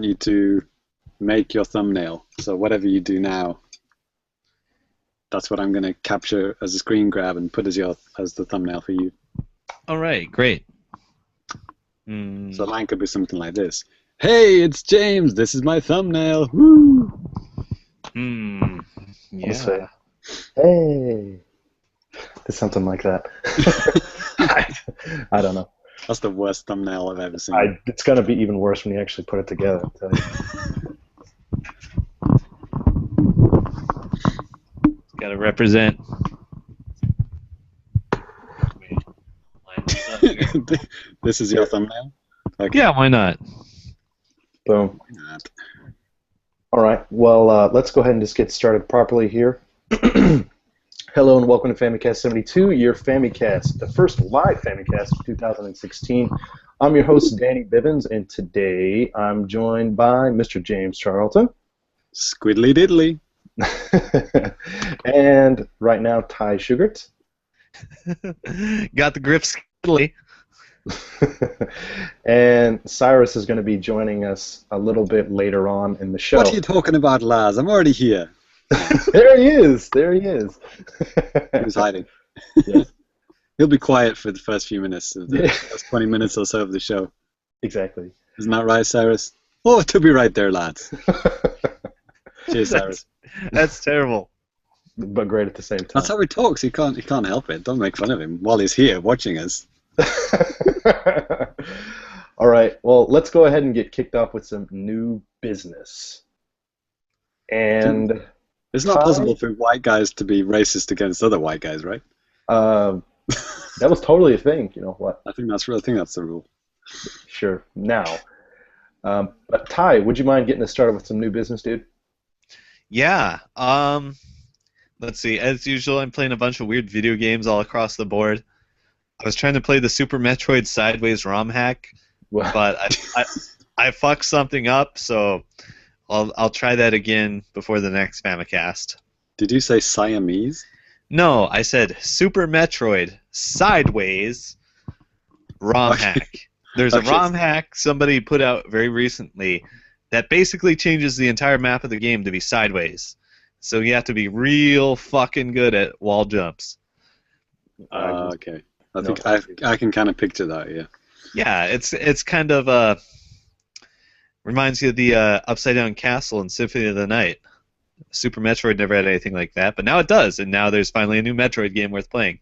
you to make your thumbnail. So whatever you do now, that's what I'm going to capture as a screen grab and put as the thumbnail for you. All right, great. So mine could be something like this. Hey, it's James. This is my thumbnail. Woo! Yeah. Say, hey. It's something like that. I don't know. That's the worst thumbnail I've ever seen. It's going to be even worse when you actually put it together, I'll tell you. Gotta represent. This is your thumbnail? Okay. Yeah, why not? Boom. Why not? All right. Well, let's go ahead and just get started properly here. Hello and welcome to Famicast 72, your Famicast, the first live Famicast of 2016. I'm your host, Danny Bivens, and today I'm joined by Mr. James Charlton. Squiddly diddly. And right now, Ty Sugart. Got the grip skiddly. And Cyrus is going to be joining us a little bit later on in the show. What are you talking about, Lars? I'm already here. There he is. There he is. He's hiding. Yeah. He'll be quiet for the first few minutes of the first 20 minutes or so of the show. Exactly. Isn't that right, Cyrus? Oh, to be right there, lads. Cheers, Cyrus. That's terrible. But great at the same time. That's how he talks. He can't help it. Don't make fun of him while he's here watching us. All right. Well, let's go ahead and get kicked off with some new business. And it's not possible for white guys to be racist against other white guys, right? that was totally a thing. You know what? I think that's the rule. Sure. Now, but Ty, would you mind getting us started with some new business, dude? Yeah. Let's see. As usual, I'm playing a bunch of weird video games all across the board. I was trying to play the Super Metroid Sideways ROM hack, but I fucked something up, so I'll try that again before the next Famicast. Did you say Siamese? No, I said Super Metroid Sideways ROM hack. There's a ROM hack somebody put out very recently that basically changes the entire map of the game to be sideways. So you have to be real fucking good at wall jumps. Okay. I think I can kind of picture that, yeah. Yeah, it's kind of reminds you of the Upside Down Castle in Symphony of the Night. Super Metroid never had anything like that, but now it does, and now there's finally a new Metroid game worth playing.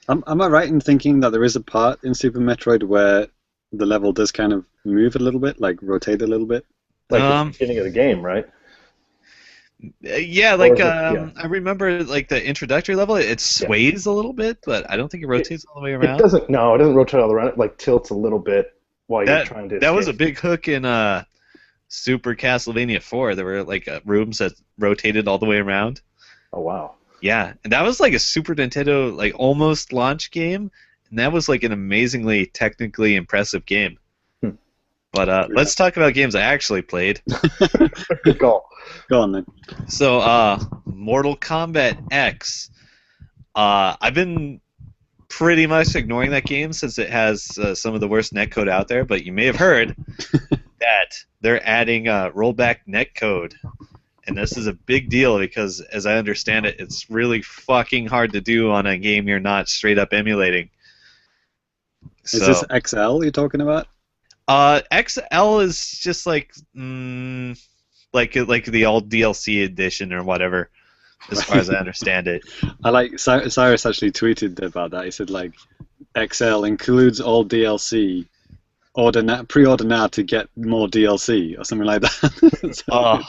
Am I right in thinking that there is a part in Super Metroid where the level does kind of move a little bit, like rotate a little bit? Like at the beginning of the game, right? Yeah, like I remember like the introductory level, it sways a little bit, but I don't think it rotates all the way around. It doesn't rotate all the way around. It like tilts a little bit while you're trying to escape. That was a big hook in Super Castlevania 4. There were like rooms that rotated all the way around. Oh wow. Yeah, and that was like a Super Nintendo like almost launch game, and that was like an amazingly technically impressive game. But let's talk about games I actually played. Good call. Go on then. So, Mortal Kombat X. I've been pretty much ignoring that game since it has some of the worst netcode out there, but you may have heard that they're adding rollback netcode. And this is a big deal because, as I understand it, it's really fucking hard to do on a game you're not straight up emulating. Is this XL you're talking about? XL is just like the old DLC edition or whatever, as far as I understand it. I like Cyrus actually tweeted about that. He said like XL includes all DLC. Pre-order now to get more DLC or something like that.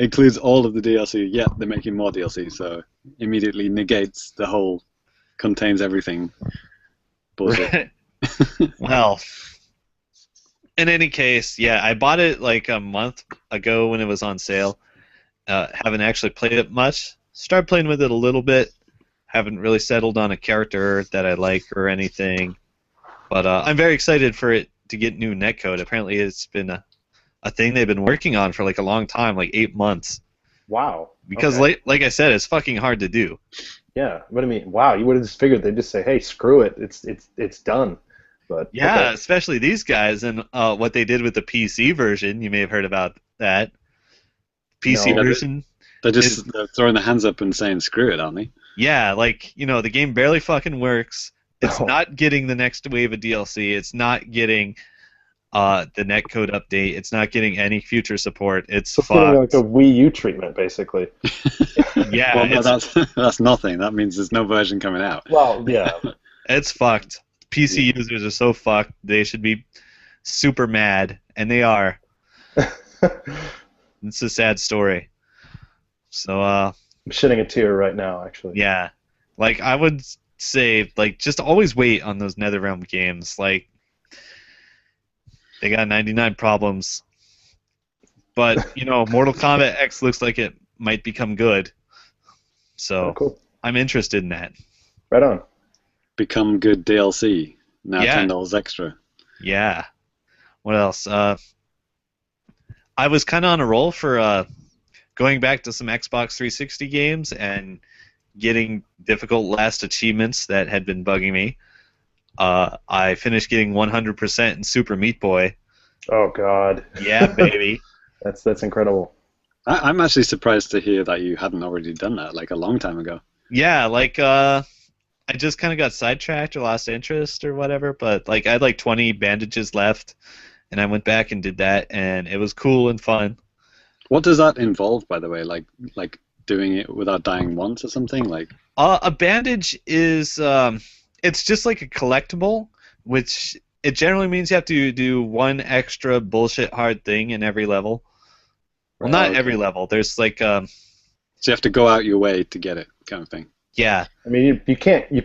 Includes all of the DLC. Yeah, they're making more DLC, so immediately negates the whole contains everything bullshit. Well. In any case, yeah, I bought it like a month ago when it was on sale. Haven't actually played it much. Started playing with it a little bit. Haven't really settled on a character that I like or anything. But I'm very excited for it to get new netcode. Apparently it's been a thing they've been working on for like a long time, like 8 months. Wow. Because like I said, it's fucking hard to do. Yeah, what I mean, wow, you would have just figured they'd just say, hey, screw it, it's done. But Yeah, okay. especially these guys and what they did with the PC version. You may have heard about that. PC No. Yeah, version they're is, just throwing their hands up and saying screw it, aren't they? yeah, like, the game barely fucking works. It's Oh. not getting the next wave of DLC. It's not getting the netcode update. It's not getting any future support. It's It's getting like fucked. a Wii U treatment, basically. Yeah, Well, no, it's that's nothing. That means there's no version coming out. Well, yeah. it's fucked. PC Yeah. users are so fucked. They should be super mad, and they are. It's a sad story. So, I'm shedding a tear right now, actually. yeah. Like, I would say, like, just always wait on those NetherRealm games. Like, they got 99 problems. But, Mortal Kombat X looks like it might become good. So, Oh, cool. I'm interested in that. Right on. Become good DLC. Now Yeah. $10 extra. Yeah. What else? I was kind of on a roll for going back to some Xbox 360 games and getting difficult last achievements that had been bugging me. I finished getting 100% in Super Meat Boy. Oh God. Yeah, baby. That's incredible. I'm actually surprised to hear that you hadn't already done that like a long time ago. Yeah, like I just kind of got sidetracked or lost interest or whatever, but like I had like 20 bandages left, and I went back and did that, and it was cool and fun. What does that involve, by the way? Like doing it without dying once or something? Like A bandage is it's just like a collectible, which it generally means you have to do one extra bullshit hard thing in every level. Well, not okay. every level. There's like So you have to go out your way to get it, kind of thing. yeah. I mean, you can't. You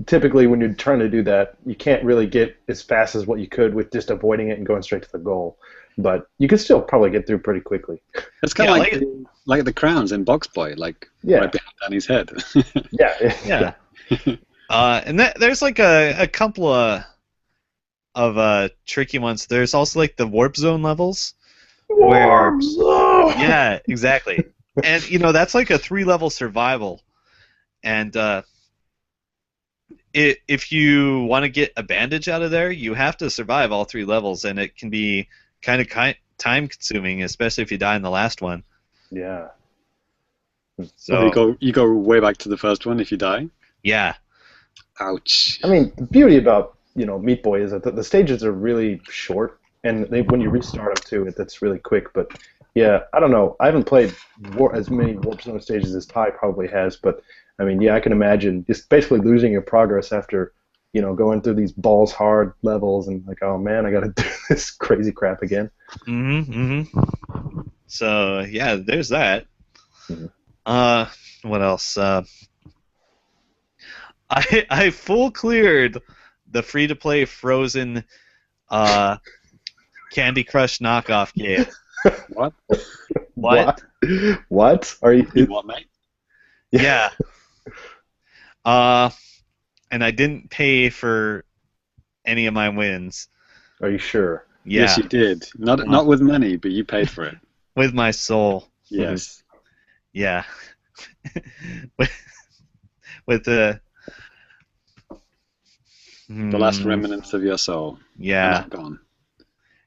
typically when you're trying to do that, you can't really get as fast as what you could with just avoiding it and going straight to the goal. But you can still probably get through pretty quickly. It's kind of Yeah, like the crowns in Box Boy, like Yeah. right behind Danny's head. Yeah. Yeah. And there's like a couple of tricky ones. There's also like the warp zone levels. Where yeah, exactly. And that's like a 3-level survival. And if you want to get a bandage out of there, you have to survive all 3 levels, and it can be kind of time consuming, especially if you die in the last one. Yeah. So you go way back to the first one if you die. Yeah. Ouch. I mean, the beauty about Meat Boy is that the stages are really short, and when you restart them too, that's really quick. But yeah, I don't know. I haven't played as many Warp Zone stages as Ty probably has, but I mean, yeah, I can imagine just basically losing your progress after going through these balls hard levels and like, oh man, I got to do this crazy crap again. So yeah, there's that. What else? I full cleared the free-to-play Frozen Candy Crush knockoff game. What? What? What? Are you? What, mate? Yeah. And I didn't pay for any of my wins. Are you sure? Yeah. Yes, you did. Not with money, but you paid for it. With my soul. Yes. Yeah. with the last remnants of your soul. Yeah. Are not gone.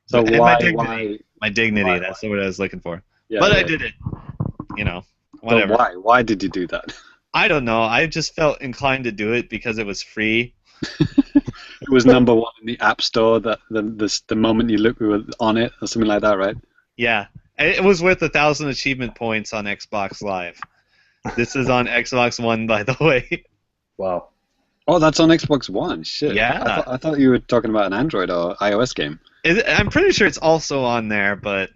So And why? my dignity. why- That's what I was looking for. Yeah, But I yeah. did it. But Whatever. why? Why did you do that? I don't know. I just felt inclined to do it because it was free. It was number one in the App Store. That the moment you look, we were on it or something like that, right? Yeah. It was worth 1,000 achievement points on Xbox Live. This is on Xbox One, by the way. Wow. Oh, that's on Xbox One. Shit. Yeah. I thought you were talking about an Android or iOS game. I'm pretty sure it's also on there, but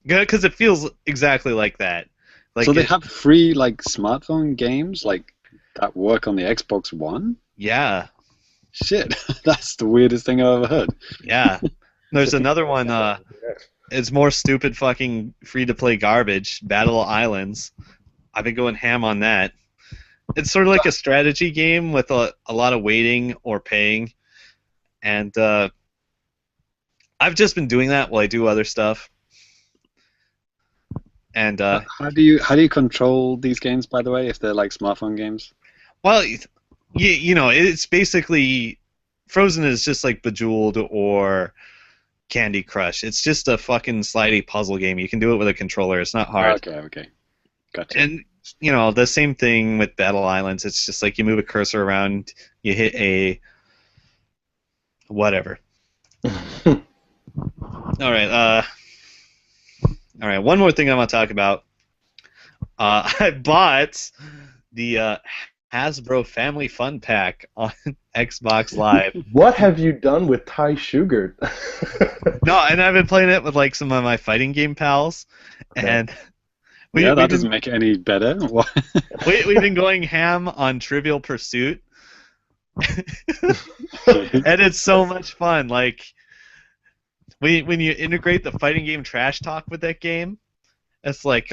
because it feels exactly like that. Like So they have free like smartphone games like that work on the Xbox One? Yeah. Shit, that's the weirdest thing I've ever heard. Yeah. There's another one. It's more stupid fucking free-to-play garbage. Battle Islands. I've been going ham on that. It's sort of like a strategy game with a lot of waiting or paying, and I've just been doing that while I do other stuff. And How do you control these games, by the way, if they're like smartphone games? well, it's basically Frozen is just like Bejeweled or Candy Crush. It's just a fucking slidey puzzle game. You can do it with a controller. It's not hard. Okay. Gotcha. And, you know, the same thing with Battle Islands. It's just like you move a cursor around, you hit a... whatever. Alright, one more thing I want to talk about. I bought the Hasbro Family Fun Pack on Xbox Live. What have you done with Ty Shugart? No, and I've been playing it with like some of my fighting game pals, and that doesn't make it any better. we've been going ham on Trivial Pursuit, and it's so much fun. Like when you integrate the fighting game trash talk with that game, it's like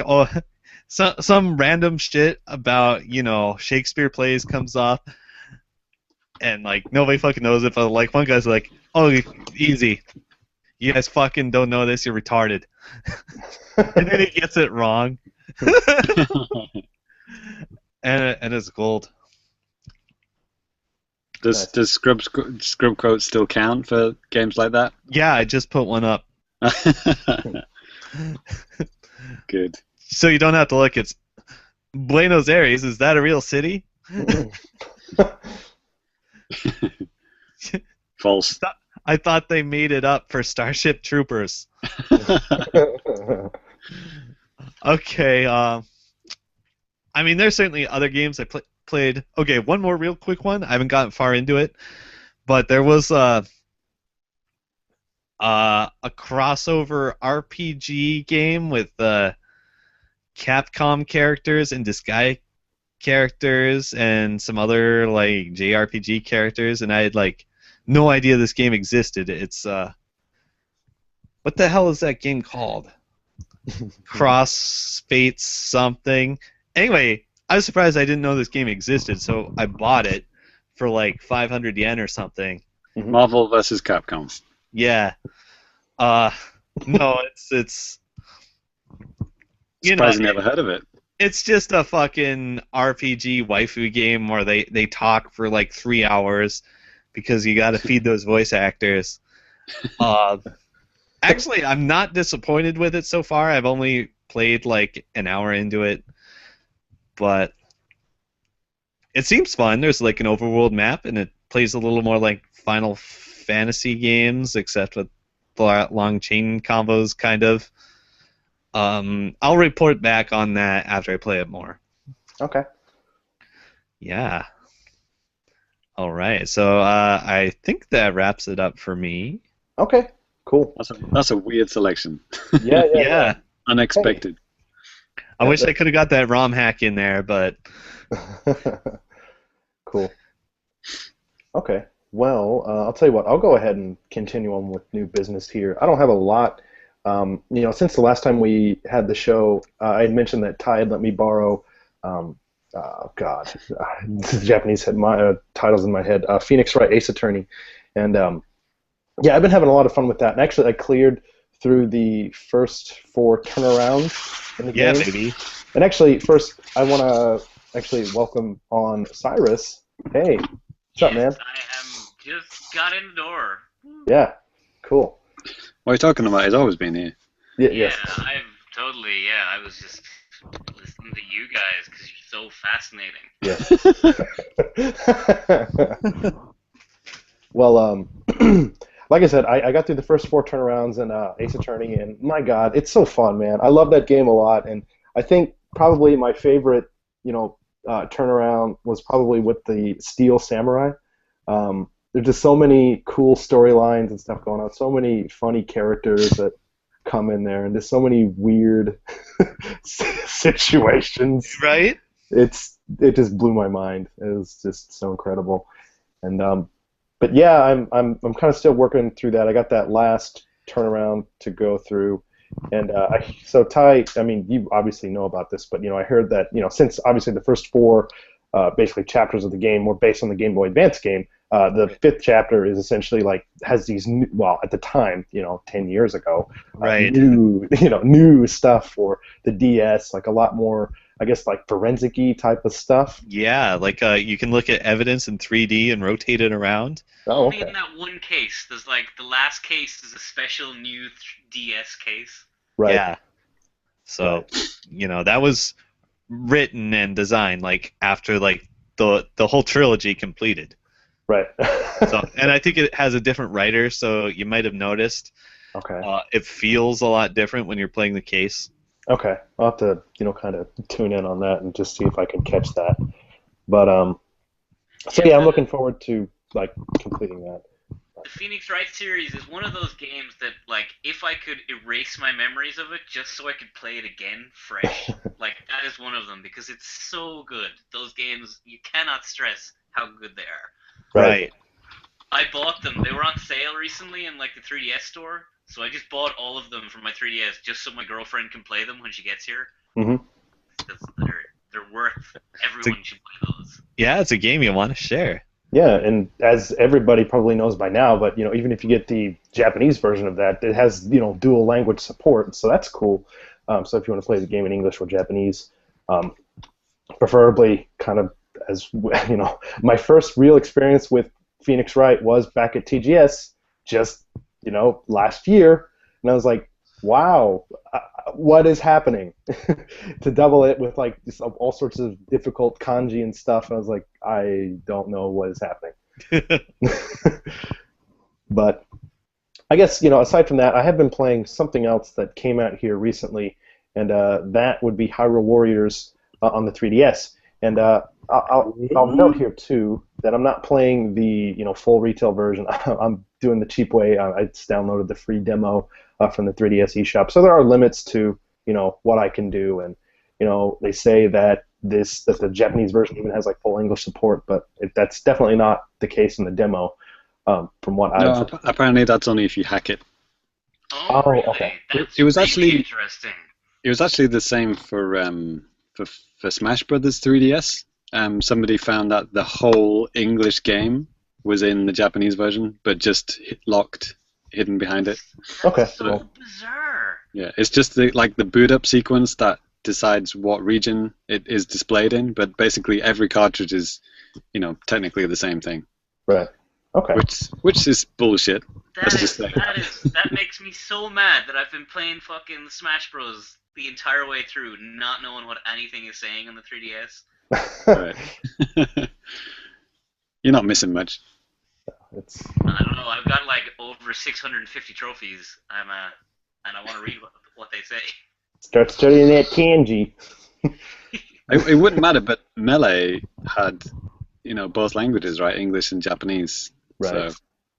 some random shit about, you know, Shakespeare plays comes up, and like nobody fucking knows it, but like one guy's like, "Oh, easy. You guys fucking don't know this, you're retarded." And then he gets it wrong. and it's gold. Does scrub quotes still count for games like that? Yeah, I just put one up. Good. So you don't have to look. It's Buenos Aires. Is that a real city? False. I thought they made it up for Starship Troopers. Okay. I mean, there's certainly other games I played. Okay, one more real quick one. I haven't gotten far into it, but there was a crossover RPG game with Capcom characters and Disgaea characters and some other like JRPG characters, and I had like no idea this game existed. It's what the hell is that game called? Cross Fates something. Anyway, I was surprised I didn't know this game existed, so I bought it for like 500 yen or something. Marvel vs. Capcom. Yeah. No, it's Surprised I never heard of it. It's just a fucking RPG waifu game where they talk for like 3 hours because you got to feed those voice actors. Actually, I'm not disappointed with it so far. I've only played like an hour into it, but it seems fun. There's like an overworld map, and it plays a little more like Final Fantasy games, except with long chain combos, kind of. I'll report back on that after I play it more. Okay. Yeah. All right. So I think that wraps it up for me. Okay. Cool. That's a weird selection. Yeah. Unexpected. Hey. I wish I could have got that ROM hack in there, but. Cool. Okay. Well, I'll tell you what. I'll go ahead and continue on with new business here. I don't have a lot. Since the last time we had the show, I had mentioned that Ty had let me borrow, the Japanese titles in my head, Phoenix Wright Ace Attorney, and I've been having a lot of fun with that. And actually, I cleared through the first 4 turnarounds in the game. Yeah, baby. And actually, first, I want to actually welcome on Cyrus. Hey, what's up, man? I am just got in the door. Yeah, cool. What are you talking about? He's always been here. Yes. I've totally, I was just listening to you guys because you're so fascinating. Yeah. Well, like I said, I got through the first 4 turnarounds in Ace Attorney, and my God, it's so fun, man. I love that game a lot, and I think probably my favorite, turnaround was probably with the Steel Samurai. There's just so many cool storylines and stuff going on, so many funny characters that come in there, and there's so many weird situations. Right? It just blew my mind. It was just so incredible, and but yeah, I'm kind of still working through that. I got that last turnaround to go through, and so Ty, I mean, you obviously know about this, but I heard that since obviously the first 4 basically chapters of the game were based on the Game Boy Advance game. The 5th chapter is essentially has these at the time 10 years ago, right, new stuff for the DS, like a lot more I guess like forensic-y type of stuff. Yeah, like you can look at evidence in 3D and rotate it around. Oh, Only okay. in that one case. There's like the last case is a special new DS case. Right. Yeah. So, that was written and designed like after like the whole trilogy completed. Right. So, and I think it has a different writer, so you might have noticed. Okay. It feels a lot different when you're playing the case. Okay. I'll have to, kind of tune in on that and just see if I can catch that. But so yeah, I'm looking forward to like completing that. The Phoenix Wright series is one of those games that, like, if I could erase my memories of it just so I could play it again fresh, like, that is one of them because it's so good. Those games, you cannot stress how good they are. Right. I bought them. They were on sale recently in, like, the 3DS store, so I just bought all of them for my 3DS just so my girlfriend can play them when she gets here. Mm-hmm. They're worth. Everyone should play those. Yeah, it's a game you want to share. Yeah, and as everybody probably knows by now, but even if you get the Japanese version of that, it has dual language support, so that's cool. So if you want to play the game in English or Japanese, preferably kind of as my first real experience with Phoenix Wright was back at TGS just last year, and I was like, wow, what is happening? To double it with like just all sorts of difficult kanji and stuff, and I was like, I don't know what is happening. But I guess aside from that, I have been playing something else that came out here recently, and that would be Hyrule Warriors on the 3DS. And I'll note here too that I'm not playing the full retail version. I'm doing the cheap way. I just downloaded the free demo from the 3DS eShop. So there are limits to what I can do, and they say that the Japanese version even has like full English support, but that's definitely not the case in the demo. From what I've apparently that's only if you hack it. Oh, really? Okay. That's It was really actually interesting. It was actually the same for Smash Brothers 3DS. Somebody found that the whole English game was in the Japanese version, but just locked, hidden behind it. Okay. That's so bizarre. Yeah, it's just the boot up sequence that decides what region it is displayed in, but basically every cartridge is, technically the same thing. Right. Okay. Which is bullshit. That makes me so mad that I've been playing fucking Smash Bros. The entire way through, not knowing what anything is saying on the 3DS. Right. You're not missing much. I don't know. I've got like over 650 trophies. And I want to read what they say. Start studying that kanji. It wouldn't matter, but Melee had, both languages, right? English and Japanese. Right. So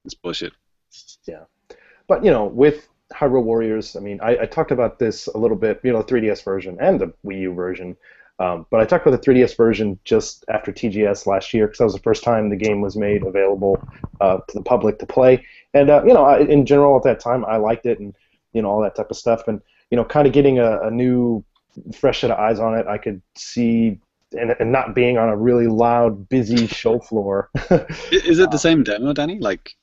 it's bullshit. Yeah. But, with Hyrule Warriors, I mean, I talked about this a little bit, the 3DS version and the Wii U version. But I talked about the 3DS version just after TGS last year because that was the first time the game was made available to the public to play. And, in general at that time, I liked it and, all that type of stuff. And, kind of getting a new, fresh set of eyes on it, I could see, and not being on a really loud, busy show floor. Is it the same demo, Danny? Like,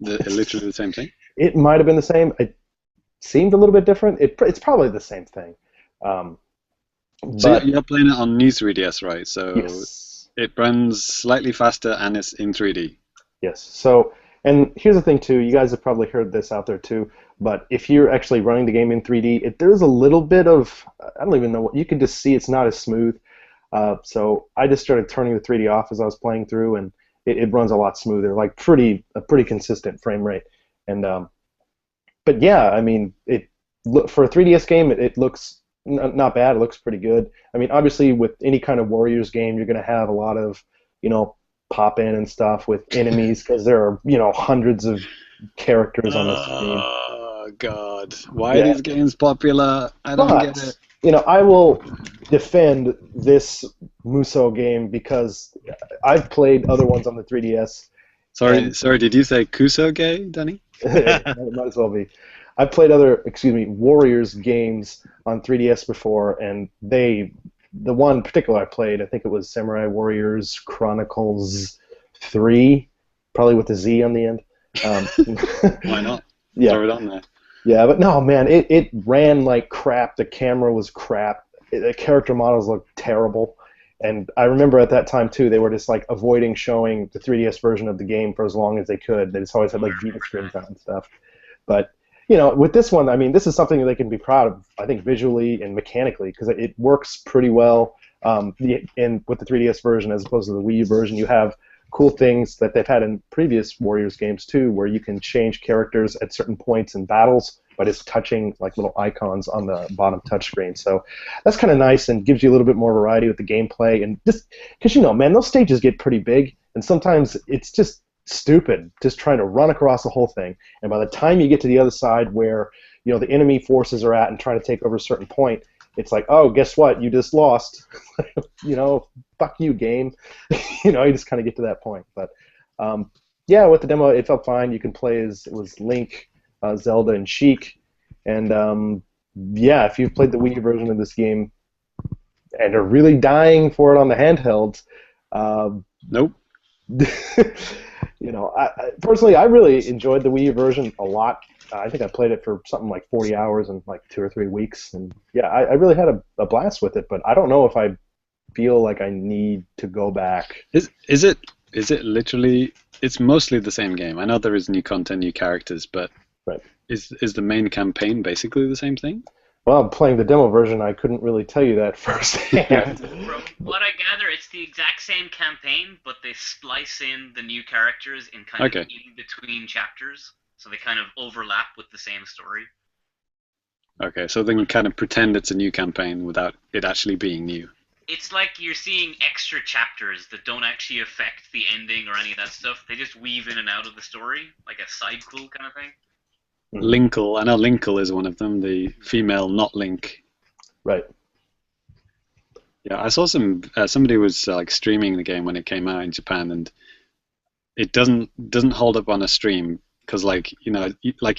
literally the same thing? It might have been the same. It seemed a little bit different. It's probably the same thing. So you're playing it on new 3DS, right? So yes. It runs slightly faster and it's in 3D. Yes. So, and here's the thing too. You guys have probably heard this out there too. But if you're actually running the game in 3D, there's a little bit of, I don't even know what, you can just see it's not as smooth. So I just started turning the 3D off as I was playing through, and it runs a lot smoother, like a pretty consistent frame rate. And but yeah, I mean, for a 3DS game, it looks not bad. It looks pretty good. I mean, obviously, with any kind of Warriors game, you're going to have a lot of, pop in and stuff with enemies because there are, hundreds of characters on the screen. Oh God! Why are these games popular? I don't get it. I will defend this Musou game because I've played other ones on the 3DS. Sorry. Did you say Kusoge, Danny? It might as well be. I've played other, Warriors games on 3DS before, and the one in particular I played, I think it was Samurai Warriors Chronicles 3, probably with a Z on the end. Why not? Yeah. Throw it on there. Yeah, but no, man, it ran like crap. The camera was crap. the character models look terrible. And I remember at that time too, they were just like avoiding showing the 3DS version of the game for as long as they could. They just always had like Vita screens out and stuff. But with this one, I mean, this is something that they can be proud of. I think visually and mechanically, because it works pretty well. And with the 3DS version as opposed to the Wii U version, you have cool things that they've had in previous Warriors games too, where you can change characters at certain points in battles by just touching like little icons on the bottom touchscreen. So that's kind of nice and gives you a little bit more variety with the gameplay. And just because man, those stages get pretty big, and sometimes it's just stupid just trying to run across the whole thing. And by the time you get to the other side where the enemy forces are at and trying to take over a certain point, it's like, oh, guess what? You just lost. Fuck you, game. You just kind of get to that point. But yeah, with the demo, it felt fine. You can play as it was Link, Zelda, and Sheik. And yeah, if you've played the Wii U version of this game and are really dying for it on the handhelds, nope. Personally, I really enjoyed the Wii U version a lot. I think I played it for something like 40 hours in like 2 or 3 weeks, and yeah, I really had a blast with it. But I don't know if I feel like I need to go back. Is it literally? It's mostly the same game. I know there is new content, new characters, but right. Is the main campaign basically the same thing? Well, playing the demo version, I couldn't really tell you that firsthand. From what I gather, it's the exact same campaign, but they splice in the new characters in kind of in between chapters, so they kind of overlap with the same story. Okay, so they can kind of pretend it's a new campaign without it actually being new. It's like you're seeing extra chapters that don't actually affect the ending or any of that stuff. They just weave in and out of the story, like a side cool kind of thing. Linkle, I know Linkle is one of them, the female not Link. Right. Yeah, I saw somebody was like streaming the game when it came out in Japan, and it doesn't hold up on a stream because like you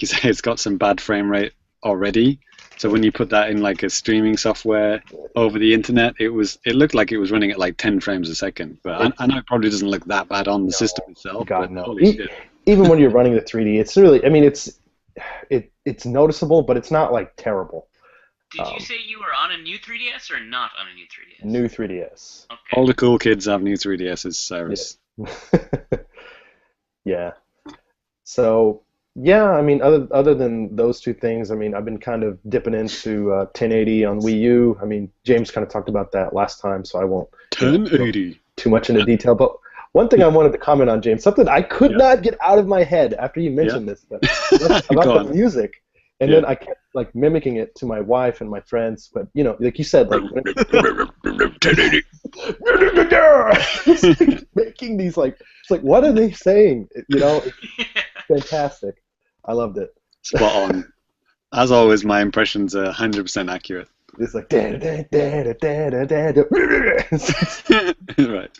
say, it's got some bad frame rate already. So when you put that in like a streaming software over the internet, it looked like it was running at like 10 frames a second. But I know it probably doesn't look that bad on the system itself. God, no. Holy shit. Even when you're running the 3D, it's really, I mean, it's noticeable, but it's not like terrible. Did you say you were on a new 3DS or not on a new 3DS? New 3DS. Okay. All the cool kids have new 3DSs, Cyrus. Yeah. Yeah. So, yeah, I mean, other than those two things, I mean, I've been kind of dipping into 1080 on Wii U. I mean, James kind of talked about that last time, so I won't 1080 go too much into detail. But one thing I wanted to comment on, James, something I could not get out of my head after you mentioned this, but about the music. And then I kept like mimicking it to my wife and my friends, but like you said, like making these like, it's like, what are they saying? It's fantastic. I loved it. Spot on. As always, my impressions are 100% accurate. It's like da da da da da da da. Right.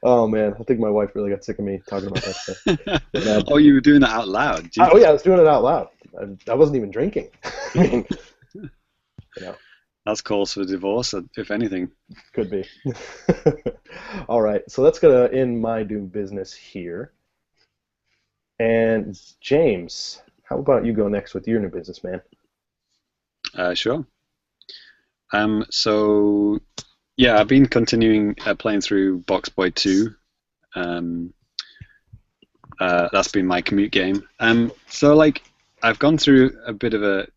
Oh man, I think my wife really got sick of me talking about that stuff. Oh, you were doing that out loud? Oh yeah, I was doing it out loud. I wasn't even drinking. I mean, That's cause for divorce, if anything. Could be. All right, so that's gonna end my Doom business here. And James, how about you go next with your new business, man? Sure. So, yeah, I've been continuing playing through Box Boy 2. That's been my commute game. So, like, I've gone through a bit of a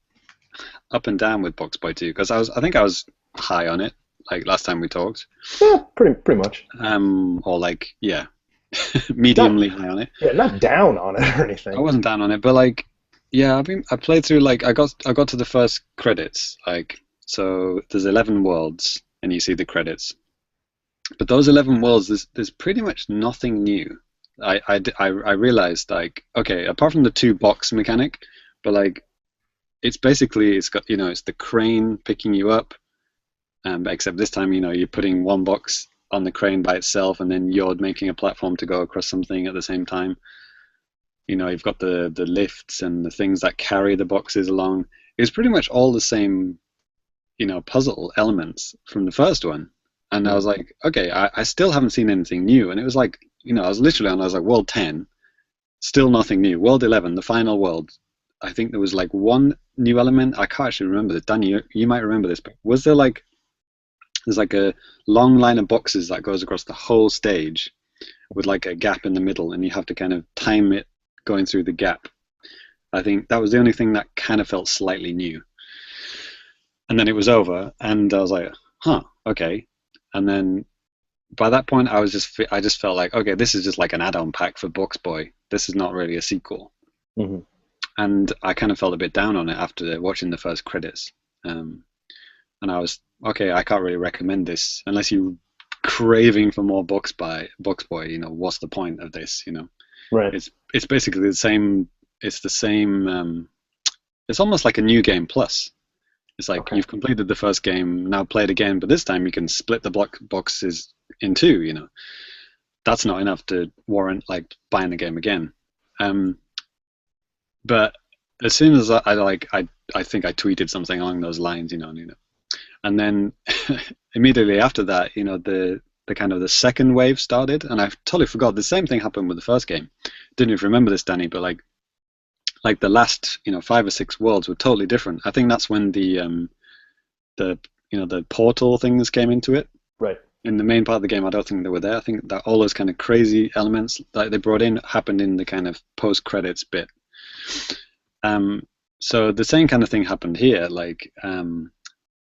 up and down with Box Boy 2 because I think I was high on it, like last time we talked. Yeah, pretty much. Or like, yeah, mediumly high on it. Yeah, not down on it or anything. I wasn't down on it, but like, yeah, I played through like I got to the first credits, like. So there's 11 worlds, and you see the credits. But those 11 worlds, there's pretty much nothing new. I realized, like, okay, apart from the 2 box mechanic, but like, it's got it's the crane picking you up, except this time you're putting 1 box on the crane by itself, and then you're making a platform to go across something at the same time. You've got the lifts and the things that carry the boxes along. It's pretty much all the same. Puzzle elements from the first one. And I was like, okay, I still haven't seen anything new. And it was like, I was like, world 10, still nothing new. World 11, the final world, I think there was like 1 new element. I can't actually remember this. Danny, you might remember this, but was there like There's like a long line of boxes that goes across the whole stage with like a gap in the middle, and you have to kind of time it going through the gap. I think that was the only thing that kind of felt slightly new. And then it was over, and I was like, huh, okay. And then by that point, I just felt like, okay, this is just like an add-on pack for Box Boy. This is not really a sequel. Mm-hmm. And I kind of felt a bit down on it after watching the first credits. And I was, okay, I can't really recommend this unless you're craving for more Box Boy. You know, what's the point of this? You know, Right. It's basically the same. It's the same. It's almost like a new game plus. It's like you've completed the first game, now play it again, but this time you can split the boxes in two. You know, that's not enough to warrant like buying the game again. But as soon as I think I tweeted something along those lines, you know, and then immediately after that, you know, the kind of the second wave started, and I totally forgot the same thing happened with the first game. Didn't even remember this, Danny, but like the last, you know, 5 or 6 worlds were totally different. I think that's when the portal things came into it. Right. In the main part of the game, I don't think they were there. I think that all those kind of crazy elements that they brought in happened in the kind of post-credits bit. So the same kind of thing happened here. Like,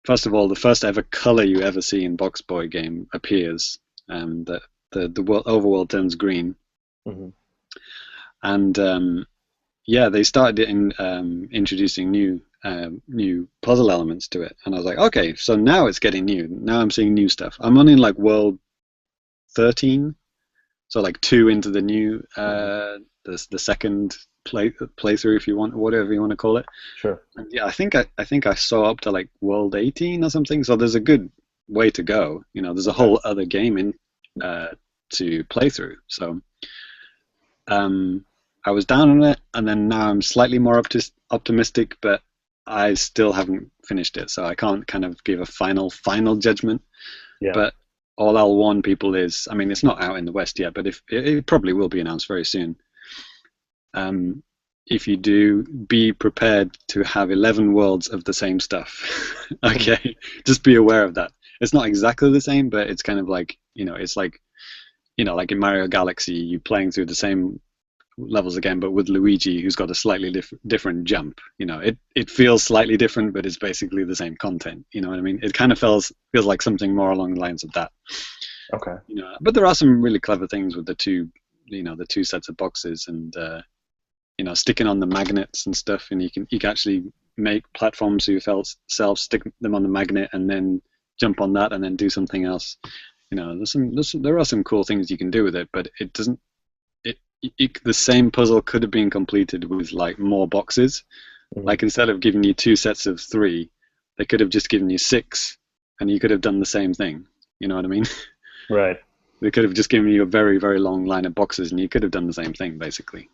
first of all, the first ever color you ever see in Box Boy game appears. The overworld turns green. Mm-hmm. And yeah, they started introducing new puzzle elements to it, and I was like, okay, so now it's getting new. Now I'm seeing new stuff. I'm only in like world 13, so like 2 into the new the second playthrough, if you want, whatever you want to call it. Sure. And yeah, I think I saw up to like world 18 or something. So there's a good way to go. You know, there's a whole other game in to play through. So I was down on it, and then now I'm slightly more optimistic, but I still haven't finished it, so I can't kind of give a final judgment. Yeah. But all I'll warn people is, I mean, it's not out in the West yet, but if it probably will be announced very soon. If you do, be prepared to have 11 worlds of the same stuff. Okay, just be aware of that. It's not exactly the same, but it's kind of like, you know, it's like, you know, like in Mario Galaxy, you're playing through the same levels again, but with Luigi, who's got a slightly different jump. You know, it feels slightly different, but it's basically the same content. You know what I mean? It kind of feels like something more along the lines of that. Okay. You know, but there are some really clever things with the two sets of boxes, and you know, sticking on the magnets and stuff, and you can actually make platforms yourself, stick them on the magnet, and then jump on that, and then do something else. You know, there are some cool things you can do with it, but it doesn't. The same puzzle could have been completed with like more boxes. Mm-hmm. Like instead of giving you 2 sets of 3, they could have just given you 6, and you could have done the same thing. You know what I mean? Right. They could have just given you a very, very long line of boxes, and you could have done the same thing basically.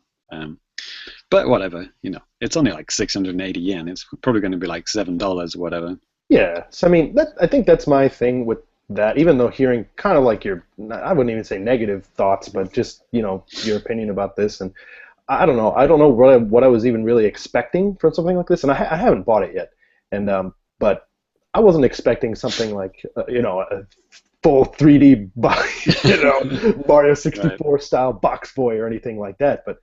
But whatever, you know, it's only like 680 yen. It's probably going to be like $7 or whatever. Yeah. So I mean, I think that's my thing with that, even though hearing kind of like I wouldn't even say negative thoughts, but just, you know, your opinion about this, and I don't know what I was even really expecting from something like this, and I haven't bought it yet, and but I wasn't expecting something like you know, a full 3D you know, Mario 64 style Box Boy or anything like that, but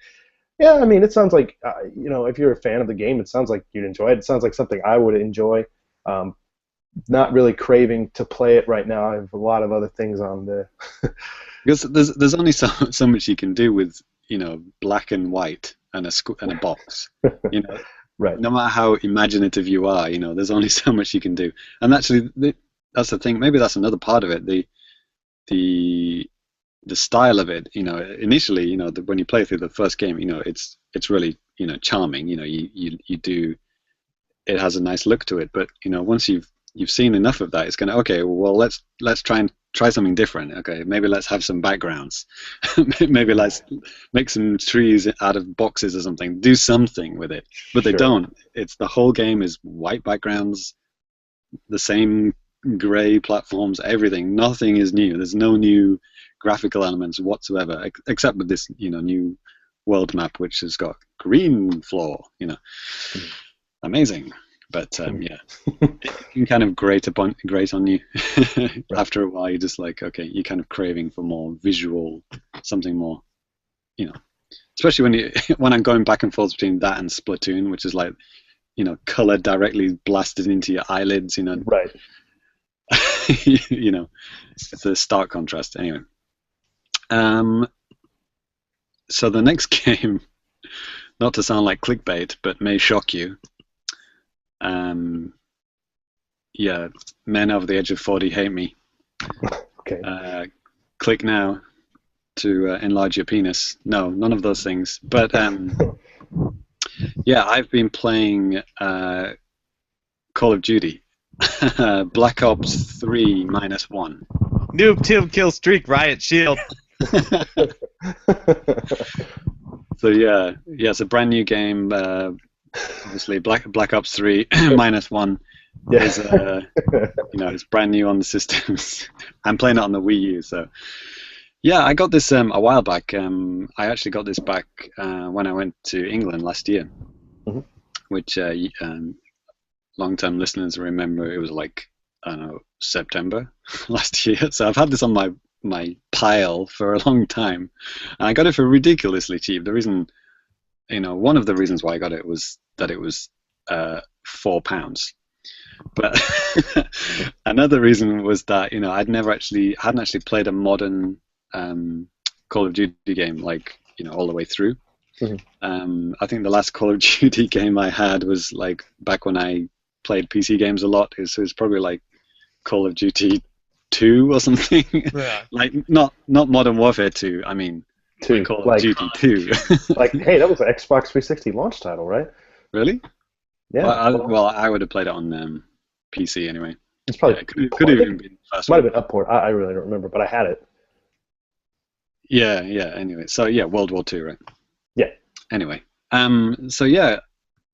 yeah, I mean, it sounds like you know, if you're a fan of the game, it sounds like you'd enjoy it. It sounds like something I would enjoy. Not really craving to play it right now. I have a lot of other things on there. Because there's only so much you can do with, you know, black and white and a box. You know, right. No matter how imaginative you are, you know, there's only so much you can do. And actually, that's the thing. Maybe that's another part of it. The style of it. You know, initially, you know, when you play through the first game, you know, it's really, you know, charming. You know, you do. It has a nice look to it, but you know, once you've seen enough of that, it's going to, okay, well, let's try something different. Okay, maybe let's have some backgrounds. Maybe let's make some trees out of boxes or something. Do something with it. But they don't. It's the whole game is white backgrounds, the same gray platforms, everything. Nothing is new. There's no new graphical elements whatsoever, except with this, you know, new world map, which has got green floor. You know, amazing. But yeah, it can kind of grate on you. After a while. You're just like, okay, you're kind of craving for more visual, something more, you know. Especially when I'm going back and forth between that and Splatoon, which is like, color directly blasted into your eyelids. Right. It's a stark contrast. Anyway, so the next game, not to sound like clickbait, but may shock you. Yeah, men over the age of 40 hate me. Okay. Click now to enlarge your penis. No, none of those things. But yeah, I've been playing Call of Duty, Black Ops 3 -1. Noob Tim Kill Streak Riot Shield. So yeah, it's a brand new game. Obviously, Black Ops 3 -1 is it's brand new on the systems. I'm playing it on the Wii U, so yeah, I got this a while back. I actually got this back when I went to England last year, which long-term listeners remember it was like, I don't know, September last year. So I've had this on my pile for a long time, and I got it for ridiculously cheap. The reason, one of the reasons why I got it was that it was £4. But another reason was that hadn't actually played a modern Call of Duty game all the way through. I think the last Call of Duty game I had was like back when I played PC games a lot. It was probably like Call of Duty 2 or something. Yeah. Like not Modern Warfare 2. I mean, 2. Call of Duty 2. Hey, that was an Xbox 360 launch title, right? Really? Yeah. Well, I would have played it on PC anyway. It's probably could have even been first. Might have been Upport. I really don't remember, but I had it. Yeah. Anyway, so yeah, World War II, right? Yeah. Anyway, so yeah,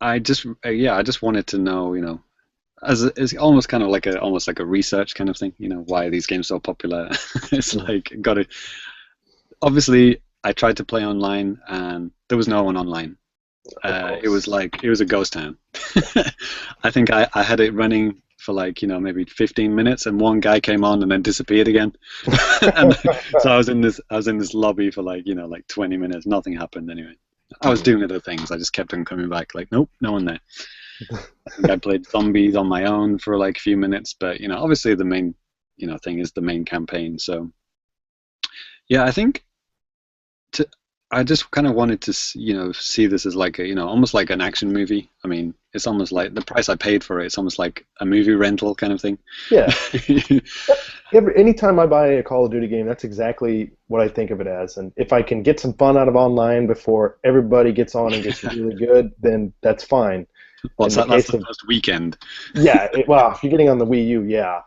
I just wanted to know, it's almost kind of like a research kind of thing, why are these games so popular? It's like obviously I tried to play online and there was no one online. It was a ghost town. I think I had it running for maybe 15 minutes, and one guy came on and then disappeared again. And so I was in this lobby for 20 minutes. Nothing happened anyway. I was doing other things. I just kept on coming back. Nope, no one there. I think I played zombies on my own for a few minutes, but obviously the main thing is the main campaign. So yeah, I think I just kind of wanted to see this as almost like an action movie. I mean, it's almost like the price I paid for it. It's almost like a movie rental kind of thing. Yeah. Anytime I buy a Call of Duty game, that's exactly what I think of it as. And if I can get some fun out of online before everybody gets on and gets really good, then that's fine. Well, that's the first weekend. Yeah. Well, if you're getting on the Wii U, yeah.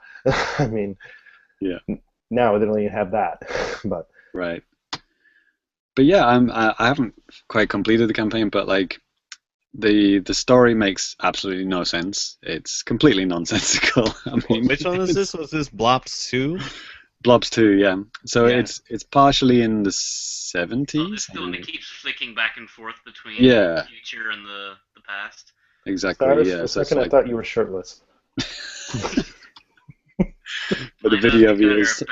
I mean, yeah. Now they don't even have that, but right. But yeah, I haven't quite completed the campaign, but the story makes absolutely no sense. It's completely nonsensical. I mean, which one is this? Was this Blobs 2? Blobs 2, yeah. So yeah. It's partially in the 70s. Oh, this is the one that keeps flicking back and forth between the future and the past. Exactly. Cyrus, yeah. For a second, I thought you were shirtless. For the video viewers.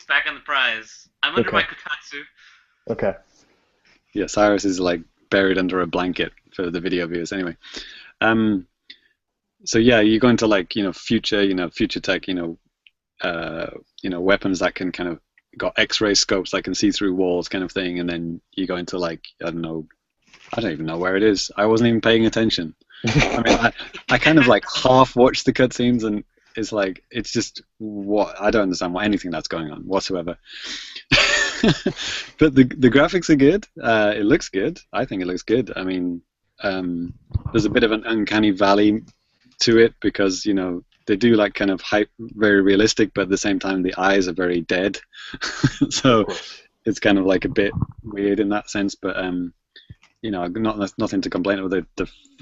Back on the prize. I'm under my kotatsu. Okay. Yeah, Cyrus is buried under a blanket for the video viewers. Anyway, so yeah, you go into future tech, weapons that can kind of got X-ray scopes that can see through walls, kind of thing, and then you go into I don't even know where it is. I wasn't even paying attention. I mean, I kind of half watched the cutscenes, and it's just I don't understand anything that's going on whatsoever. But the graphics are good. It looks good. I think it looks good. I mean, there's a bit of an uncanny valley to it because they do kind of very realistic, but at the same time the eyes are very dead. So it's kind of a bit weird in that sense. But nothing to complain about.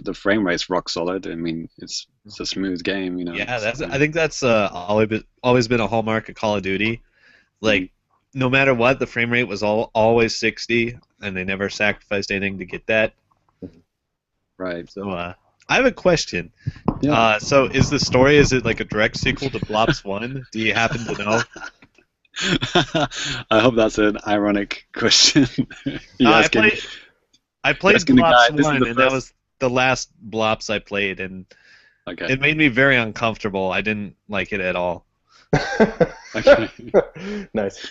The frame rate's rock solid. I mean, it's a smooth game. Yeah, I think that's always been a hallmark of Call of Duty. No matter what, the frame rate was always 60, and they never sacrificed anything to get that. Right. So I have a question. Yeah. So is the story, is it like a direct sequel to Blops 1? Do you happen to know? I hope that's an ironic question. You I asking? played I played Asking the guy. Blops This is 1, the and that first. was the last Blops I played, and Okay. it made me very uncomfortable. I didn't like it at all. Okay. Nice.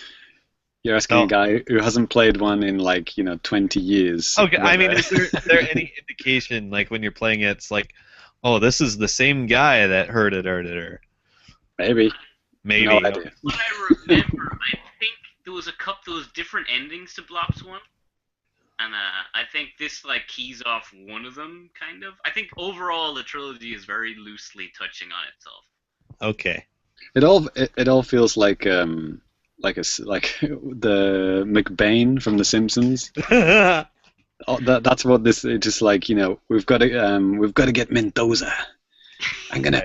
You're asking a So, guy who hasn't played one in 20 years. okay, I mean, whether- is there any indication, like when you're playing it, it's like, oh, this is the same guy that heard it, or Maybe. maybe. No idea. What I remember, I think there was different endings to Blops 1. And I think this keys off one of them, kind of. I think overall the trilogy is very loosely touching on itself. Okay. It all feels like the McBain from The Simpsons. That's what this. It's just we've got to get Mendoza. I'm gonna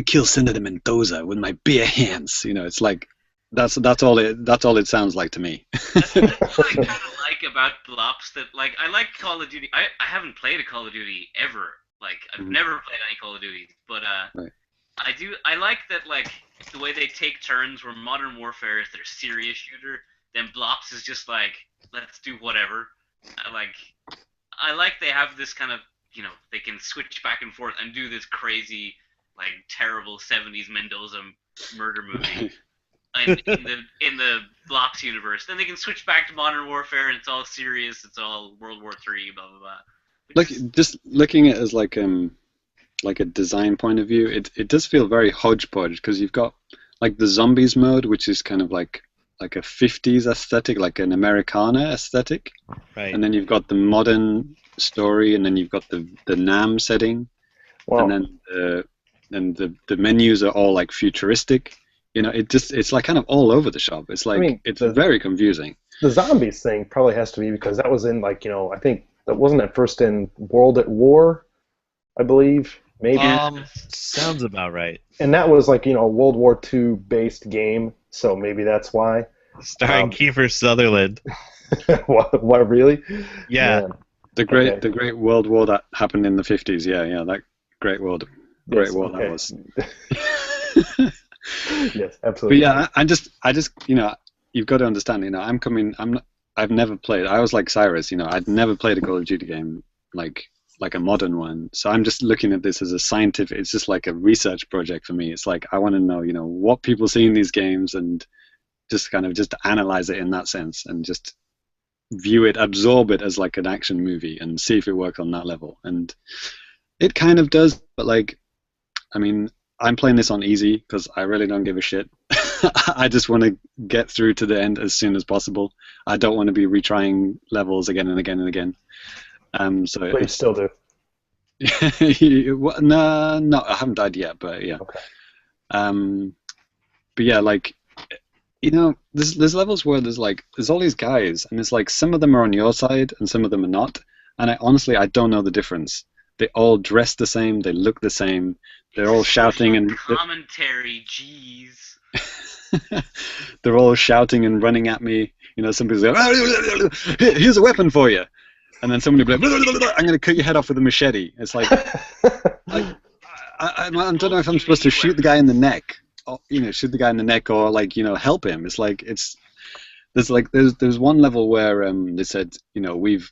kill Senator Mendoza with my bare hands. It's like that's all it sounds like to me. That's what I kind of like about Blops. That I like Call of Duty. I haven't played a Call of Duty ever. I've never played any Call of Duty, but Right. I like that the way they take turns. Where Modern Warfare is their serious shooter, then Blops is just let's do whatever. I like they have this kind of they can switch back and forth and do this crazy terrible 70s Mendoza murder movie. In the Blops universe, then they can switch back to Modern Warfare, and it's all serious. It's all World War III, blah blah blah. Just looking at it as a design point of view, it does feel very hodgepodge because you've got the zombies mode, which is kind of like a 50s aesthetic, like an Americana aesthetic, Right. and then you've got the modern story, and then you've got the Nam setting, Wow. and then the menus are all futuristic. It's kind of all over the shop. It's it's very confusing. The zombies thing probably has to be because that was in I think that wasn't at first in World at War, I believe, maybe. Sounds about right. And that was a World War II based game, so maybe that's why. Starring Kiefer Sutherland. What really? Yeah. Man. The great World War that happened in the 50s. Yeah, that great war that was. Yes, absolutely. But yeah, I just you've got to understand. I've never played. I was like Cyrus. I'd never played a Call of Duty game like a modern one. So I'm just looking at this as a scientific. It's just like a research project for me. It's I want to know what people see in these games and just analyze it in that sense and just view it, absorb it as an action movie and see if it works on that level. And it kind of does, but I'm playing this on easy because I really don't give a shit. I just want to get through to the end as soon as possible. I don't want to be retrying levels again and again and again. So But you still do. no, I haven't died yet, but yeah. Okay. But yeah, there's levels where there's all these guys, and it's some of them are on your side and some of them are not, and I don't know the difference. They all dress the same, they look the same, they're all shouting and commentary. Jeez. they're all shouting and running at me. Somebody's like, here's a weapon for you. And then somebody will be like, I'm going to cut your head off with a machete. It's I don't know if I'm supposed to shoot the guy in the neck, or, shoot the guy in the neck, or help him. There's one level where they said, we've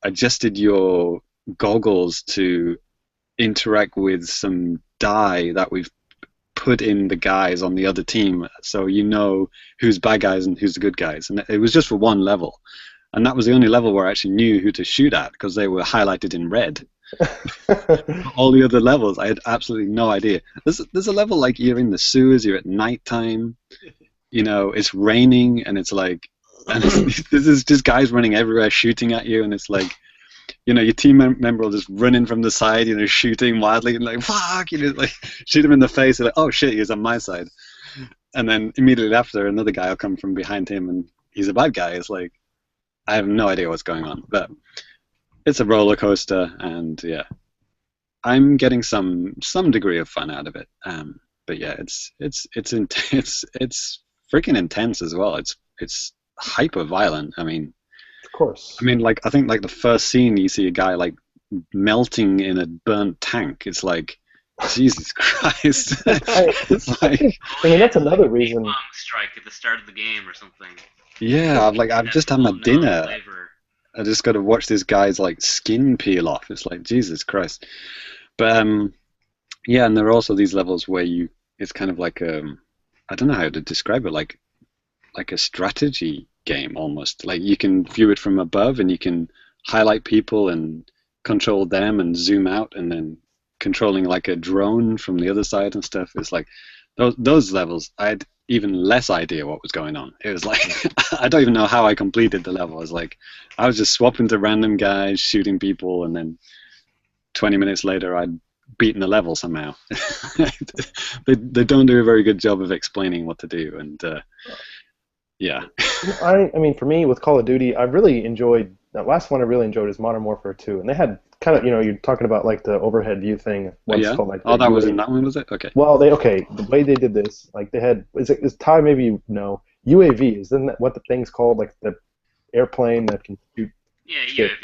adjusted your goggles to interact with some dye that we've put in the guys on the other team, so who's bad guys and who's the good guys. And it was just for one level. And that was the only level where I actually knew who to shoot at because they were highlighted in red. All the other levels, I had absolutely no idea. There's a level you're in the sewers, you're at nighttime, it's raining, and it's and this is just guys running everywhere shooting at you, and it's your team member will just run in from the side, shooting wildly, and fuck, shoot him in the face, and oh shit, he's on my side. And then immediately after, another guy will come from behind him, and he's a bad guy. It's I have no idea what's going on, but it's a roller coaster, and yeah, I'm getting some degree of fun out of it. But yeah, it's freaking intense as well. It's hyper violent. Of course. I think the first scene you see a guy melting in a burnt tank. It's like, Jesus Christ. It's I like, think, I mean, that's another reason. Bomb strike at the start of the game or something. yeah, I've just had my Full dinner. flavor. I just got to watch this guy's like skin peel off. It's like, Jesus Christ. But yeah, and there are also these levels where it's kind of like I don't know how to describe it, like a strategy game almost. Like you can view it from above and you can highlight people and control them and zoom out and then controlling like a drone from the other side and stuff. It's like those levels, I had even less idea what was going on. It was like I don't even know how I completed the level. I was just swapping to random guys, shooting people, and then 20 minutes later I'd beaten the level somehow. They don't do a very good job of explaining what to do, and yeah. I mean, for me, with Call of Duty, I really enjoyed that last one. I really enjoyed is Modern Warfare 2, and they had kind of, you're talking about like the overhead view thing. What's Yeah. called like Oh, the that was UAV. in that one, was it? Okay. Well, the way they did this, like they had, is Ty, maybe you know, UAVs, isn't that what the thing's called, like the airplane that can shoot Yeah, shit? UAV.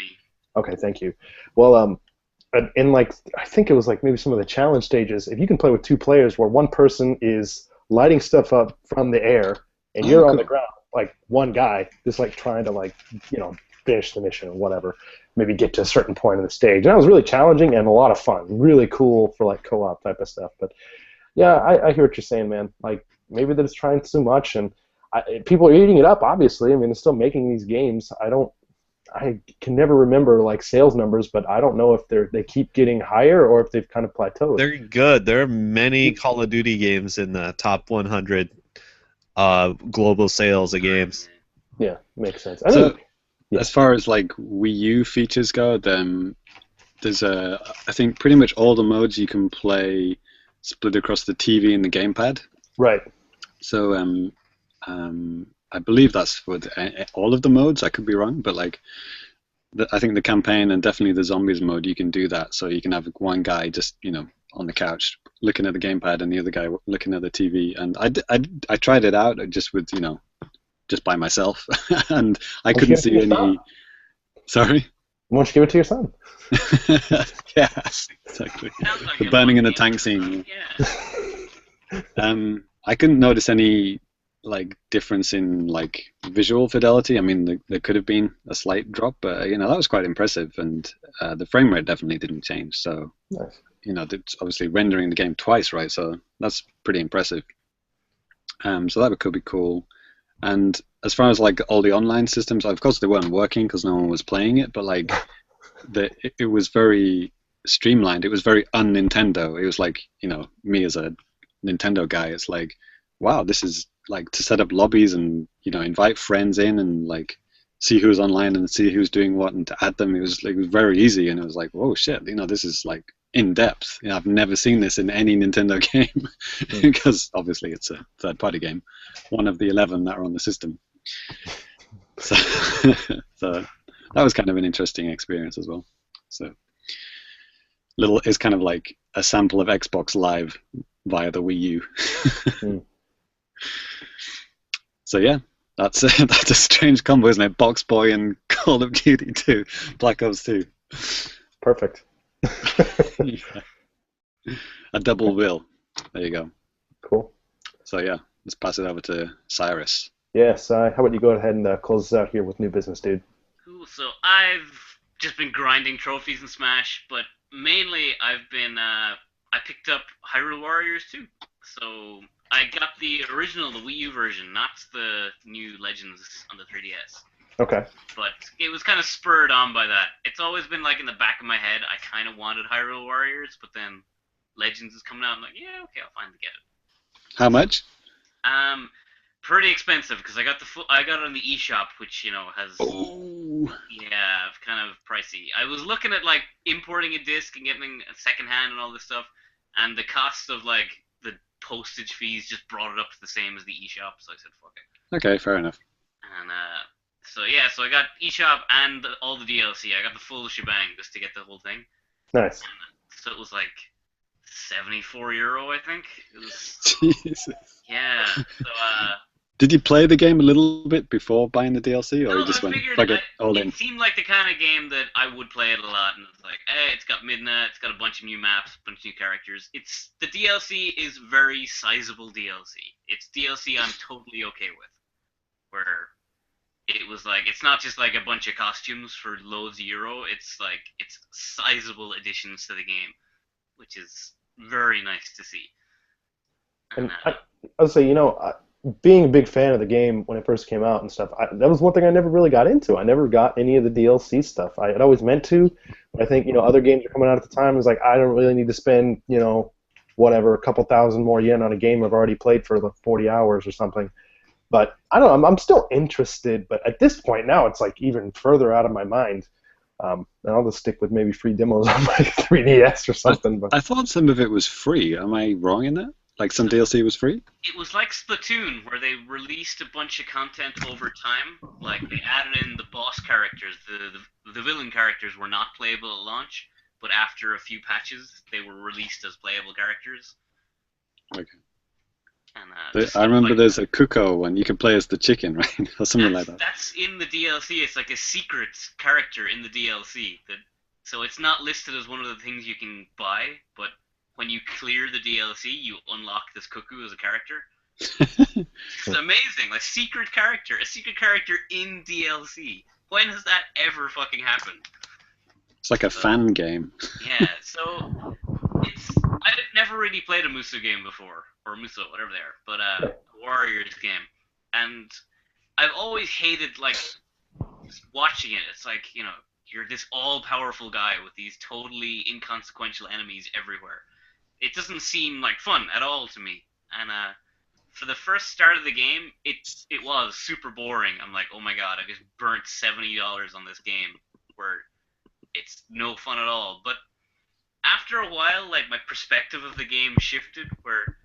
Okay, thank you. Well, in like I think it was like maybe some of the challenge stages, if you can play with two players where one person is lighting stuff up from the air and you're on the Cool. ground, like one guy just like trying to like finish the mission or whatever, maybe get to a certain point in the stage. And that was really challenging and a lot of fun, really cool for like co-op type of stuff. But yeah, I hear what you're saying, man. Like maybe they're just trying too much, and people are eating it up. Obviously, I mean, they're still making these games. I can never remember like sales numbers, but I don't know if they keep getting higher or if they've kind of plateaued. They're good. There are many Call of Duty games in the top 100 global sales of games. Yeah, makes sense. So, yeah. as far as like Wii U features go, then there's I think pretty much all the modes you can play split across the TV and the gamepad. Right. So I believe that's for all of the modes. I could be wrong, but like I think the campaign and definitely the zombies mode, you can do that. So you can have one guy just on the couch looking at the gamepad and the other guy looking at the TV. And I tried it out just with just by myself, and I couldn't see any. Sorry. Why don't you give it to your son? Yeah, exactly. Like The burning in the tank scene. Yeah. I couldn't notice any like difference in like visual fidelity. I mean, there could have been a slight drop, but that was quite impressive, and the frame rate definitely didn't change. So nice. It's obviously rendering the game twice, right? So that's pretty impressive. So that could be cool. And as far as like all the online systems, of course they weren't working because no one was playing it, but like it was very streamlined. It was very un-Nintendo. It was like me as a Nintendo guy, it's like, wow, this is like to set up lobbies and invite friends in and like see who's online and see who's doing what and to add them. It was very easy, and it was like, whoa, shit, this is like in depth. I've never seen this in any Nintendo game because obviously it's a third-party game, one of the 11 that are on the system. So, so that was kind of an interesting experience as well. So it's kind of like a sample of Xbox Live via the Wii U. So yeah, that's a strange combo, isn't it? Box Boy and Call of Duty 2, Black Ops 2. Perfect. Yeah. A double bill. There you go. Cool. So yeah, let's pass it over to Cyrus. Yes. How about you go ahead and close us out here with new business, dude? Cool. So I've just been grinding trophies in Smash, but mainly I've been I picked up Hyrule Warriors too. So I got the original, the Wii U version, not the new Legends on the 3DS. Okay. But it was kind of spurred on by that. It's always been like in the back of my head. I kind of wanted Hyrule Warriors, but then Legends is coming out. I'm like, yeah, okay, I'll finally get it. How much? Pretty expensive because I got it on the eShop, which has kind of pricey. I was looking at like importing a disc and getting a secondhand and all this stuff, and the cost of like the postage fees just brought it up to the same as the eShop. So I said, fuck it. Okay, fair enough. And so I got eShop and all the DLC. I got the full shebang just to get the whole thing. Nice. So it was like €74, I think. It was. Jesus. Yeah. So Did you play the game a little bit before buying the DLC, or No, you just I went figured plug it all in? it seemed like the kind of game that I would play it a lot, and it's like, hey, it's got Midna, it's got a bunch of new maps, a bunch of new characters. The DLC is very sizable DLC. It's DLC I'm totally okay with, where it was like it's not just like a bunch of costumes for loads of euro. It's sizable additions to the game, which is very nice to see. And And I would say, being a big fan of the game when it first came out and stuff, that was one thing I never really got into. I never got any of the DLC stuff. I had always meant to, but I think, other games are coming out at the time. It was like, I don't really need to spend, whatever, a couple thousand more yen on a game I've already played for like 40 hours or something. But I don't know, I'm still interested, but at this point now it's like even further out of my mind. And I'll just stick with maybe free demos on my 3DS or something. But I thought some of it was free. Am I wrong in that? Like some DLC was free? it was like Splatoon, where they released a bunch of content over time. Like they added in the boss characters. The villain characters were not playable at launch, but after a few patches, they were released as playable characters. Okay. And I remember there's a Kuko one. You can play as the chicken, right? Or something like that. That's in the DLC. It's like a secret character in the DLC. So it's not listed as one of the things you can buy, but when you clear the DLC, you unlock this cuckoo as a character. It's amazing. A secret character in DLC. When has that ever fucking happened? It's like a fan game. Yeah, so I've never really played a Muso game before, or Muso, whatever they are, but a Warriors game, and I've always hated just watching it. It's like you're this all-powerful guy with these totally inconsequential enemies everywhere. It doesn't seem like fun at all to me, and for the first start of the game, it was super boring. I'm like, oh my god, I just burnt $70 on this game, where it's no fun at all. But after a while, my perspective of the game shifted, where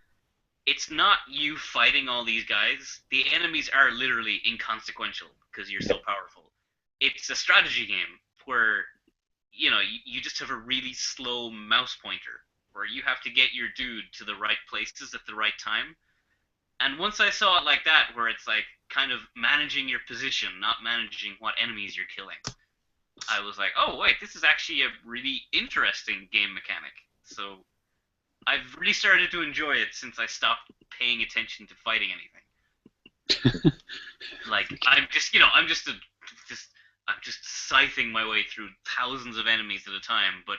it's not you fighting all these guys. The enemies are literally inconsequential because you're so powerful. It's a strategy game where you just have a really slow mouse pointer where you have to get your dude to the right places at the right time. And once I saw it like that, where it's like kind of managing your position, not managing what enemies you're killing, I was like, oh wait, this is actually a really interesting game mechanic. So I've really started to enjoy it since I stopped paying attention to fighting anything. I'm just scything my way through thousands of enemies at a time, but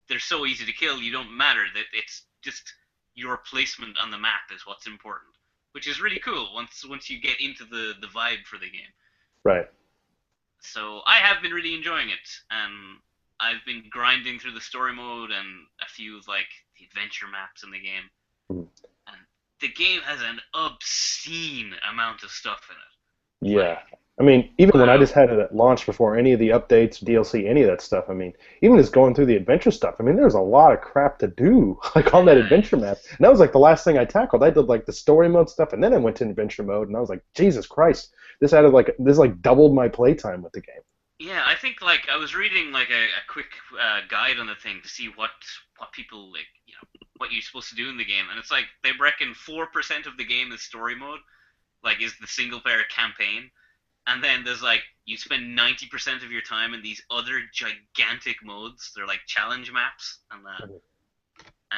they're so easy to kill, you don't matter. That it's just your placement on the map is what's important, which is really cool once you get into the vibe for the game. right. So I have been really enjoying it, and I've been grinding through the story mode and a few of the adventure maps in the game. Mhm. And the game has an obscene amount of stuff in it. Yeah. I mean, even when I just had it at launch before any of the updates, DLC, any of that stuff, I mean, even just going through the adventure stuff, I mean, there's a lot of crap to do, on that adventure map. And that was the last thing I tackled. I did the story mode stuff, and then I went to adventure mode, and I was like, Jesus Christ, this added this doubled my playtime with the game. Yeah, I think I was reading a quick guide on the thing to see what people what you're supposed to do in the game, and it's they reckon 4% of the game is story mode, is the single player campaign. And then there's you spend 90% of your time in these other gigantic modes. They're challenge maps, and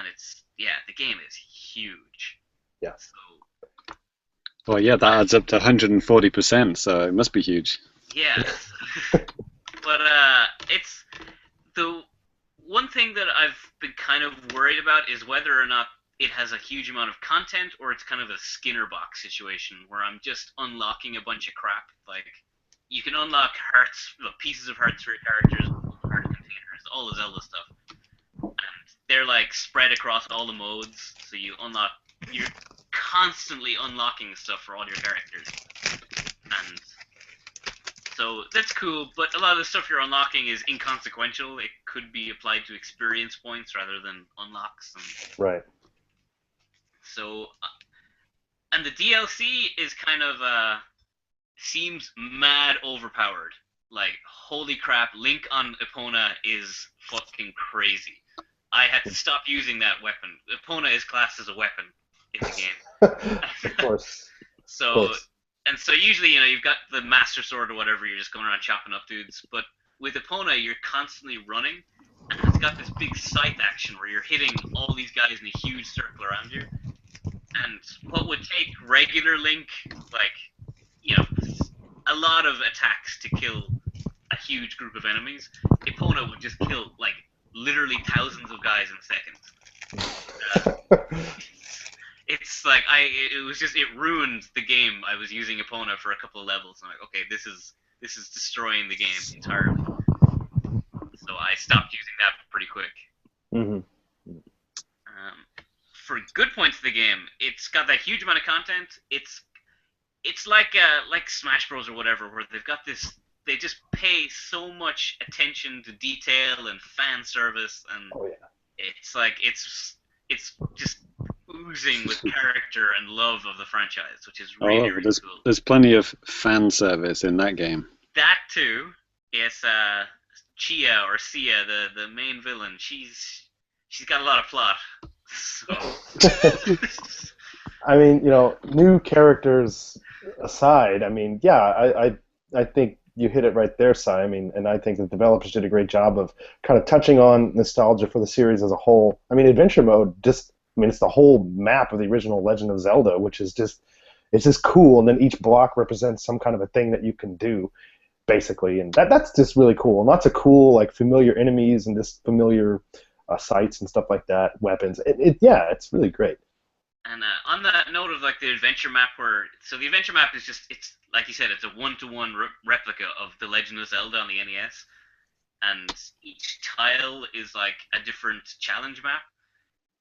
it's the game is huge. Yeah. So, Well, yeah, that adds up to 140%, so it must be huge. yeah. But it's the one thing that I've been kind of worried about is whether or not it has a huge amount of content, or it's kind of a Skinner box situation where I'm just unlocking a bunch of crap. You can unlock hearts, pieces of hearts for your characters, heart containers, all the Zelda stuff, and they're spread across all the modes. So you're constantly unlocking stuff for all your characters, and so that's cool. But a lot of the stuff you're unlocking is inconsequential. It could be applied to experience points rather than unlocks. Right. So, and the DLC is kind of seems mad overpowered. Holy crap, Link on Epona is fucking crazy. I had to stop using that weapon. Epona is classed as a weapon in the game. Of course. So and so usually, you've got the Master Sword or whatever, you're just going around chopping up dudes. But with Epona, you're constantly running, and it's got this big scythe action where you're hitting all these guys in a huge circle around you. And what would take regular Link, a lot of attacks to kill a huge group of enemies, Epona would just kill, literally thousands of guys in seconds. It's like it ruined the game. I was using Epona for a couple of levels. I'm like, okay, this is destroying the game entirely. So I stopped using that pretty quick. Mm-hmm. For good points of the game, it's got that huge amount of content. It's like Smash Bros or whatever, where they've got this. They just pay so much attention to detail and fan service, and it's just oozing with character and love of the franchise, which is really, really cool. There's plenty of fan service in that game. That too. Yes, Chia or Sia, the main villain. She's got a lot of plot. So. I mean, new characters aside, I mean, yeah, I think you hit it right there, Si. I mean, and I think the developers did a great job of kind of touching on nostalgia for the series as a whole. I mean, adventure mode it's the whole map of the original Legend of Zelda, which is it's just cool, and then each block represents some kind of a thing that you can do, basically, and that's just really cool. And lots of cool, familiar enemies and just familiar sights and stuff like that, weapons. It's really great. And on that note of the adventure map, the adventure map is it's like you said, it's a one-to-one replica of the Legend of Zelda on the NES, and each tile is a different challenge map.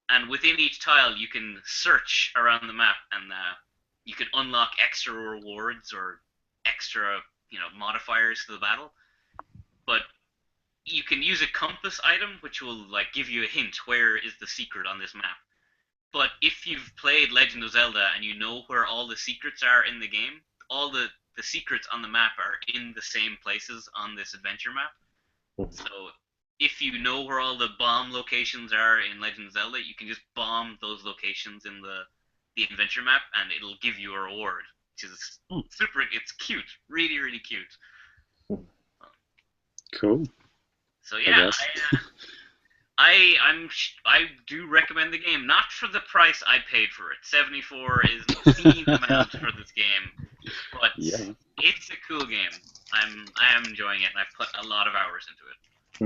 And within each tile, you can search around the map, and you can unlock extra rewards or extra, modifiers to the battle. But you can use a compass item, which will give you a hint where is the secret on this map. But if you've played Legend of Zelda and you know where all the secrets are in the game, all the secrets on the map are in the same places on this adventure map. So if you know where all the bomb locations are in Legend of Zelda, you can just bomb those locations in the adventure map, and it'll give you a reward, which is super. It's cute, really, really cute. Cool. So yeah, I do recommend the game, not for the price I paid for it. $74 is an obscene amount for this game, but it's a cool game. I am enjoying it, and I've put a lot of hours into it.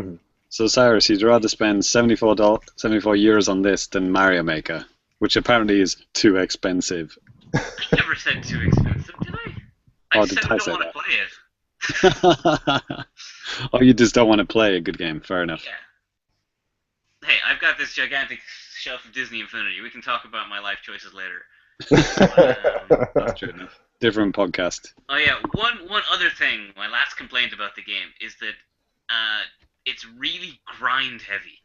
Mm-hmm. So Cyrus, you'd rather spend 74 euros on this than Mario Maker, which apparently is too expensive. I never said too expensive, did I? I said I don't want to play it. Oh, you just don't want to play a good game. Fair enough. Yeah. Hey, I've got this gigantic shelf of Disney Infinity. We can talk about my life choices later. That's true enough. Different podcast. Oh yeah, one other thing. My last complaint about the game is that it's really grind heavy.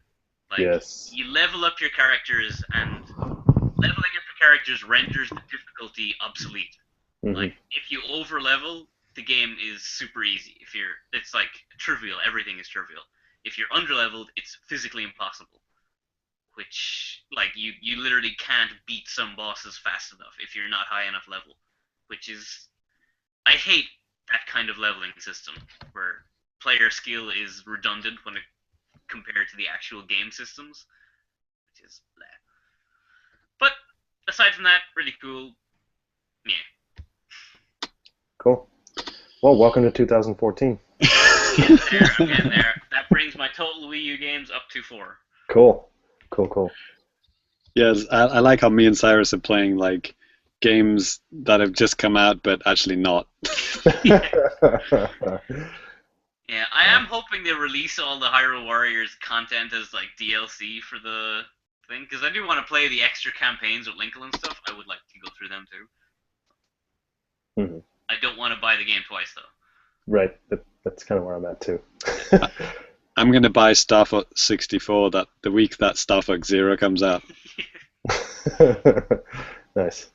Yes. You level up your characters, and leveling up your characters renders the difficulty obsolete. Mm-hmm. If you over level, the game is super easy. It's trivial. Everything is trivial. If you're under leveled, it's physically impossible. Which you literally can't beat some bosses fast enough if you're not high enough level. Which is, I hate that kind of leveling system where player skill is redundant when compared to the actual game systems, which is blah. But aside from that, really cool. Yeah. Cool. Well, welcome to 2014. I'm getting there. That brings my total Wii U games up to 4. Cool. Yes, I like how me and Cyrus are playing games that have just come out but actually not. Yeah, I am hoping they release all the Hyrule Warriors content as DLC for the thing, because I do want to play the extra campaigns with Linkle and stuff. I would like to go through them too. Mm-hmm. I don't want to buy the game twice though. Right, that's kind of where I'm at too. I'm going to buy Star Fox 64 the week that Star Fox Zero comes out. Nice.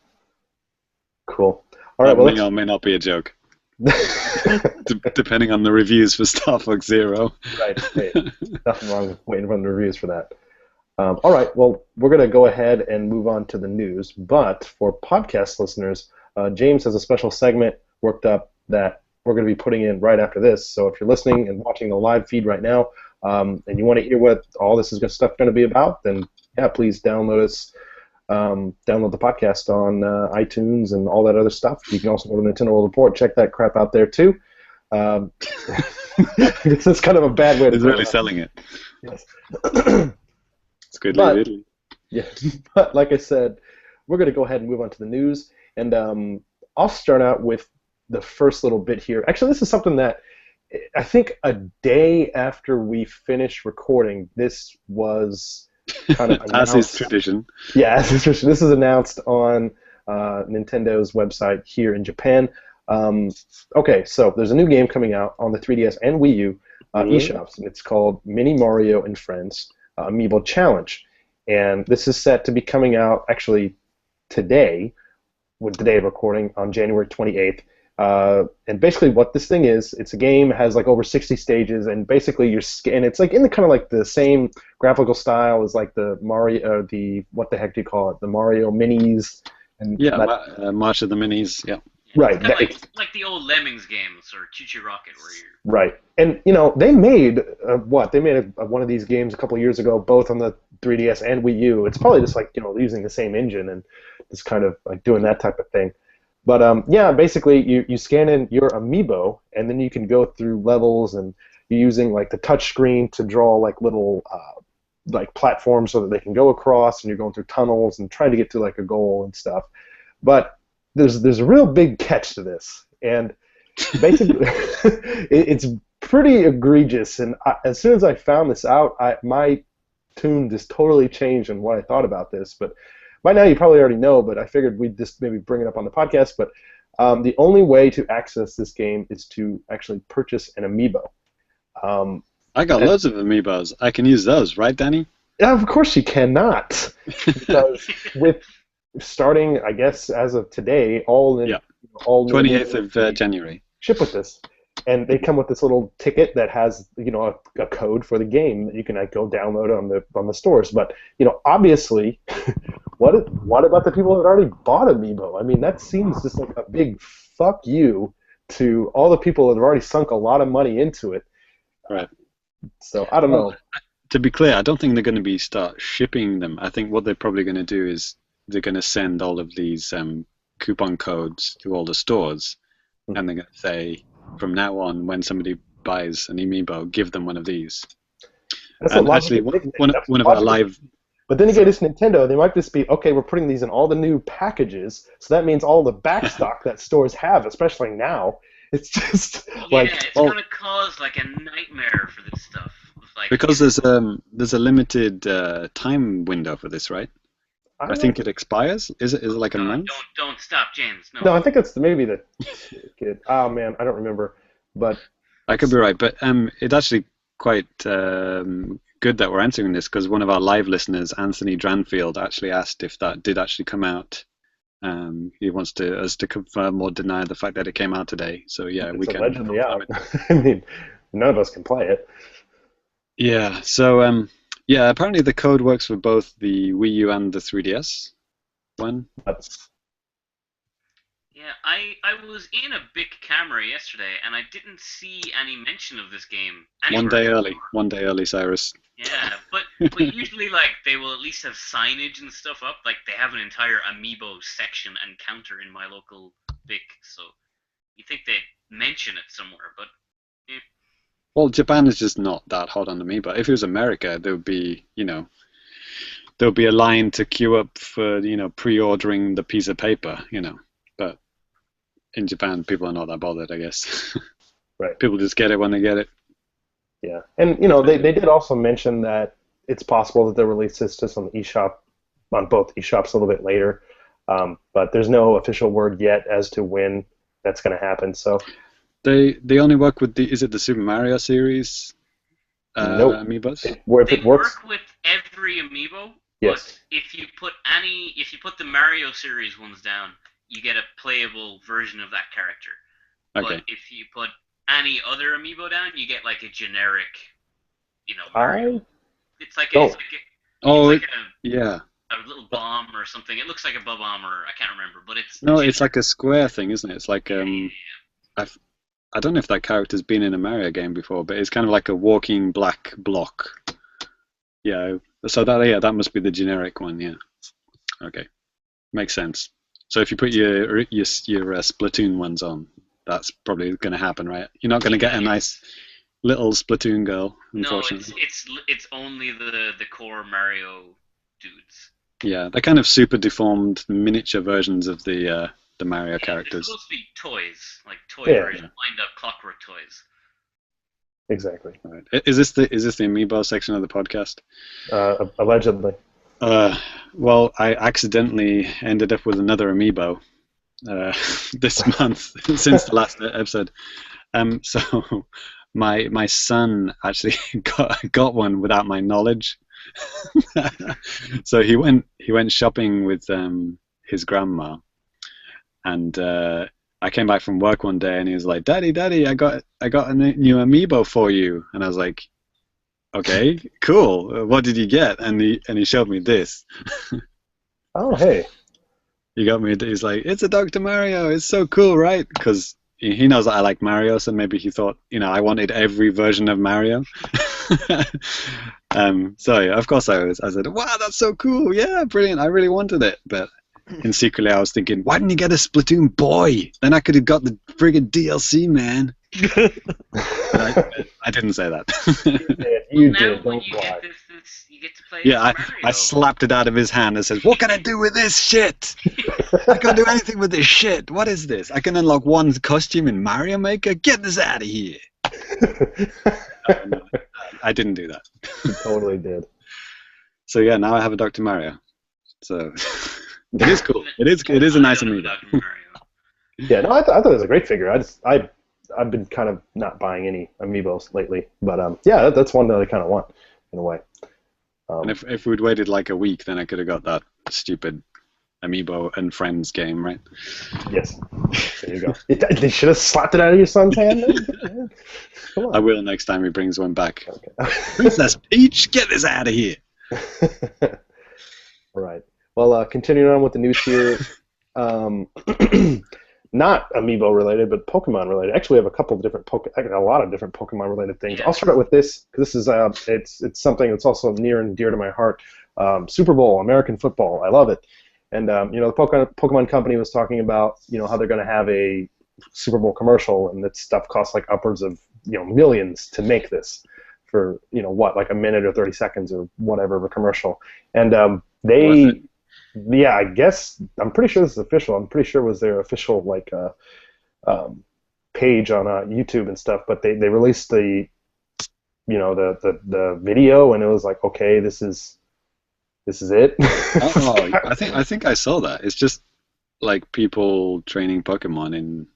Cool. All right. That may or may not be a joke. Depending on the reviews for Star Fox Zero. Right. Hey, nothing wrong with waiting for the reviews for that. All right. Well, we're going to go ahead and move on to the news. But for podcast listeners, James has a special segment worked up that we're going to be putting in right after this. So if you're listening and watching the live feed right now, and you want to hear what all this stuff going to be about, then yeah, please download us. Download the podcast on iTunes and all that other stuff. You can also go to Nintendo World Report, check that crap out there too. It's kind of a bad way to. It's really selling it. Yes. It's good, really. Yeah, but like I said, we're going to go ahead and move on to the news, and I'll start out with the first little bit here. Actually, this is something that I think a day after we finished recording, this was kind of announced. As is tradition. Yeah, as is tradition. This is announced on Nintendo's website here in Japan. Okay, so there's a new game coming out on the 3DS and Wii U eShops, and it's called Mini Mario and Friends Amiibo Challenge. And this is set to be coming out actually today, with the day of recording, on January 28th. And basically what this thing is, it's a game, has like over 60 stages, and basically and it's like in the kind of like the same graphical style as like the Mario, what the heck do you call it? The Mario Minis. And yeah, March of the Minis, yeah. Right. It's like the old Lemmings games or Choo Choo Rocket, where you're... Right. And, they made, They made one of these games a couple of years ago, both on the 3DS and Wii U. It's probably just like, using the same engine and just kind of like doing that type of thing. But, yeah, basically you scan in your amiibo, and then you can go through levels, and you're using like the touch screen to draw like little like platforms so that they can go across, and you're going through tunnels and trying to get to like a goal and stuff. But there's a real big catch to this, and basically it's pretty egregious. And as soon as I found this out, my tune just totally changed on what I thought about this. But by now you probably already know, but I figured we'd just maybe bring it up on the podcast. But the only way to access this game is to actually purchase an amiibo. I got loads of amiibos. I can use those, right, Danny? Yeah, of course you cannot. Because with starting, I guess, as of today, all 28th of January. Ship with this, and they come with this little ticket that has a code for the game that you can go download on the stores. But obviously, what about the people that already bought Amiibo? I mean, that seems just like a big fuck you to all the people that have already sunk a lot of money into it. Right. So I don't know. To be clear, I don't think they're going to start shipping them. I think what they're probably going to do is they're going to send all of these coupon codes to all the stores, and they're going to say, from now on, when somebody buys an Amiibo, give them one of these. That's and actually, one of our live... But then again, it's Nintendo. They might just be, okay, we're putting these in all the new packages, so that means all the backstock that stores have, especially now, it's just like... Yeah, it's going to cause like a nightmare for this stuff. Like, because there's a limited time window for this, right? I think it expires. Is it like a month? Don't stop, James. No, I think it's maybe the kid. Oh man, I don't remember. But I could be right. But it's actually quite good that we're answering this, because one of our live listeners, Anthony Dranfield, actually asked if that did actually come out. He wants us to confirm or deny the fact that it came out today. So yeah, we can. Allegedly out. I mean, none of us can play it. Yeah. So yeah, apparently the code works for both the Wii U and the 3DS one. Yeah, I was in a big camera yesterday, and I didn't see any mention of this game anywhere. One day early, Cyrus. Yeah, but usually like they will at least have signage and stuff up. Like they have an entire Amiibo section and counter in my local Vic, so you think they'd mention it somewhere, but. Yeah. Well, Japan is just not that hot on Amiibo. If it was America, there would be, there would be a line to queue up for, pre-ordering the piece of paper, But in Japan, people are not that bothered, I guess. Right. People just get it when they get it. Yeah, and they did also mention that it's possible that they'll release this just on the eShop, on both eShops a little bit later. But there's no official word yet as to when that's going to happen. So. They only work with is it the Super Mario series nope. Amiibos? They works. Work with every Amiibo, yes. But if you put the Mario series ones down, you get a playable version of that character. Okay. But if you put any other Amiibo down, you get like a generic, Mario. Yeah. a little bomb or something. It looks like a bomb, or I can't remember, but it's No, legit. it's like a square thing, isn't it? It's like Yeah, yeah, I don't know if that character's been in a Mario game before, but it's kind of like a walking black block. Yeah. So that must be the generic one. Yeah. Okay, makes sense. So if you put your Splatoon ones on, that's probably going to happen, right? You're not going to get a nice little Splatoon girl, No, unfortunately. it's only the core Mario dudes. Yeah, they're kind of super deformed miniature versions of the Mario Yeah, they're characters. supposed to be toys, like toys Yeah. where you wind up clockwork toys. Exactly. Right. Is this the amiibo section of the podcast? Allegedly. Well, I accidentally ended up with another amiibo this month since the last episode. So my son actually got one without my knowledge. So he went shopping with his grandma, and I came back from work one day and he was like, Daddy, I got a new amiibo for you. And I was like, okay, cool. What did you get? And he showed me this. Oh, hey. He got me. He's like, it's a Dr. Mario. It's so cool, right? Because he knows that I like Mario, so maybe he thought, I wanted every version of Mario. So yeah, of course I said, wow, that's so cool. Yeah, brilliant. I really wanted it, but secretly I was thinking, why didn't you get a Splatoon boy? Then I could have got the friggin' DLC, man. I didn't say that. You Now did. when Don't you lie. get this, you get to play Yeah, as I Mario. slapped it out of his hand and said, what can I do with this shit? I can't do anything with this shit. What is this? I can unlock one costume in Mario Maker? Get this out of here. No, I didn't do that. You totally did. So yeah, now I have a Dr. Mario. So it is cool. It is a nice I don't know amiibo. Dr. Mario. Yeah, no, I thought it was a great figure. I've been kind of not buying any amiibos lately, but yeah, that's one that I kind of want in a way. And if we'd waited like a week, then I could have got that stupid Amiibo and Friends game, right? Yes, there you go. They should have slapped it out of your son's hand. Then? Come on. I will next time he brings one back. Okay. Princess Peach, get this out of here. All right. Well, continuing on with the news here, not Amiibo related, but Pokemon related. Actually, we have a couple of different a lot of different Pokemon related things. Yeah. I'll start out with this because this is it's something that's also near and dear to my heart. Super Bowl, American football. I love it. And the Pokemon company was talking about how they're going to have a Super Bowl commercial, and that stuff costs like upwards of millions to make this for like a minute or 30 seconds or whatever of a commercial. And they, yeah, I guess I'm pretty sure this is official. I'm pretty sure it was their official page on YouTube and stuff. But they released the the video, and it was like, okay, this is it. Oh, I think I saw that. It's just like people training Pokemon in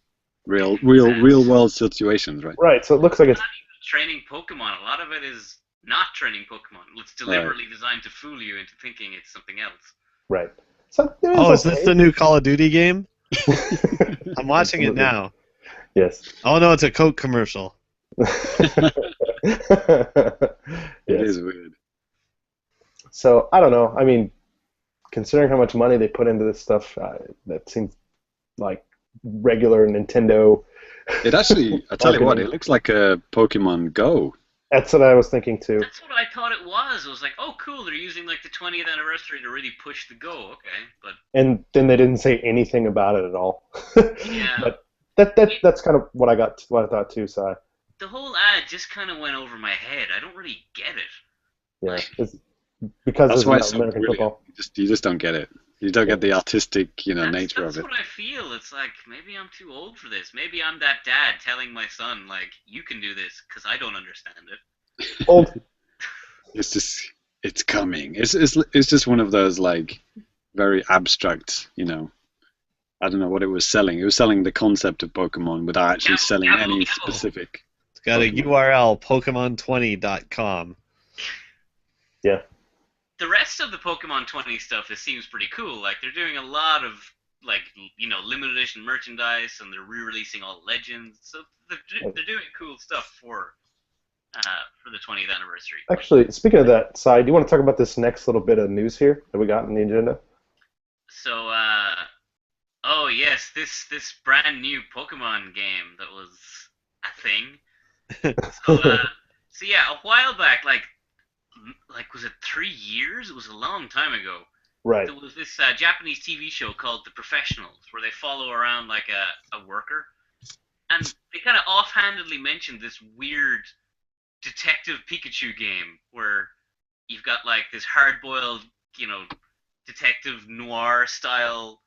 real world situations, right? Right. So it looks like it's Not even training Pokemon. A lot of it is not training Pokemon. It's deliberately designed to fool you into thinking it's something else. right. So is this the new Call of Duty game? I'm watching it now. Yes. Oh no, it's a Coke commercial. It Yes. is weird. So I don't know. I mean, considering how much money they put into this stuff, that seems like regular Nintendo. It actually, I tell you what, it looks like a Pokemon Go. That's what I was thinking too. That's what I thought it was. It was like, oh, cool, they're using like the 20th anniversary to really push the Go. Okay, but And then they didn't say anything about it at all. yeah, But that's kind of what I thought too. So the whole ad just kind of went over my head. I don't really get it. yeah, it's because That's it's why not it's so American brilliant. football. You just don't get it. You don't get the artistic, nature That's of it. what I feel. It's like maybe I'm too old for this. Maybe I'm that dad telling my son like, you can do this because I don't understand it. Old. It's coming. It's just one of those like very abstract, I don't know what it was selling. It was selling the concept of Pokemon without actually selling any specific. It's got a URL, Pokemon20.com. Yeah. The rest of the Pokemon 20 stuff seems pretty cool. Like they're doing a lot of like limited edition merchandise, and they're re-releasing all legends. So they're doing cool stuff for for the 20th anniversary. Actually, speaking of that, Sai, do you want to talk about this next little bit of news here that we got in the agenda? So, oh yes, this brand new Pokemon game that was a thing. So yeah, a while back, like was it 3 years? It was a long time ago. Right. There was this Japanese TV show called The Professionals, where they follow around like a worker, and they kind of offhandedly mentioned this weird Detective Pikachu game where you've got like this hard-boiled, detective noir style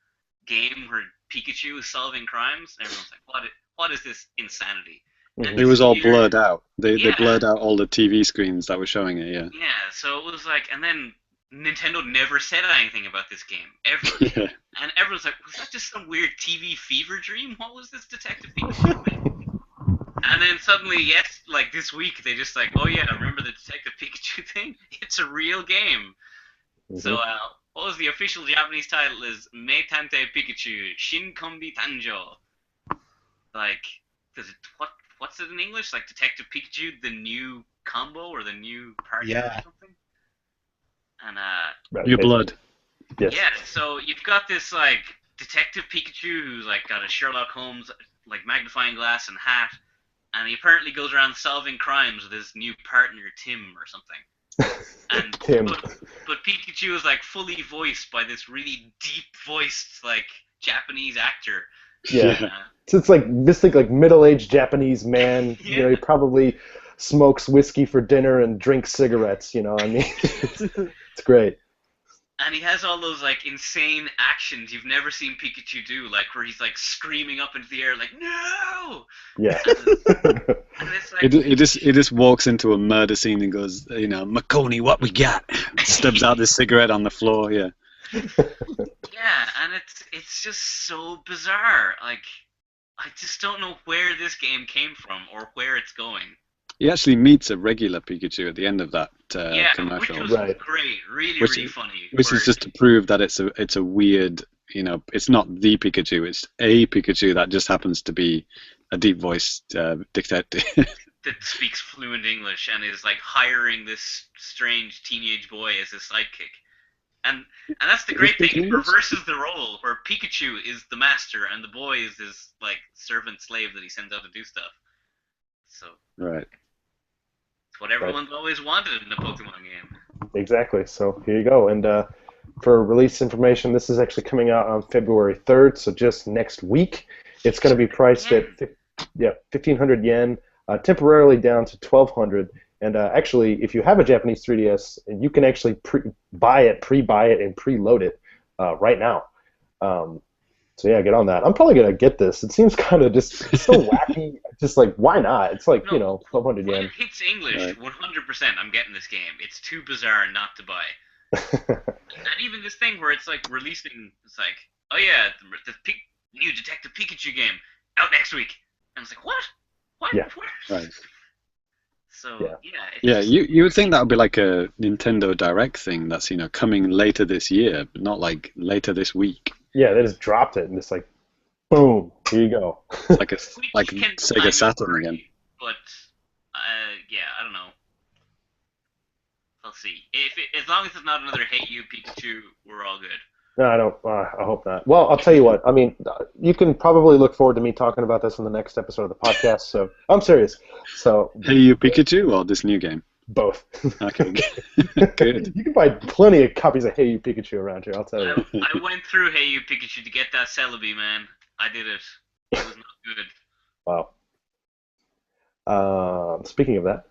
game where Pikachu is solving crimes. And everyone's like, what is this insanity? And It was this all weird- blurred out. They Yeah. blurred out all the TV screens that were showing it. Yeah. Yeah, so it was like, and then Nintendo never said anything about this game ever. Yeah. And everyone's like, was that just some weird TV fever dream? What was this Detective Pikachu thing? And then suddenly, yes, like this week, they just like, oh yeah, remember the Detective Pikachu thing? It's a real game. Mhm. So, what was the official Japanese title? Is Meitante Pikachu Shinkombi Tanjo. Like, what's it in English? Like Detective Pikachu, the new combo or the new partner Yeah. or something? And Right, Your basically. blood. Yes. yeah, so you've got this like Detective Pikachu who's like got a Sherlock Holmes like magnifying glass and hat, and he apparently goes around solving crimes with his new partner Tim or something. And Tim. but Pikachu is like fully voiced by this really deep voiced like Japanese actor. Yeah. Uh, So it's like this thing, like middle-aged Japanese man. You know, Yeah. he probably smokes whiskey for dinner and drinks cigarettes. You know, I mean, it's great. and he has all those like insane actions you've never seen Pikachu do, like where he's like screaming up into the air like no, Yeah. and it's like He just walks into a murder scene and goes, Makoni, what we got? Stubs out the cigarette on the floor. Yeah. yeah, and it's just so bizarre. Like I just don't know where this game came from or where it's going. He actually meets a regular Pikachu at the end of that Yeah, commercial, which was Right. great, really, Which really is- funny. which where- is just to prove that it's a weird, it's not the Pikachu, it's a Pikachu that just happens to be a deep-voiced detective. that speaks fluent English and is like hiring this strange teenage boy as his sidekick. And that's the Does he great speak thing. It English? reverses the role where Pikachu is the master and the boy is his like servant slave that he sends out to do stuff. So Right. it's what everyone's always wanted in a Pokemon game. Exactly. So here you go. And for release information, this is actually coming out on February 3rd, so just next week. It's going to be priced at 1,500 yen, temporarily down to 1,200. And actually, if you have a Japanese 3DS, you can actually pre-buy it, and preload it right now. So yeah, get on that. I'm probably gonna get this. It seems kind of just so wacky. Just like, why not? It's like, No. 1,200 When yen. it hits English, Right. 100% I'm getting this game. It's too bizarre not to buy. And even this thing where it's like releasing, it's like, oh yeah, the new Detective Pikachu game out next week. And it's like, what? What? Yeah. What? Right. So Yeah. it's Yeah, just- you would think that would be like a Nintendo Direct thing that's coming later this year, but not like later this week. Yeah, they just dropped it and it's like, boom, here you go. Like a Which like can kind Sega of Saturn worry, again. But yeah, I don't know. We'll see. As long as it's not another "Hey You Pikachu," we're all good. No, I don't. I hope not. Well, I'll tell you what. I mean, you can probably look forward to me talking about this in the next episode of the podcast. So I'm serious. So Hey You Pikachu or this new game? both. Okay, good. You can buy plenty of copies of Hey You Pikachu around here. I'll tell you. I went through "Hey You Pikachu" to get that Celebi, man. I did it. It was not good. Wow. Speaking of that,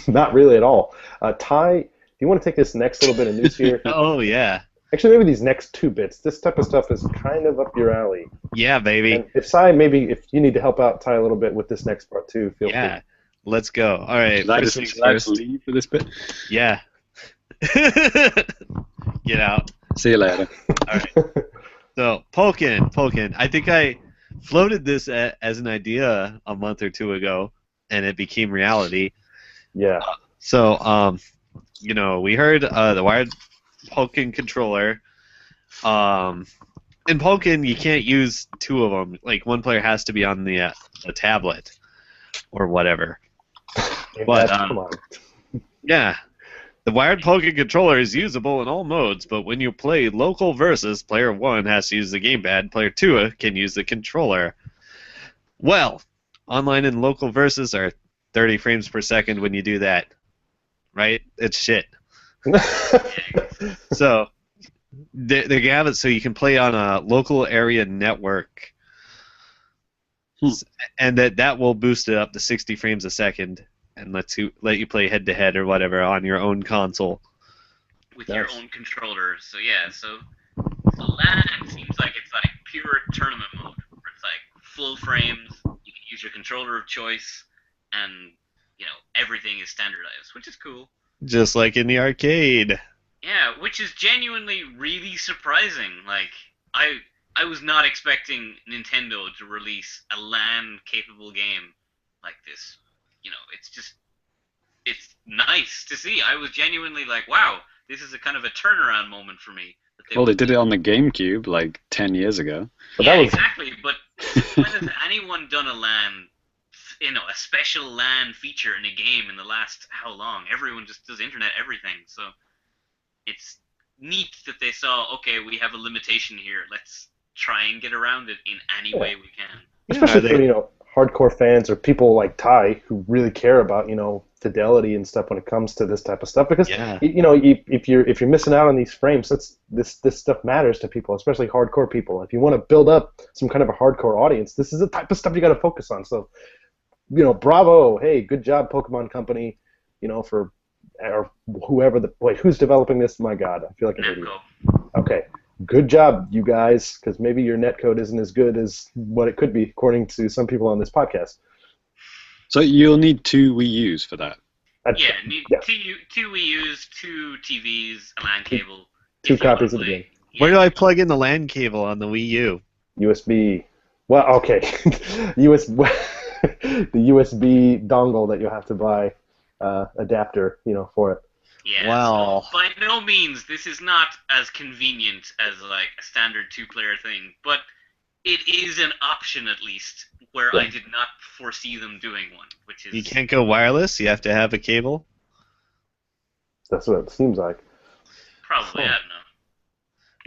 not really at all. Ty, do you want to take this next little bit of news here? Oh yeah, Actually, maybe these next two bits. This type of stuff is kind of up your alley. yeah, baby. And if Sai, maybe if you need to help out Ty a little bit with this next part too, feel Yeah, let's go. All right, Should I first just things should I first. leave for this bit? Yeah. Get out. See you later. All right. So, Pokken. I think I floated this as an idea a month or two ago, and it became reality. free. Yeah. So, we heard the wired Pokken controller. In Pokken, you can't use two of them. Like, one player has to be on the tablet or whatever. But Come on. yeah, the wired Pocket controller is usable in all modes, but when you play local versus, player 1 has to use the gamepad, player 2 can use the controller. Well, online and local versus are 30 frames per second when you do that, right? It's shit. So they have it so you can play on a local area network, and that will boost it up to 60 frames a second and let you play head to head or whatever on your own console with your own controller. So yeah, so LAN seems like it's like pure tournament mode, where it's like full frames. You can use your controller of choice, and everything is standardized, which is cool. just like in the arcade. Yeah, which is genuinely really surprising. Like, I was not expecting Nintendo to release a LAN-capable game like this. It's nice to see. I was genuinely like, wow, this is a kind of a turnaround moment for me. Well, they did it on the GameCube like 10 years ago. Yeah, exactly. But when has anyone done a LAN, a special LAN feature in a game in the last how long? Everyone just does internet everything, so it's neat that they saw, okay, we have a limitation here. Let's try and get around it in any way we can. Especially for hardcore fans or people like Ty who really care about fidelity and stuff when it comes to this type of stuff, because if you're missing out on these frames, this stuff matters to people, especially hardcore people. If you want to build up some kind of a hardcore audience, this is the type of stuff you got to focus on. So bravo, hey, good job, Pokemon Company, for or whoever who's developing this. My God, I feel like an idiot. Okay, good job, you guys, because maybe your netcode isn't as good as what it could be, according to some people on this podcast. So you'll need 2 Wii U's for that. Yeah, two Wii U's, 2 TVs, a LAN cable. 2 copies of the game. Yeah. Where do I plug in the LAN cable on the Wii U? USB. Well, okay. The USB dongle that you have to buy, adapter, for it. Yeah. Wow. So by no means, this is not as convenient as like a standard 2-player thing, but it is an option at least where I did not foresee them doing one, which is. You can't go wireless. You have to have a cable. That's what it seems like. Probably, I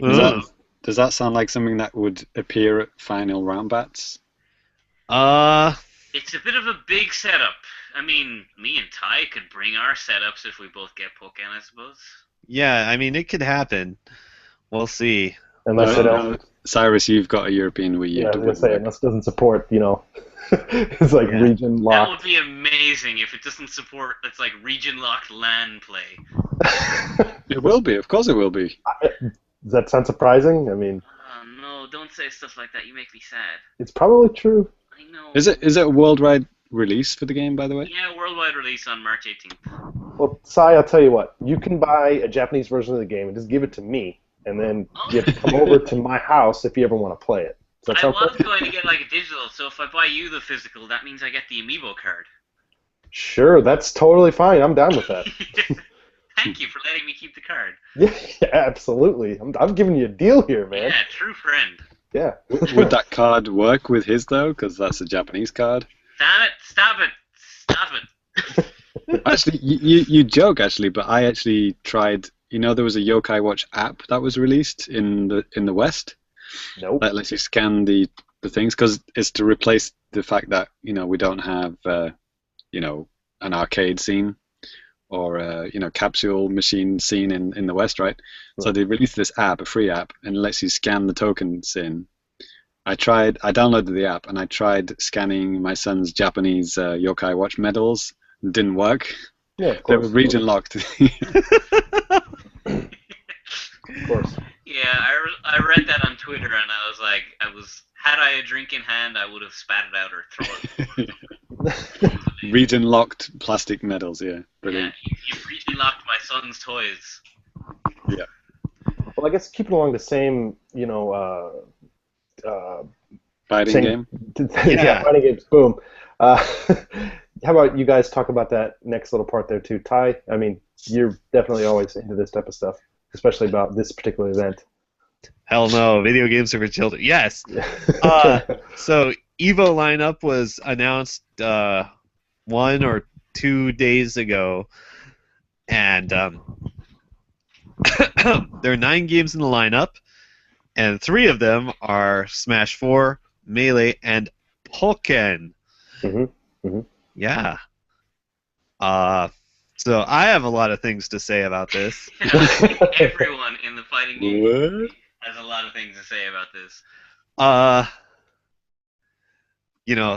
don't know. Does that sound like something that would appear at final round bats? It's a bit of a big setup. I mean, me and Ty could bring our setups if we both get Pokemon, I suppose. Yeah, I mean, it could happen. We'll see. Unless it don't. Cyrus, you've got a European Wii U. Yeah, I was going to say, unless it doesn't support, it's like region locked. That would be amazing if it doesn't support, it's like region locked LAN play. It will be, of course it will be. Does that sound surprising? I mean. No, don't say stuff like that. You make me sad. It's probably true. I know. Is it a worldwide release for the game, by the way? Yeah, worldwide release on March 18th. Well, Sai, I'll tell you what. You can buy a Japanese version of the game and just give it to me, and then you have to come over to my house if you ever want to play it. Does that sound I was fair? going to get like a digital, so if I buy you the physical, that means I get the amiibo card. Sure, that's totally fine. I'm down with that. Thank you for letting me keep the card. Yeah, absolutely. I'm giving you a deal here, man. Yeah, true friend. Yeah. Would that card work with his, though? Because that's a Japanese card. Damn it! Stop it! Stop it! Actually, you joke, actually, but I actually tried. There was a Yokai Watch app that was released in the West. Nope. That lets you scan the things, because it's to replace the fact that we don't have an arcade scene or capsule machine scene in the West, right? So they released this app, a free app, and it lets you scan the tokens in. I downloaded the app and I tried scanning my son's Japanese Yokai Watch medals. It didn't work. Yeah, of They course. were region locked. Of course. Yeah, I read that on Twitter and I was like, had I a drink in hand, I would have spat it out or thrown it. Region locked plastic medals, yeah. Brilliant. Yeah, you region locked my son's toys. Yeah. Well, I guess keeping along the same, Fighting game? Yeah, fighting games, boom. How about you guys talk about that next little part there too? Ty, I mean, you're definitely always into this type of stuff, especially about this particular event. Hell no, video games are for children. Yes. So Evo lineup was announced 1 or 2 days ago, and there are 9 games in the lineup, and 3 of them are Smash 4, Melee, and Pokken. Yeah. So I have a lot of things to say about this. I think everyone in the fighting game community has a lot of things to say about this.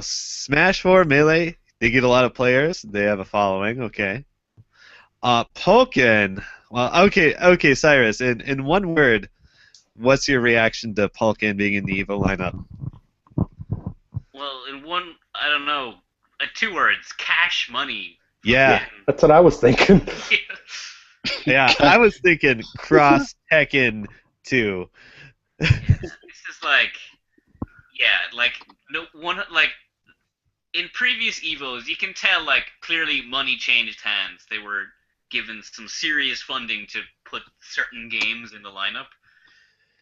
Smash 4, Melee, they get a lot of players. They have a following, okay. Pokken, well, okay, Cyrus, in one word, what's your reaction to Pokken being in the EVO lineup? Well, I don't know, 2 words, cash money. Yeah. That's what I was thinking. Yeah, I was thinking Cross Tekken 2. This is like, in previous Evos, you can tell, clearly money changed hands. They were given some serious funding to put certain games in the lineup.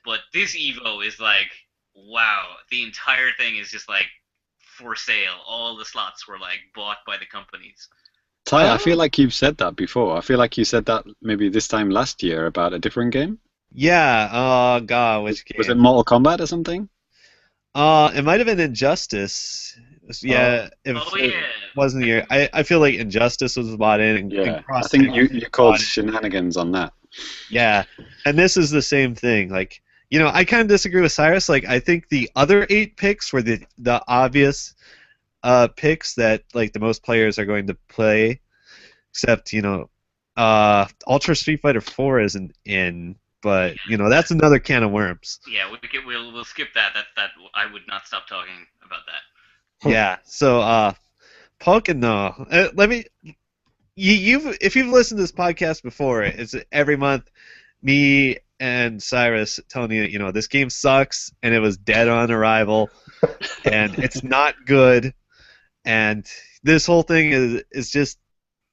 But this Evo is wow, the entire thing is just for sale. All the slots were bought by the companies. Ty, I feel like you've said that before. I feel like you said that maybe this time last year about a different game. Yeah, oh god, which game? Was it Mortal Kombat or something? It might have been Injustice. Yeah, it wasn't the year. I feel like Injustice was bought in. And I think you called shenanigans on that. Yeah, and this is the same thing. I kind of disagree with Cyrus. I think the other 8 picks were the obvious picks that the most players are going to play, except Ultra Street Fighter 4 isn't in, but that's another can of worms. Yeah, we'll skip that. That I would not stop talking about that. Yeah. So Pokken though, let me. If you've listened to this podcast before, it's every month me and Cyrus telling you, this game sucks and it was dead on arrival, and it's not good. And this whole thing is just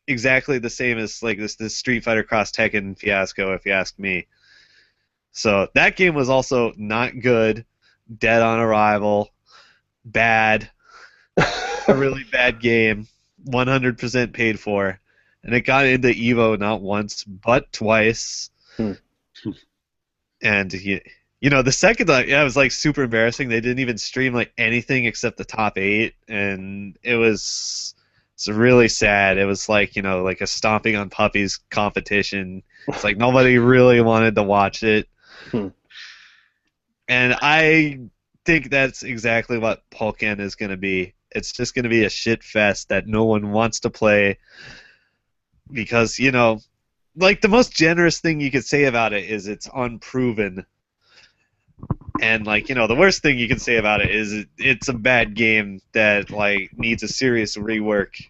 exactly the same as this Street Fighter Cross Tekken fiasco, if you ask me. So that game was also not good, dead on arrival, bad, a really bad game, 100% paid for, and it got into EVO not once but twice. And the second time, it was super embarrassing. They didn't even stream anything except the top 8, and it's really sad. It was like a stomping on puppies competition. It's nobody really wanted to watch it. And I think that's exactly what Pokken is going to be. It's just going to be a shit fest that no one wants to play because, the most generous thing you could say about it is it's unproven. And the worst thing you can say about it is it's a bad game that needs a serious rework.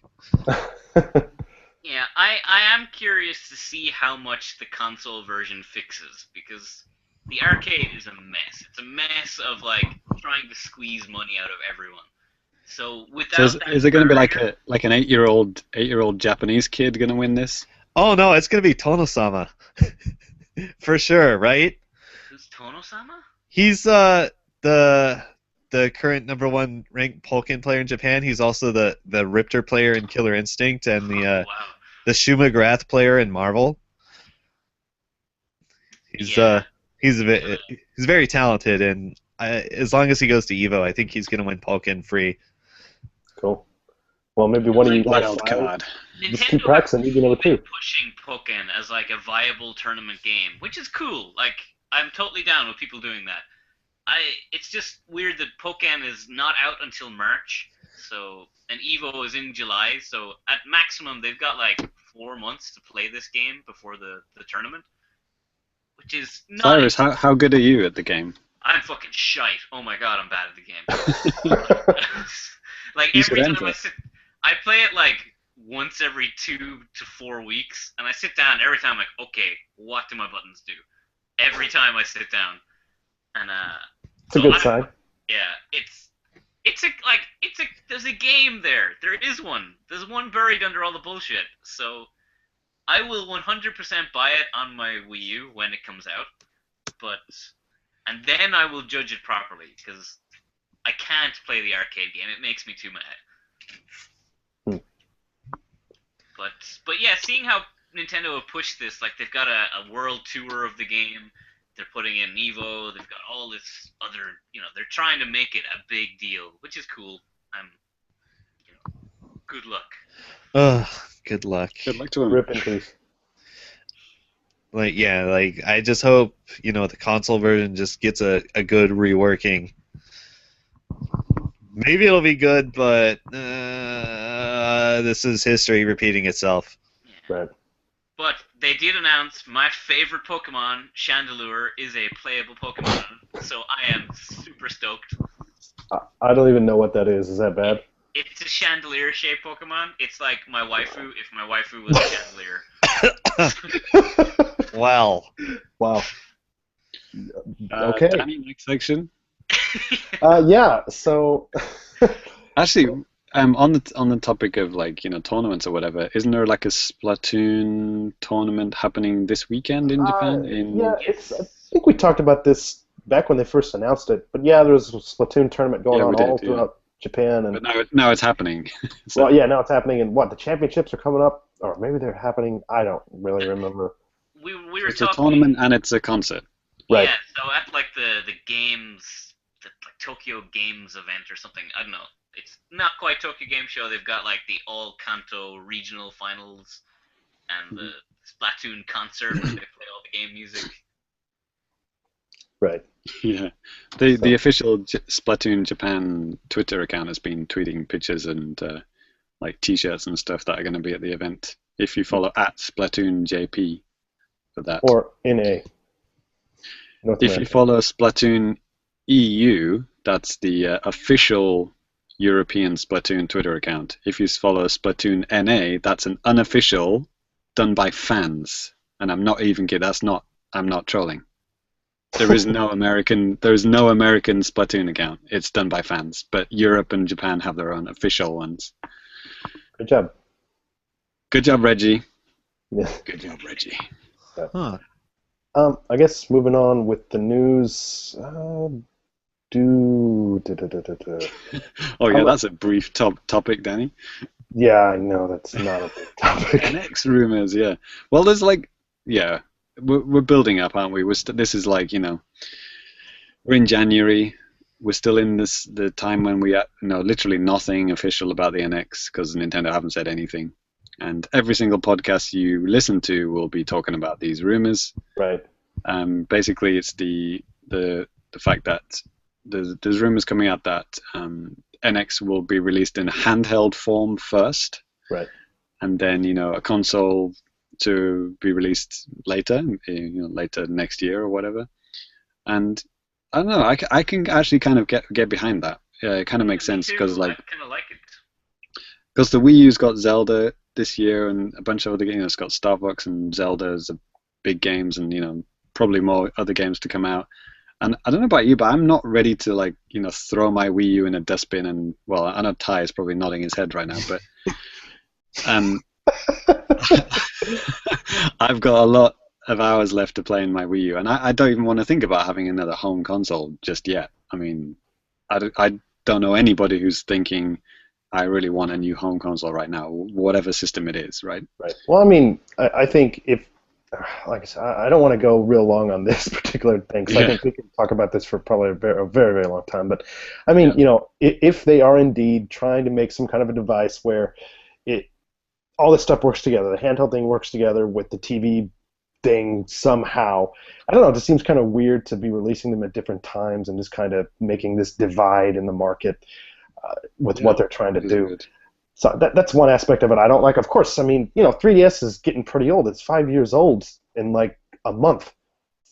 Yeah, I am curious to see how much the console version fixes, because the arcade is a mess. It's a mess of trying to squeeze money out of everyone. So without is it going to be like an 8-year-old Japanese kid going to win this? Oh no, it's going to be Tono-sama. For sure, right? Who's Tono-sama? He's the current #1 ranked Pokken player in Japan. He's also the Riptor player in Killer Instinct and the Shuma Grath player in Marvel. He's very talented, and as long as he goes to EVO, I think he's going to win Pokken free. Cool. Well, maybe one of you wild card. Just keep practicing. You know, pushing Pokken as a viable tournament game, which is cool. I'm totally down with people doing that. It's just weird that Pokken is not out until March, and EVO is in July, so at maximum they've got 4 months to play this game before the tournament, which is not... Cyrus, how good are you at the game? I'm fucking shite. Oh my god, I'm bad at the game. Every time I play it once every 2 to 4 weeks, and I sit down every time okay, what do my buttons do? Every time I sit down, and it's a good sign. Yeah, there's a game there. There is one. There's one buried under all the bullshit. So I will 100% buy it on my Wii U when it comes out, and then I will judge it properly, because I can't play the arcade game. It makes me too mad. But yeah, seeing how Nintendo have pushed this, like they've got a world tour of the game. They're putting in Evo. They've got all this other, they're trying to make it a big deal, which is cool. Good luck. Good luck. Good luck to him. Rip in peace. I just hope, the console version just gets a good reworking. Maybe it'll be good, but this is history repeating itself. Yeah. Right. But they did announce my favorite Pokemon, Chandelure, is a playable Pokemon, so I am super stoked. I don't even know what that is. Is that bad? It's a chandelier-shaped Pokemon. It's like my waifu if my waifu was a chandelier. Wow. Wow. Okay. Danny, next section. Yeah. So. Actually, on the topic of tournaments or whatever, isn't there like a Splatoon tournament happening this weekend in Japan? Yeah, I think we talked about this back when they first announced it. But yeah, there was a Splatoon tournament going on all throughout Japan, and but now it's happening. So. Well, yeah, now it's happening, and the championships are coming up, or maybe they're happening. I don't really remember. We were it's talking, a tournament and it's a concert. Right. Yeah, so at the games, the Tokyo Games event or something. I don't know. It's not quite Tokyo Game Show. They've got the all Kanto regional finals and the Splatoon concert where they play all the game music. Right. Yeah. The official Splatoon Japan Twitter account has been tweeting pictures and T-shirts and stuff that are going to be at the event. If you follow at Splatoon JP for that. Or NA. If you follow Splatoon EU, that's the official European Splatoon Twitter account. If you follow Splatoon NA, that's an unofficial, done by fans. And I'm not even kidding. I'm not trolling. There is no American Splatoon account. It's done by fans. But Europe and Japan have their own official ones. Good job. Good job, Reggie. Yeah. Good job, Reggie. Huh. I guess moving on with the news. Oh yeah, that's a brief topic, Danny. Yeah, I know that's not a big topic. NX rumors, yeah. Well, there's we're building up, aren't we? This is we're in January. We're still in the time when we literally nothing official about the NX because Nintendo haven't said anything. And every single podcast you listen to will be talking about these rumors. Right. Basically, it's the fact that there's rumors coming out that NX will be released in a handheld form first. Right. And then a console to be released later, later next year or whatever. And I don't know. I can actually kind of get behind that. Yeah, it kind of makes sense because I kind of like it. Because the Wii U's got Zelda this year and a bunch of other games. It's got Starbucks and Zelda's big games, and probably more other games to come out. And I don't know about you, but I'm not ready to throw my Wii U in a dustbin. And well, I know Ty is probably nodding his head right now, but I've got a lot of hours left to play in my Wii U, and I don't even want to think about having another home console just yet. I mean, I don't know anybody who's thinking I really want a new home console right now, whatever system it is, right? Right. Well, I mean, I think if, like I said, I don't want to go real long on this particular thing, because I think we can talk about this for probably a very, very long time. But, I mean, if they are indeed trying to make some kind of a device where all this stuff works together, the handheld thing works together with the TV thing somehow, I don't know, it just seems kind of weird to be releasing them at different times and just kind of making this divide in the market with what they're trying to do. Good. So that's one aspect of it I don't like. Of course, I mean, 3DS is getting pretty old. It's 5 years old in like a month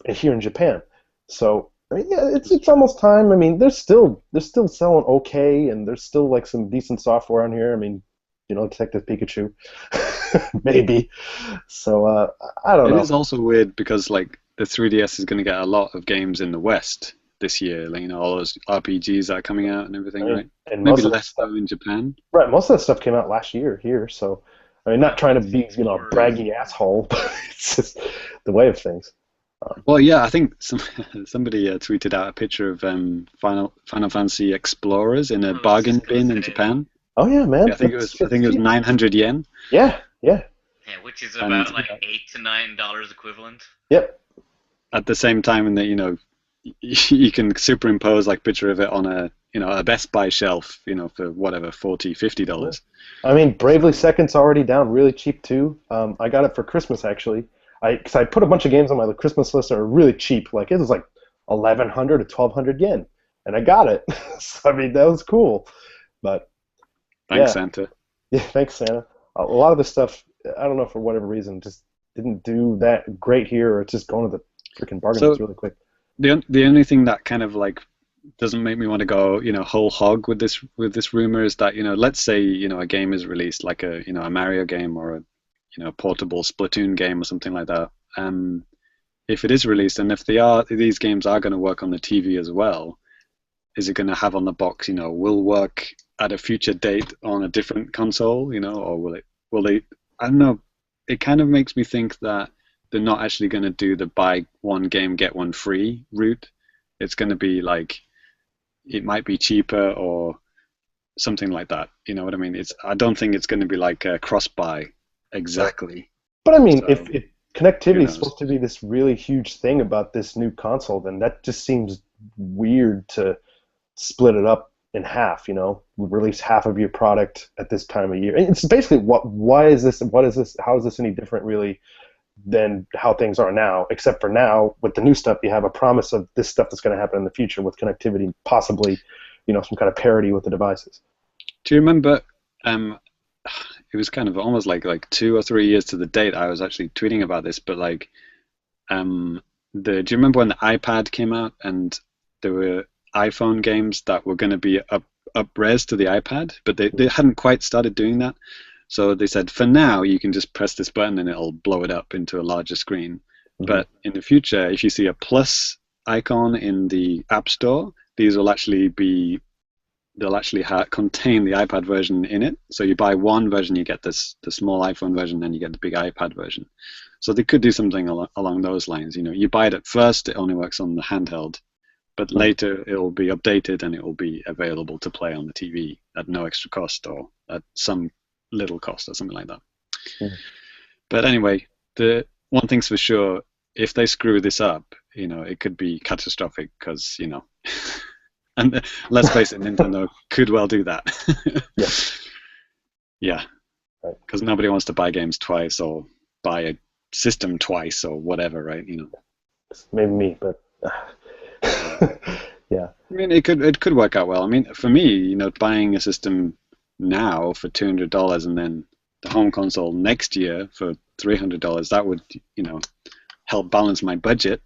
here in Japan. So I mean, yeah, it's almost time. I mean, they're still selling okay, and there's still like some decent software on here. I mean, Detective Pikachu, maybe. So I don't know. It is also weird because the 3DS is going to get a lot of games in the West this year, all those RPGs that are coming out and everything, right? And maybe less so in Japan. Right, most of that stuff came out last year here, so I mean, not trying to be, a braggy asshole, but it's just the way of things. Well, yeah, I think somebody tweeted out a picture of Final Fantasy Explorers in a bargain bin in Japan. Oh yeah, man. Yeah, I think it was 900 yen. Yeah. Yeah. Yeah, which is And- about like $8 to $9 equivalent. Yep. At the same time, that you can superimpose like picture of it on a Best Buy shelf, for whatever $40-$50. I mean, Bravely Second's already down really cheap too. I got it for Christmas actually. Because I put a bunch of games on my Christmas list that are really cheap. Like it was like 1,100 to 1,200 yen, and I got it. So I mean, that was cool. But Thanks, yeah. Santa. Yeah, thanks, Santa. A lot of this stuff, I don't know, for whatever reason, just didn't do that great here, or it's just going to the freaking bargain bins really quick. The only thing that kind of like doesn't make me want to go, whole hog with this rumor is that, let's say, a game is released like a Mario game or a portable Splatoon game or something like that. If it is released, and if these games are going to work on the TV as well, is it going to have on the box, will work at a future date on a different console, or will they, I don't know, it kind of makes me think that they're not actually going to do the buy one game, get one free route. It's going to be like, it might be cheaper or something like that. You know what I mean? I don't think it's going to be like a cross-buy exactly. But I mean, So, if connectivity is supposed to be this really huge thing about this new console, then that just seems weird to split it up in half, release half of your product at this time of year. It's basically how is this any different really than how things are now, except for now with the new stuff you have a promise of this stuff that's going to happen in the future with connectivity, possibly, some kind of parity with the devices. Do you remember, it was kind of almost like 2 or 3 years to the date I was actually tweeting about this, but do you remember when the iPad came out and there were iPhone games that were going to be up-res to the iPad, but they hadn't quite started doing that. So they said, for now, you can just press this button and it'll blow it up into a larger screen. Mm-hmm. But in the future, if you see a plus icon in the App Store, these will actually contain the iPad version in it. So you buy one version, you get the small iPhone version, and you get the big iPad version. So they could do something along those lines. You buy it at first, it only works on the handheld. But later it will be updated and it will be available to play on the TV at no extra cost or at some little cost or something like that. Mm. But anyway, the one thing's for sure, if they screw this up, it could be catastrophic because, and let's face it, Nintendo could well do that. Yeah. Because nobody wants to buy games twice or buy a system twice or whatever, right? Maybe me, but... Yeah. I mean, it could work out well. I mean, for me, buying a system now for $200 and then the home console next year for $300, that would, help balance my budget.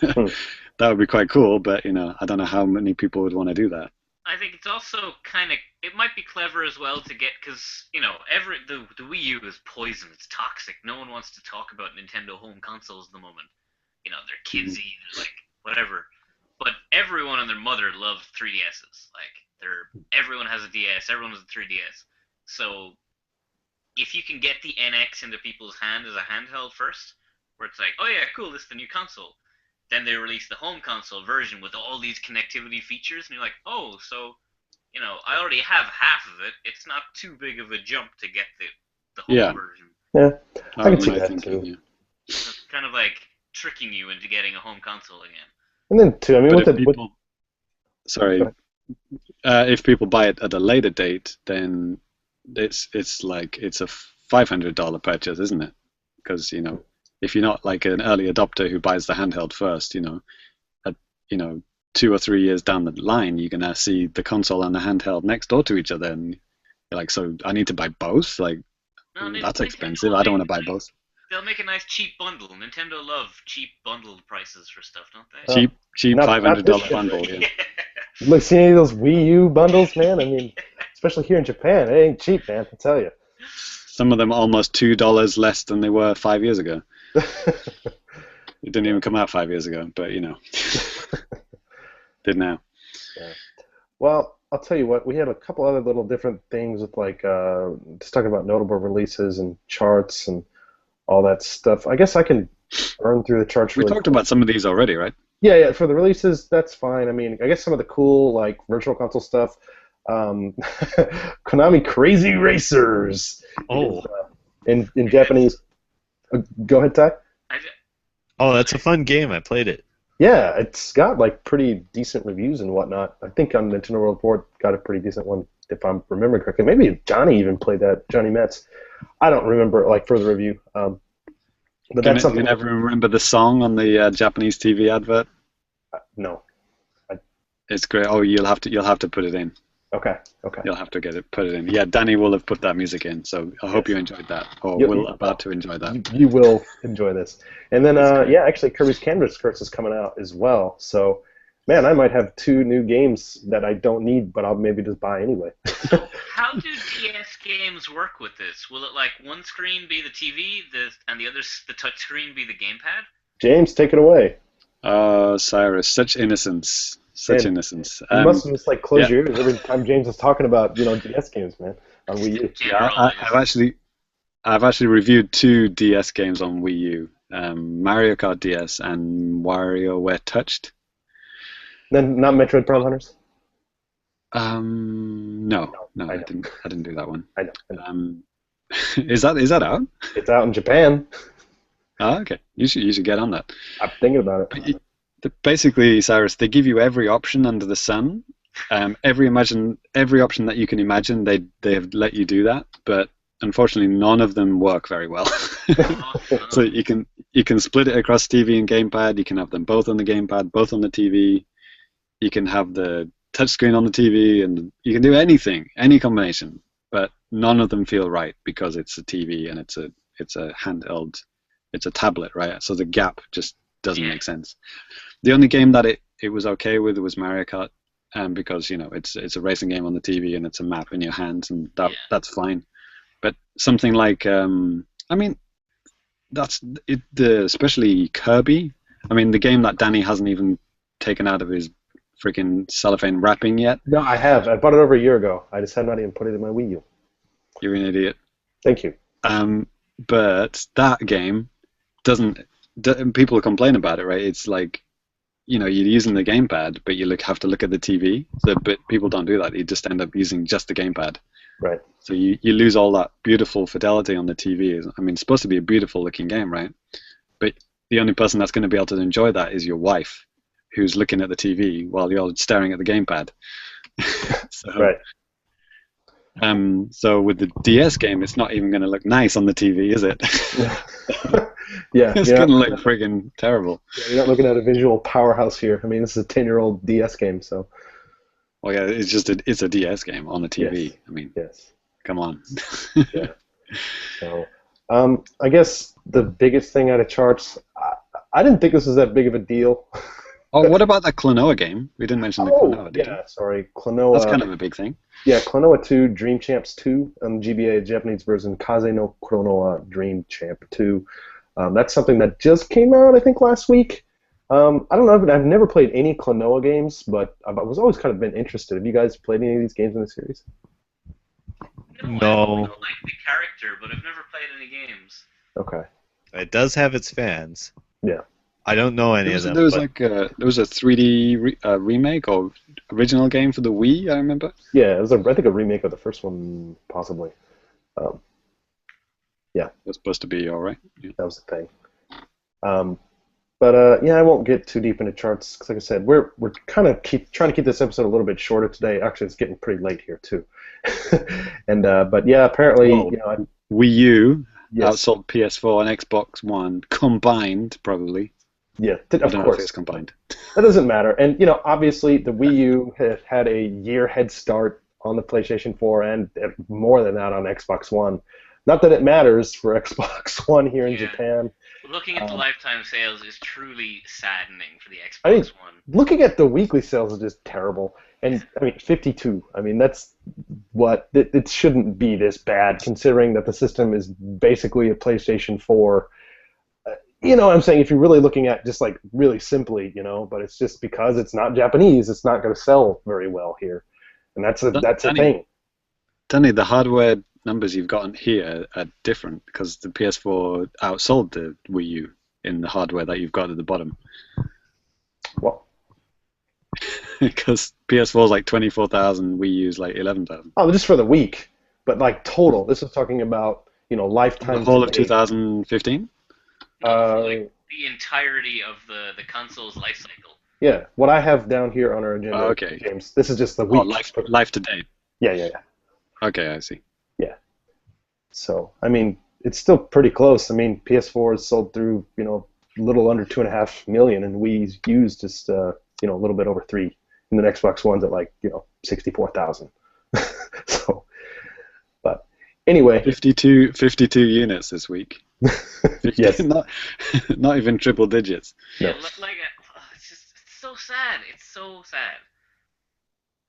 That would be quite cool, but, I don't know how many people would want to do that. I think it's also it might be clever as well to get, because, the Wii U is poison, it's toxic. No one wants to talk about Nintendo home consoles at the moment. They're kidsy, they're like, whatever. But everyone and their mother loves 3DSs. Everyone has a DS, everyone has a 3DS. So if you can get the NX into people's hand as a handheld first, where it's like, oh yeah, cool, this is the new console. Then they release the home console version with all these connectivity features, and you're like, oh, so, I already have half of it. It's not too big of a jump to get the home version. Yeah, I can see that too. Yeah. So it's kind of like tricking you into getting a home console again. And then too, I mean, if people buy it at a later date, then it's a $500 purchase, isn't it? Because if you're not like an early adopter who buys the handheld first, 2 or 3 years down the line, you're gonna see the console and the handheld next door to each other, and you're like, so I need to buy both? Like, that's expensive. I don't want to buy both. They'll make a nice cheap bundle. Nintendo love cheap bundled prices for stuff, don't they? Cheap $500 bundle. Yeah. Look, see any of those Wii U bundles, man? I mean, especially here in Japan, it ain't cheap, man. I tell you. Some of them are almost $2 less than they were 5 years ago. It didn't even come out 5 years ago, but did now. Yeah. Well, I'll tell you what. We had a couple other little different things with just talking about notable releases and charts and all that stuff. I guess I can burn through the charts. We talked about some of these already, right? Yeah. For the releases, that's fine. I mean, I guess some of the cool virtual console stuff. Konami Crazy Racers. Oh. in Japanese. Go ahead, Ty. Oh, that's a fun game. I played it. Yeah, it's got like pretty decent reviews and whatnot. I think on Nintendo World Report got a pretty decent one, if I'm remembering correctly. Maybe Johnny even played that, Johnny Metz. I don't remember like further review. But that's something. You never remember the song on the Japanese TV advert? No. It's great. Oh, you'll have to put it in. Okay. You'll have to put it in. Yeah, Danny will have put that music in, so I hope you enjoyed that, or will about to enjoy that. You will enjoy this. And then, actually, Kirby's Canvas Curse is coming out as well. So, man, I might have 2 new games that I don't need, but I'll maybe just buy anyway. How do DS games work with this? Will it like one screen be the TV, and the other the touch screen be the gamepad? James, take it away. Cyrus, such innocence. Such innocence. You must just like close your ears every time James is talking about DS games, man, on Wii U. Yeah, I've actually reviewed 2 DS games on Wii U, Mario Kart DS and WarioWare Touched. Then not Metroid Prime Hunters. No, I didn't do that one. I know. Is that out? It's out in Japan. Oh, okay. You should get on that. I'm thinking about it. Basically, Cyrus, they give you every option under the sun. Every option that you can imagine, they have let you do that, but unfortunately, none of them work very well. So you can split it across TV and gamepad. You can have them both on the gamepad, both on the TV. You can have the touchscreen on the TV, and you can do anything, any combination. But none of them feel right because it's a TV and it's a handheld, it's a tablet, right? So the gap just doesn't make sense. The only game that it was okay with was Mario Kart, because it's a racing game on the TV and it's a map in your hands, and that's fine. But something like that's it. Especially Kirby. I mean, the game that Danny hasn't even taken out of his freaking cellophane wrapping yet. No, I have. I bought it over a year ago. I just have not even put it in my Wii U. You're an idiot. Thank you. But that game doesn't. People complain about it, right? It's like, you're using the gamepad, but you have to look at the TV. So, but people don't do that. You just end up using just the gamepad. Right. So you lose all that beautiful fidelity on the TV. I mean, it's supposed to be a beautiful looking game, right? But the only person that's going to be able to enjoy that is your wife, who's looking at the TV while you're staring at the gamepad. Right. So with the DS game, it's not even going to look nice on the TV, is it? Yeah. It's going to look friggin' terrible. Yeah, you're not looking at a visual powerhouse here. I mean, this is a 10-year-old DS game, so. Well, yeah, it's a DS game on the TV. Yes. I mean, come on. Yeah. So, I guess the biggest thing out of charts, I didn't think this was that big of a deal. Oh, what about that Klonoa game? We didn't mention the Klonoa, did we? Yeah, sorry. Klonoa. That's kind of a big thing. Yeah, Klonoa 2, Dream Champs 2, GBA, Japanese version, Kaze no Klonoa Dream Champ 2. That's something that just came out, I think, last week. I don't know, I've never played any Klonoa games, but I was always kind of been interested. Have you guys played any of these games in the series? No. I like the character, but I've never played any games. Okay. It does have its fans. Yeah. I don't know any of them. There was there was a 3D remake or original game for the Wii, I remember. Yeah, it was I think a remake of the first one, possibly. Yeah. It's supposed to be all right. Yeah. That was the thing. But I won't get too deep into charts because, like I said, we're kind of trying to keep this episode a little bit shorter today. Actually, it's getting pretty late here too. And but yeah, apparently, Wii U outsold PS4 and Xbox One combined, probably. Yeah, of course. Know if it's combined. That doesn't matter. And obviously, the Wii U had a year head start on the PlayStation 4 and more than that on Xbox One. Not that it matters for Xbox One here in Japan. Looking at the lifetime sales is truly saddening for the Xbox One. Looking at the weekly sales is just terrible. And, 52. That's what... It shouldn't be this bad, considering that the system is basically a PlayStation 4. I'm saying if you're really looking at just, like, really simply, but it's just because it's not Japanese, it's not going to sell very well here. And that's a thing. Danny, the hardware numbers you've gotten here are different because the PS4 outsold the Wii U in the hardware that you've got at the bottom. What? Because PS4 is like 24,000, Wii U is like 11,000. Oh, just for the week. But like total, this is talking about, The lifetime. whole of 2015? Like the entirety of the console's life cycle. Yeah, what I have down here on our agenda, Okay. James. This is just the week. Life to date. Yeah. Okay, I see. Yeah. So, I mean, it's still pretty close. I mean, PS4 has sold through, a little under 2.5 million, and Wii's used just, a little bit over 3. And the Xbox One's at 64,000. So, but anyway. 52 units this week. Yes. Not even triple digits. Yeah, No. it's so sad. It's so sad.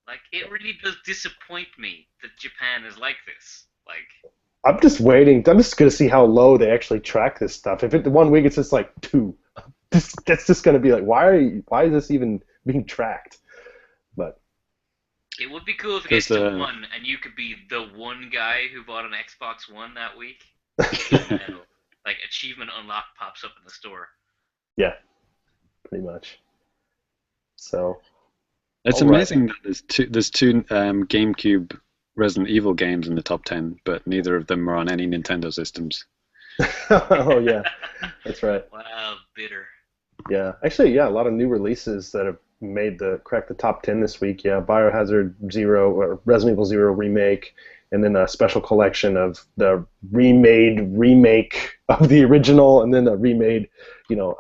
Like, it really does disappoint me that Japan is like this. Like, I'm just waiting. I'm just going to see how low they actually track this stuff. If the 1 week it's just 2, that's just going to be like, why is this even being tracked? But it would be cool if it gets to 1 and you could be the one guy who bought an Xbox One that week. And, achievement unlocked pops up in the store. Yeah, pretty much. So it's amazing that there's two GameCube Resident Evil games in the top 10, but neither of them are on any Nintendo systems. Oh yeah, that's right. Wow, bitter. Yeah, actually, a lot of new releases that have cracked the top 10 this week. Yeah, Biohazard Zero, or Resident Evil Zero remake, and then a special collection of the remake of the original, and then a remade, Zero.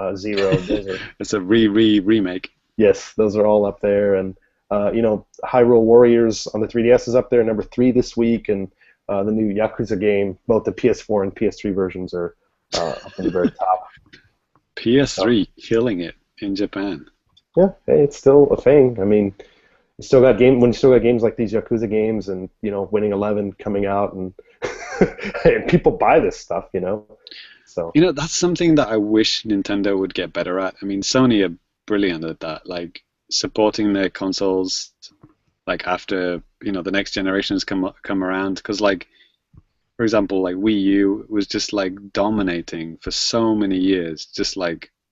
It's a remake. Yes, those are all up there, and Hyrule Warriors on the 3DS is up there, number 3 this week, and the new Yakuza game, both the PS4 and PS3 versions are up in the very top. PS3 killing it in Japan. Yeah, hey, it's still a thing. I mean, when you still got games like these Yakuza games, and Winning 11 coming out, and and people buy this stuff, So that's something that I wish Nintendo would get better at. I mean, Sony are brilliant at that, supporting their consoles, after the next generations come around. Because for example, Wii U was just dominating for so many years, just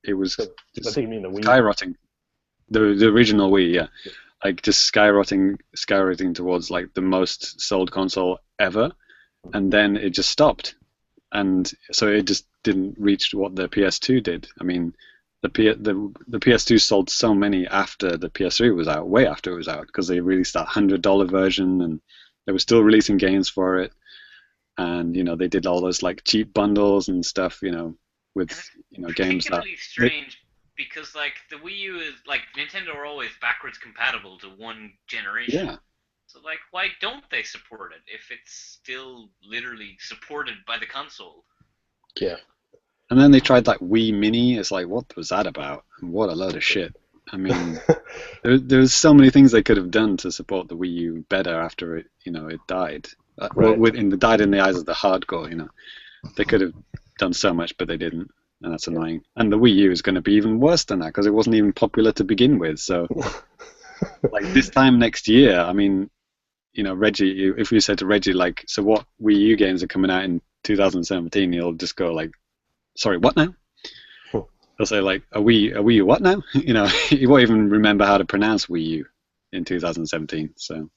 it was just I think you mean the Wii. skyrocketing. The original Wii, yeah, just skyrocketing towards the most sold console ever, and then it just stopped, and so it just didn't reach what the PS2 did. I mean, the PS2 sold so many after the PS3 was out, way after it was out, because they released that $100 version, and they were still releasing games for it, and they did all those cheap bundles and stuff, with games that. Particularly strange because the Wii U is Nintendo are always backwards compatible to one generation. Yeah. So why don't they support it if it's still literally supported by the console? Yeah. And then they tried Wii Mini. It's what was that about? And what a load of shit. I mean, there's so many things they could have done to support the Wii U better after it, it died. Right. Died in the eyes of the hardcore. They could have done so much, but they didn't, and that's annoying. And the Wii U is going to be even worse than that because it wasn't even popular to begin with. So, this time next year, I mean, Reggie, if we said to Reggie, so what Wii U games are coming out in 2017, he'll just go sorry, what now? He'll say a Wii U what now? He won't even remember how to pronounce Wii U in 2017. So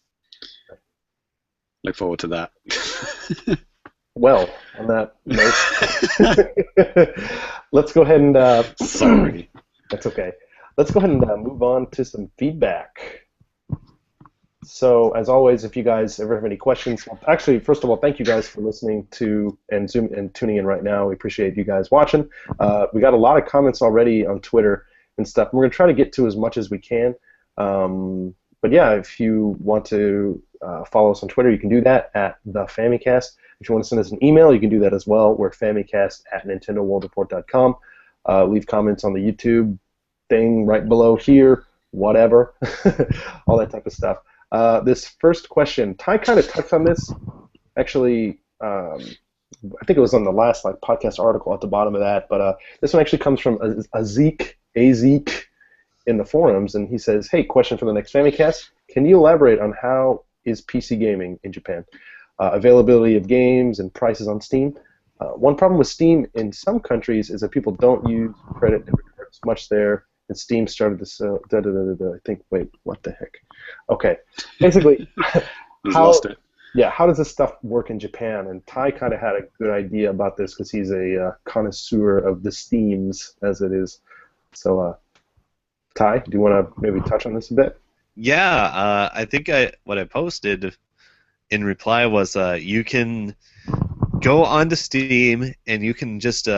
look forward to that. Well, on that note, let's go ahead and sorry. That's okay. Let's go ahead and move on to some feedback. So, as always, if you guys ever have any questions, well, actually, first of all, thank you guys for listening to and tuning in right now. We appreciate you guys watching. We got a lot of comments already on Twitter and stuff. We're going to try to get to as much as we can. But yeah, if you want to follow us on Twitter, you can do that at the Famicast. If you want to send us an email, you can do that as well. We're famicast@nintendoworldreport.com. Leave comments on the YouTube thing right below here, whatever, all that type of stuff. This first question, Ty kind of touched on this. Actually, I think it was on the last podcast article at the bottom of that, but this one actually comes from Azik in the forums, and he says, hey, question for the next Famicast. Can you elaborate on how is PC gaming in Japan? Availability of games and prices on Steam. One problem with Steam in some countries is that people don't use credit and cards much there, and Steam started to sell. I think. Wait, what the heck? Okay, basically, He's lost it. Yeah, how does this stuff work in Japan? And Ty kind of had a good idea about this because he's a connoisseur of the Steams, as it is. So, Ty, do you want to maybe touch on this a bit? Yeah, I think what I posted in reply was you can go onto Steam and you can just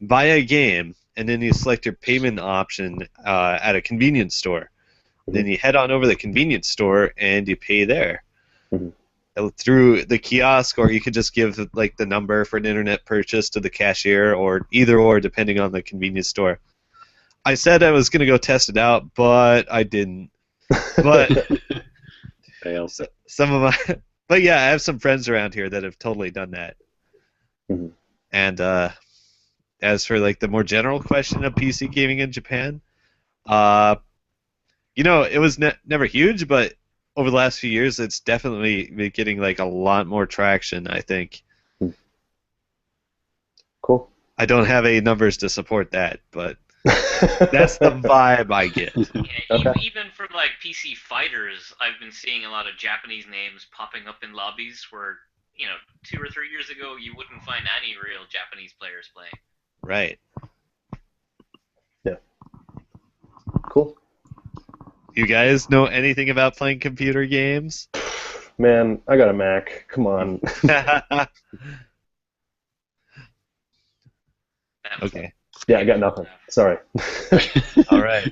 buy a game, and then you select your payment option at a convenience store. Then you head on over to the convenience store and you pay there through the kiosk, or you could just give like the number for an internet purchase to the cashier, or either or, depending on the convenience store. I said I was gonna go test it out, but I didn't. But some of my, but yeah, I have some friends around here that have totally done that. And as for like the more general question of PC gaming in Japan, you know, it was never huge, but over the last few years, it's definitely been getting like a lot more traction, I think. Cool. I don't have any numbers to support that, but that's the vibe I get. Yeah, even from like PC fighters, I've been seeing a lot of Japanese names popping up in lobbies where, you know, 2 or 3 years ago you wouldn't find any real Japanese players playing. Right. Yeah. Cool. You guys know anything about playing computer games? Man, I got a Mac. Come on. Okay. Yeah, I got nothing. Sorry. All right.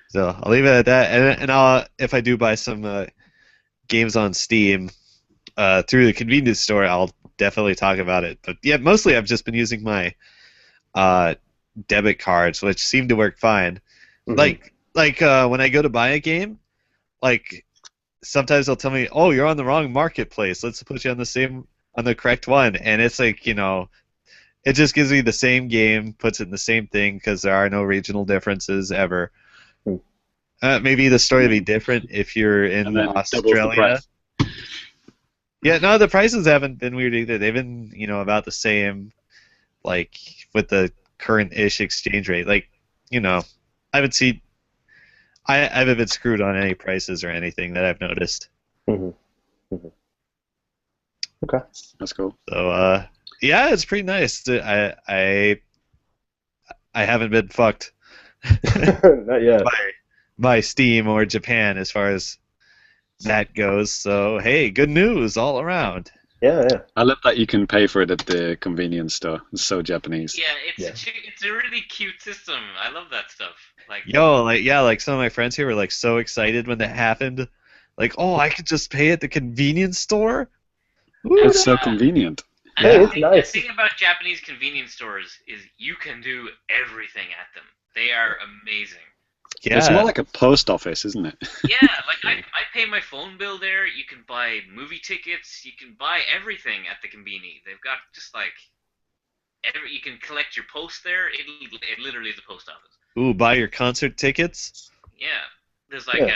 So I'll leave it at that, and I'll, if I do buy some games on Steam through the convenience store, I'll definitely talk about it. But yeah, mostly I've just been using my debit cards, which seem to work fine. Like when I go to buy a game, like sometimes they'll tell me, "Oh, you're on the wrong marketplace. Let's put you on the correct one," and it's like, you know, it just gives me the same game, puts it in the same thing because there are no regional differences ever. Maybe the story would be different if you're in Australia. Yeah, no, the prices haven't been weird either. They've been, you know, about the same, like with the current-ish exchange rate. Like, you know, I haven't been screwed on any prices or anything that I've noticed. Okay. That's cool. So, yeah, it's pretty nice. I haven't been fucked. Not yet. By Steam or Japan as far as that goes. So, hey, good news all around. Yeah. I love that you can pay for it at the convenience store. It's so Japanese. Yeah, it's a really cute system. I love that stuff. Like, like some of my friends here were like so excited when that happened. Like, oh, I could just pay at the convenience store? It's so convenient. And Yeah, it's nice. The thing about Japanese convenience stores is you can do everything at them. They are amazing. Yeah. It's more like a post office, isn't it? Yeah, like I pay my phone bill there. You can buy movie tickets. You can buy everything at the conveni. They've got just like you can collect your post there. It literally is a post office. Ooh, buy your concert tickets? Yeah, there's like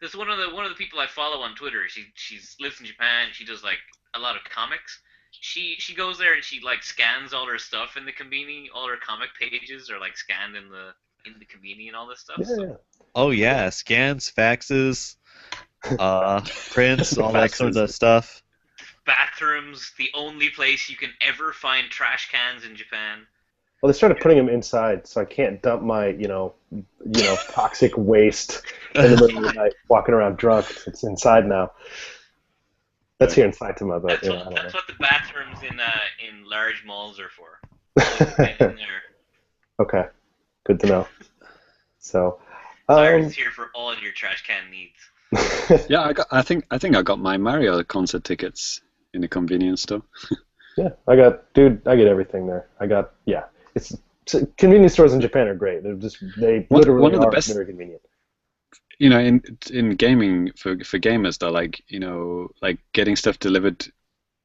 there's one of the people I follow on Twitter. She lives in Japan. She does like a lot of comics. She goes there and she like scans all her stuff in the conveni. All her comic pages are like scanned in the conveni and all this stuff. Yeah. Oh yeah, scans, faxes, prints, all that sort of stuff. Bathrooms, the only place you can ever find trash cans in Japan. Well, they started putting them inside, so I can't dump my, toxic waste in the middle of the night, walking around drunk. It's inside now. That's here in Saitama, but that's what the bathrooms in large malls are for. In there. Okay, good to know. So, Siren's here for all of your trash can needs. Yeah, I think I got my Mario concert tickets in the convenience store. Yeah, I get everything there. It's convenience stores in Japan are great. They literally one of the are best, very convenient. You know, in gaming for gamers, though, like, you know, like getting stuff delivered,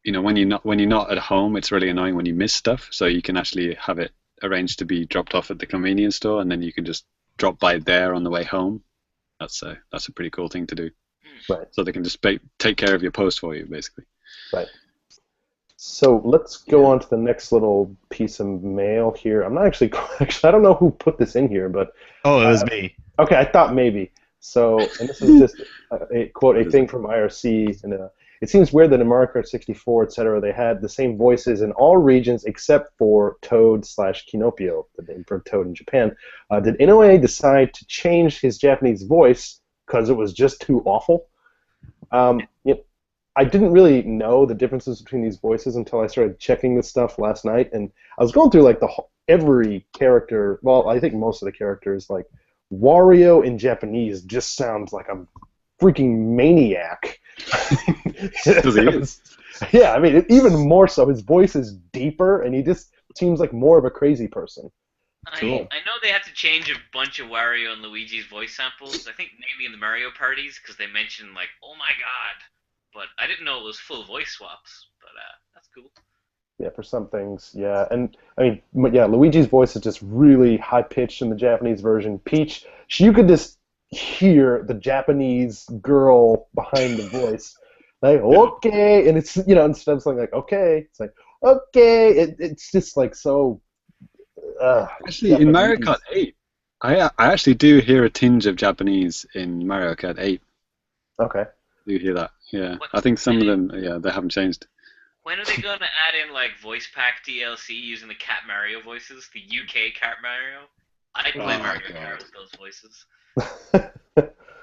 you know, when you're not at home, it's really annoying when you miss stuff. So you can actually have it arranged to be dropped off at the convenience store, and then you can just drop by there on the way home. That's a pretty cool thing to do. Right. So they can just take care of your post for you, basically. Right. So let's go on to the next little piece of mail here. I'm not actually I don't know who put this in here, but oh, it was me. Okay, I thought maybe. So, and this is just a quote, a thing from IRC, and it seems weird that in Mario Kart 64, etc., they had the same voices in all regions except for Toad/Kinopio, the name for Toad in Japan. Did Inoue decide to change his Japanese voice because it was just too awful? I didn't really know the differences between these voices until I started checking this stuff last night, and I was going through like every character. Well, I think most of the characters, like Wario in Japanese, just sounds like a freaking maniac. Because he is. Yeah, I mean, even more so. His voice is deeper, and he just seems like more of a crazy person. Cool. I know they had to change a bunch of Wario and Luigi's voice samples. I think maybe in the Mario parties because they mentioned like, "Oh my God," but I didn't know it was full voice swaps. But that's cool. Yeah, for some things, yeah. And, I mean, yeah, Luigi's voice is just really high-pitched in the Japanese version. Peach, you could just hear the Japanese girl behind the voice. Like, okay, and it's, instead of something like, okay, it's like, okay. It's just, like, so... Actually, in Mario Kart 8, I actually do hear a tinge of Japanese in Mario Kart 8. Okay. Do you hear that? Yeah. I think some of them, they haven't changed. When are they going to add in like voice pack DLC using the Cat Mario voices, the UK Cat Mario? I'd play Mario Kart with those voices.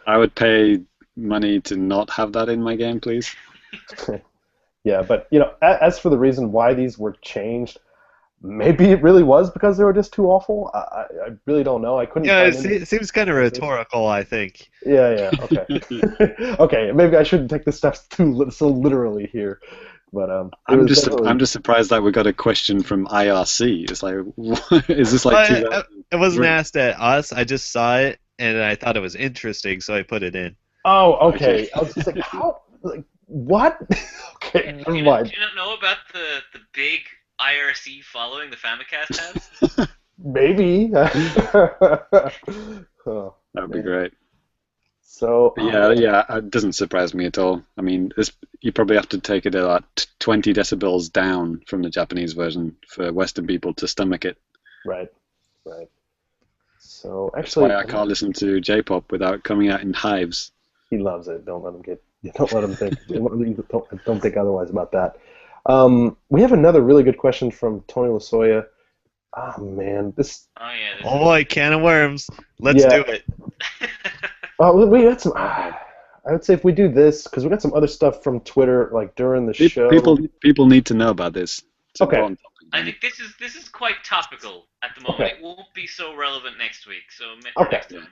I would pay money to not have that in my game, please. Yeah, but as for the reason why these were changed, maybe it really was because they were just too awful. I really don't know. I couldn't. Yeah, it seems kind of rhetorical, I think. Yeah. Okay. Okay. Maybe I shouldn't take this stuff so literally here. But I'm just surprised that we got a question from IRC. It's like, is this like? It wasn't asked at us. I just saw it and I thought it was interesting, so I put it in. Oh, okay. I was just like, how? Like, what? Okay, never mind. Do you not know about the big IRC following the Famicast has? Maybe. That would be great. So yeah, it doesn't surprise me at all. I mean, you probably have to take it at like 20 decibels down from the Japanese version for Western people to stomach it. Right. So actually, that's why I can't listen to J-pop without coming out in hives. He loves it. Don't let him think. Don't think otherwise about that. We have another really good question from Tony Lasoya. Oh man, this. Oh yeah. Oh boy, can of worms. Let's do it. We got some. I would say if we do this, because we got some other stuff from Twitter, like during the show. People need to know about this. It's okay. important. I think this is quite topical at the moment. Okay. It won't be so relevant next week. So next time.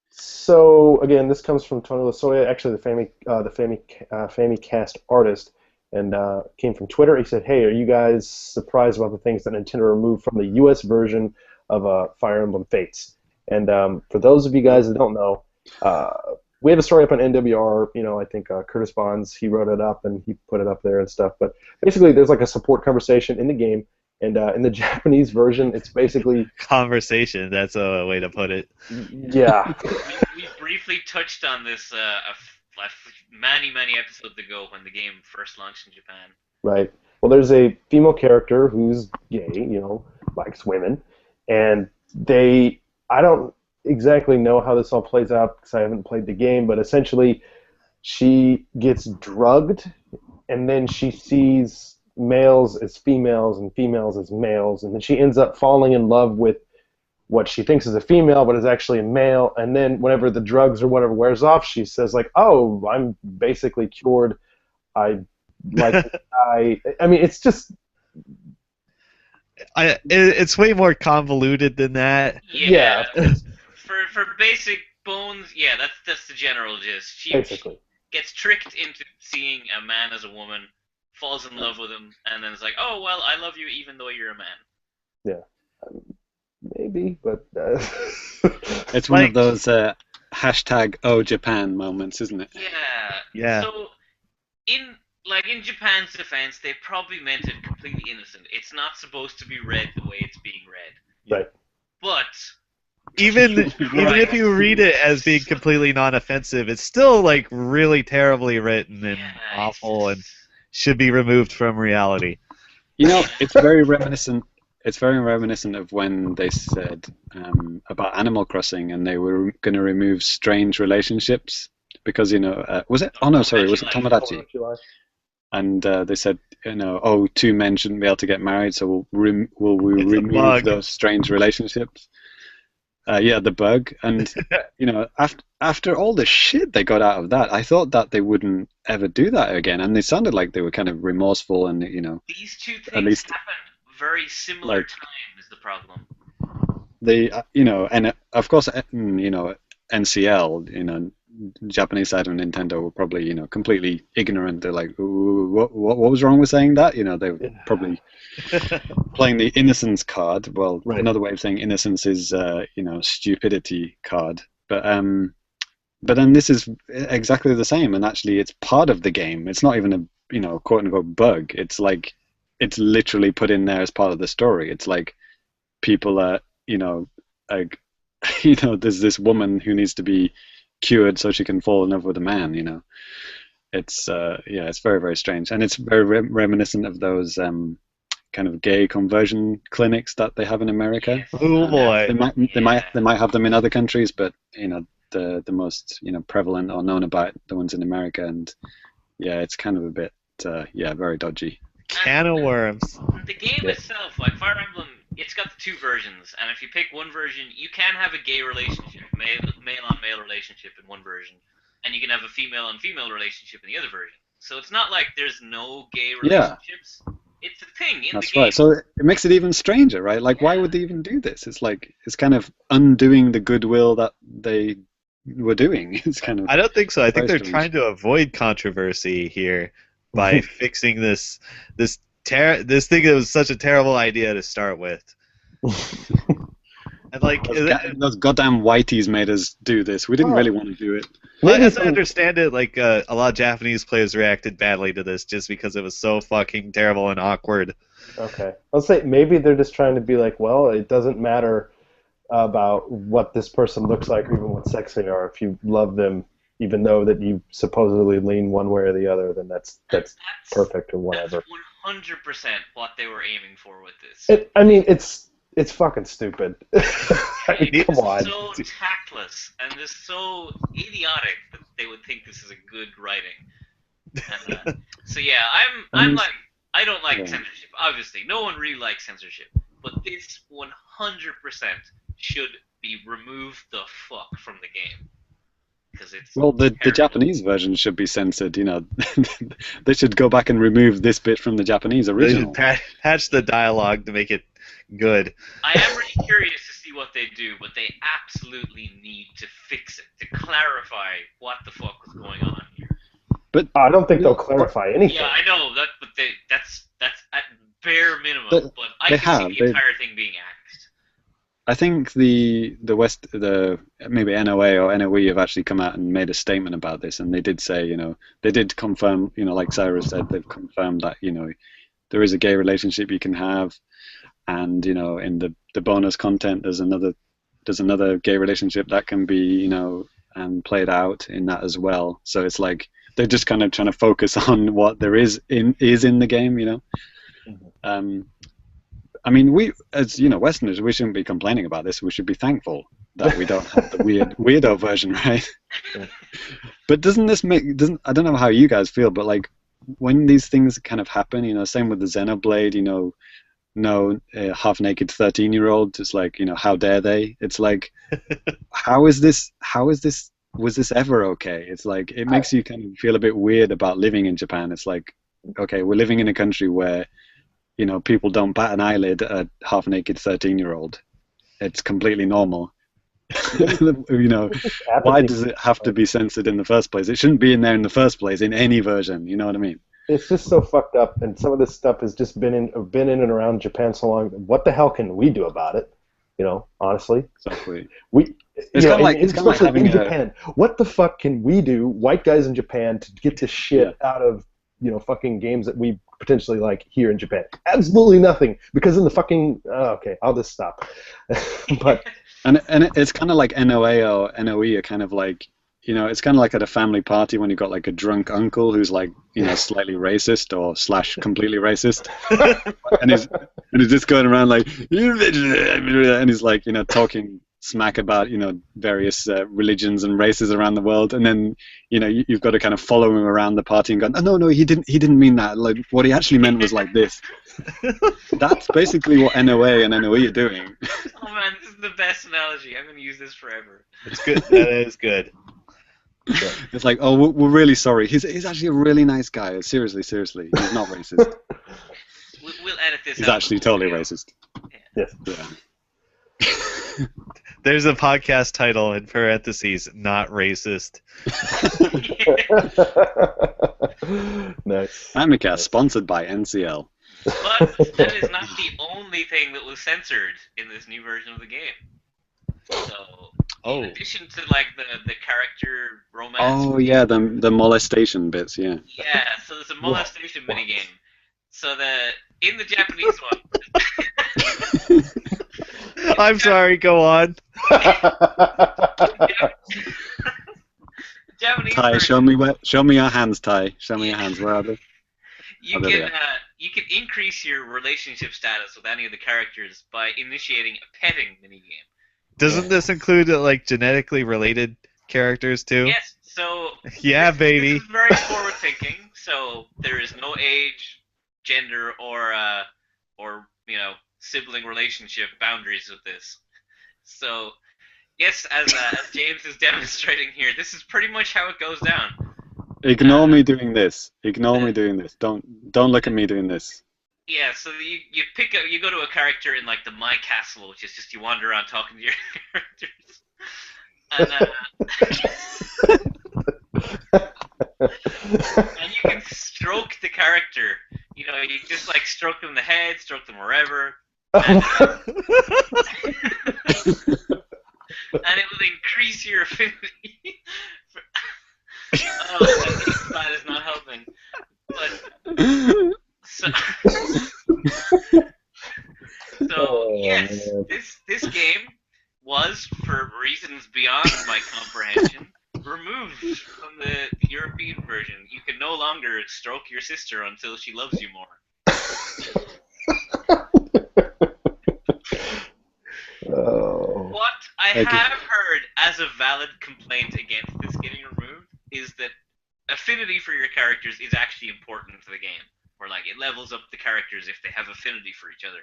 So again, this comes from Tony Lasoya, actually the Famicast artist, and came from Twitter. He said, "Hey, are you guys surprised about the things that Nintendo removed from the U.S. version of Fire Emblem Fates?" And for those of you guys that don't know, we have a story up on NWR. I think Curtis Bonds, he wrote it up and he put it up there and stuff. But basically, there's like a support conversation in the game, and in the Japanese version, it's basically conversation. That's a way to put it. Yeah. we briefly touched on this many episodes ago when the game first launched in Japan. Right. Well, there's a female character who's gay, likes women, and I don't exactly know how this all plays out because I haven't played the game, but essentially she gets drugged and then she sees males as females and females as males, and then she ends up falling in love with what she thinks is a female but is actually a male, and then whenever the drugs or whatever wears off, she says like, "Oh, I'm basically cured. I like I mean, it's just it's way more convoluted than that. Yeah. For basic bones, yeah, that's the general gist. She basically gets tricked into seeing a man as a woman, falls in love with him, and then it's like, "Oh well, I love you even though you're a man." Yeah. Maybe, but it's one of those hashtag Oh Japan moments, isn't it? Yeah. So in Japan's defense, they probably meant it completely innocent. It's not supposed to be read the way it's being read. Right. But even if you read it as being completely non-offensive, it's still like really terribly written and awful and should be removed from reality. It's very reminiscent. It's very reminiscent of when they said about Animal Crossing and they were going to remove strange relationships because was it? Oh no, sorry, was it Tomodachi? July. And they said, oh, two men shouldn't be able to get married, so will we It's a remove bug. those strange relationships? Yeah, the bug. And after all the shit they got out of that, I thought that they wouldn't ever do that again. And they sounded like they were kind of remorseful, and These two at things least happen very similar like time is the problem. they, and of course, NCL, Japanese side of Nintendo were probably, completely ignorant. They're like, "Ooh, what was wrong with saying that?" They were probably playing the innocence card. Well, Right. another way of saying innocence is, stupidity card. But then this is exactly the same, and actually, it's part of the game. It's not even a, quote unquote bug. It's like it's literally put in there as part of the story. It's like people are, like, there's this woman who needs to be cured so she can fall in love with a man. It's it's very, very strange, and it's very reminiscent of those kind of gay conversion clinics that they have in America. Yes. Oh boy. They might have them in other countries, but the most prevalent or known about the ones in America, and it's kind of a bit very dodgy. Can of worms. The game itself, like Fire Emblem, it's got the two versions, and if you pick one version, you can have a gay relationship, male-on-male relationship in one version, and you can have a female-on-female relationship in the other version. So it's not like there's no gay relationships. It's a thing in the game. That's right. So it makes it even stranger, right? Like, why would they even do this? It's like it's kind of undoing the goodwill that they were doing. It's kind of. I don't think so. I think very they're strange. trying to avoid controversy here by fixing this thing that was such a terrible idea to start with. And like Those goddamn whiteys made us do this. We didn't really want to do it. as I understand it, like a lot of Japanese players reacted badly to this just because it was so fucking terrible and awkward. Okay. I'll say maybe they're just trying to be like, well, it doesn't matter about what this person looks like or even what sex they are. If you love them, even though that you supposedly lean one way or the other, then that's perfect or whatever. That's 100% what they were aiming for with this. It's fucking stupid. I mean, come on. It's so tactless and just so idiotic that they would think this is a good writing. And, so yeah, I'm like, I don't like censorship. Obviously, no one really likes censorship, but this 100% should be removed the fuck from the game. Because it's the Japanese version should be censored. They should go back and remove this bit from the Japanese They original. should patch the dialogue to make it good. I am really curious to see what they do, but they absolutely need to fix it, to clarify what the fuck was going on here. But I don't think they'll clarify anything. Yeah, I know that, but that's at bare minimum. But But I can see the entire thing being axed. I think the maybe NOA or NOE have actually come out and made a statement about this, and they did say, they did confirm, like Cyrus said, they've confirmed that, there is a gay relationship you can have, and in the bonus content there's another gay relationship that can be, played out in that as well. So it's like they're just kind of trying to focus on what there is in the game, I mean, we, as Westerners, we shouldn't be complaining about this. We should be thankful that we don't have the weirdo version, right? But doesn't I don't know how you guys feel, but like when these things kind of happen, same with the Xenoblade, no half-naked 13-year-old, it's like, how dare they? It's like, was this ever okay? It's like, it makes you kind of feel a bit weird about living in Japan. It's like, okay, we're living in a country where people don't bat an eyelid at a half-naked 13-year-old. It's completely normal. Why does it have to be censored in the first place? It shouldn't be in there in the first place in any version. You know what I mean? It's just so fucked up, and some of this stuff has just been in and around Japan so long. What the hell can we do about it? Honestly. Exactly. It's kind of like having in Japan. What the fuck can we do, white guys in Japan, to get this shit out of fucking games that we potentially like here in Japan? Absolutely nothing, because in the fucking okay, I'll just stop. But and it's kind of like NOA or NOE are kind of like, it's kind of like at a family party when you've got like a drunk uncle who's like, slightly racist or / completely racist, and he's just going around like, and he's like, talking smack about various religions and races around the world, and then you've got to kind of follow him around the party and go, no, he didn't mean that. Like what he actually meant was like this. That's basically what NOA and NOE are doing. Oh man, this is the best analogy. I'm gonna use this forever. It's good. That is good. It's like, oh, we're really sorry. He's actually a really nice guy. Seriously, he's not racist. We'll edit this. He's actually totally racist. Yes. Yeah. There's a podcast title in parentheses, not racist. Nice. Famicast sponsored by NCL. But that is not the only thing that was censored in this new version of the game. So, in addition to like the character romance. Oh yeah, the molestation bits, yeah. Yeah, so there's a molestation minigame. So in the Japanese one. I'm sorry, go on. Japanese Ty, version, show me your hands, Ty. Show me your hands. Where are they? you can increase your relationship status with any of the characters by initiating a petting minigame. Doesn't this include like genetically related characters too? Yes, so Yeah, baby. This is very forward thinking. So there is no age, gender, or sibling relationship boundaries with this. So yes, as James is demonstrating here, this is pretty much how it goes down. Ignore me doing this. Ignore me doing this. Don't look at me doing this. Yeah, so you go to a character in like the My Castle, which is just you wander around talking to your characters, and you can stroke the character. You just like stroke them in the head, stroke them wherever, and it will increase your affinity. That is not helping. But yes, man. this game was, for reasons beyond my comprehension, removed from the European version. You can no longer stroke your sister until she loves you more. What I have heard as a valid complaint against this getting removed is that affinity for your characters is actually important to the game. Or like it levels up the characters if they have affinity for each other.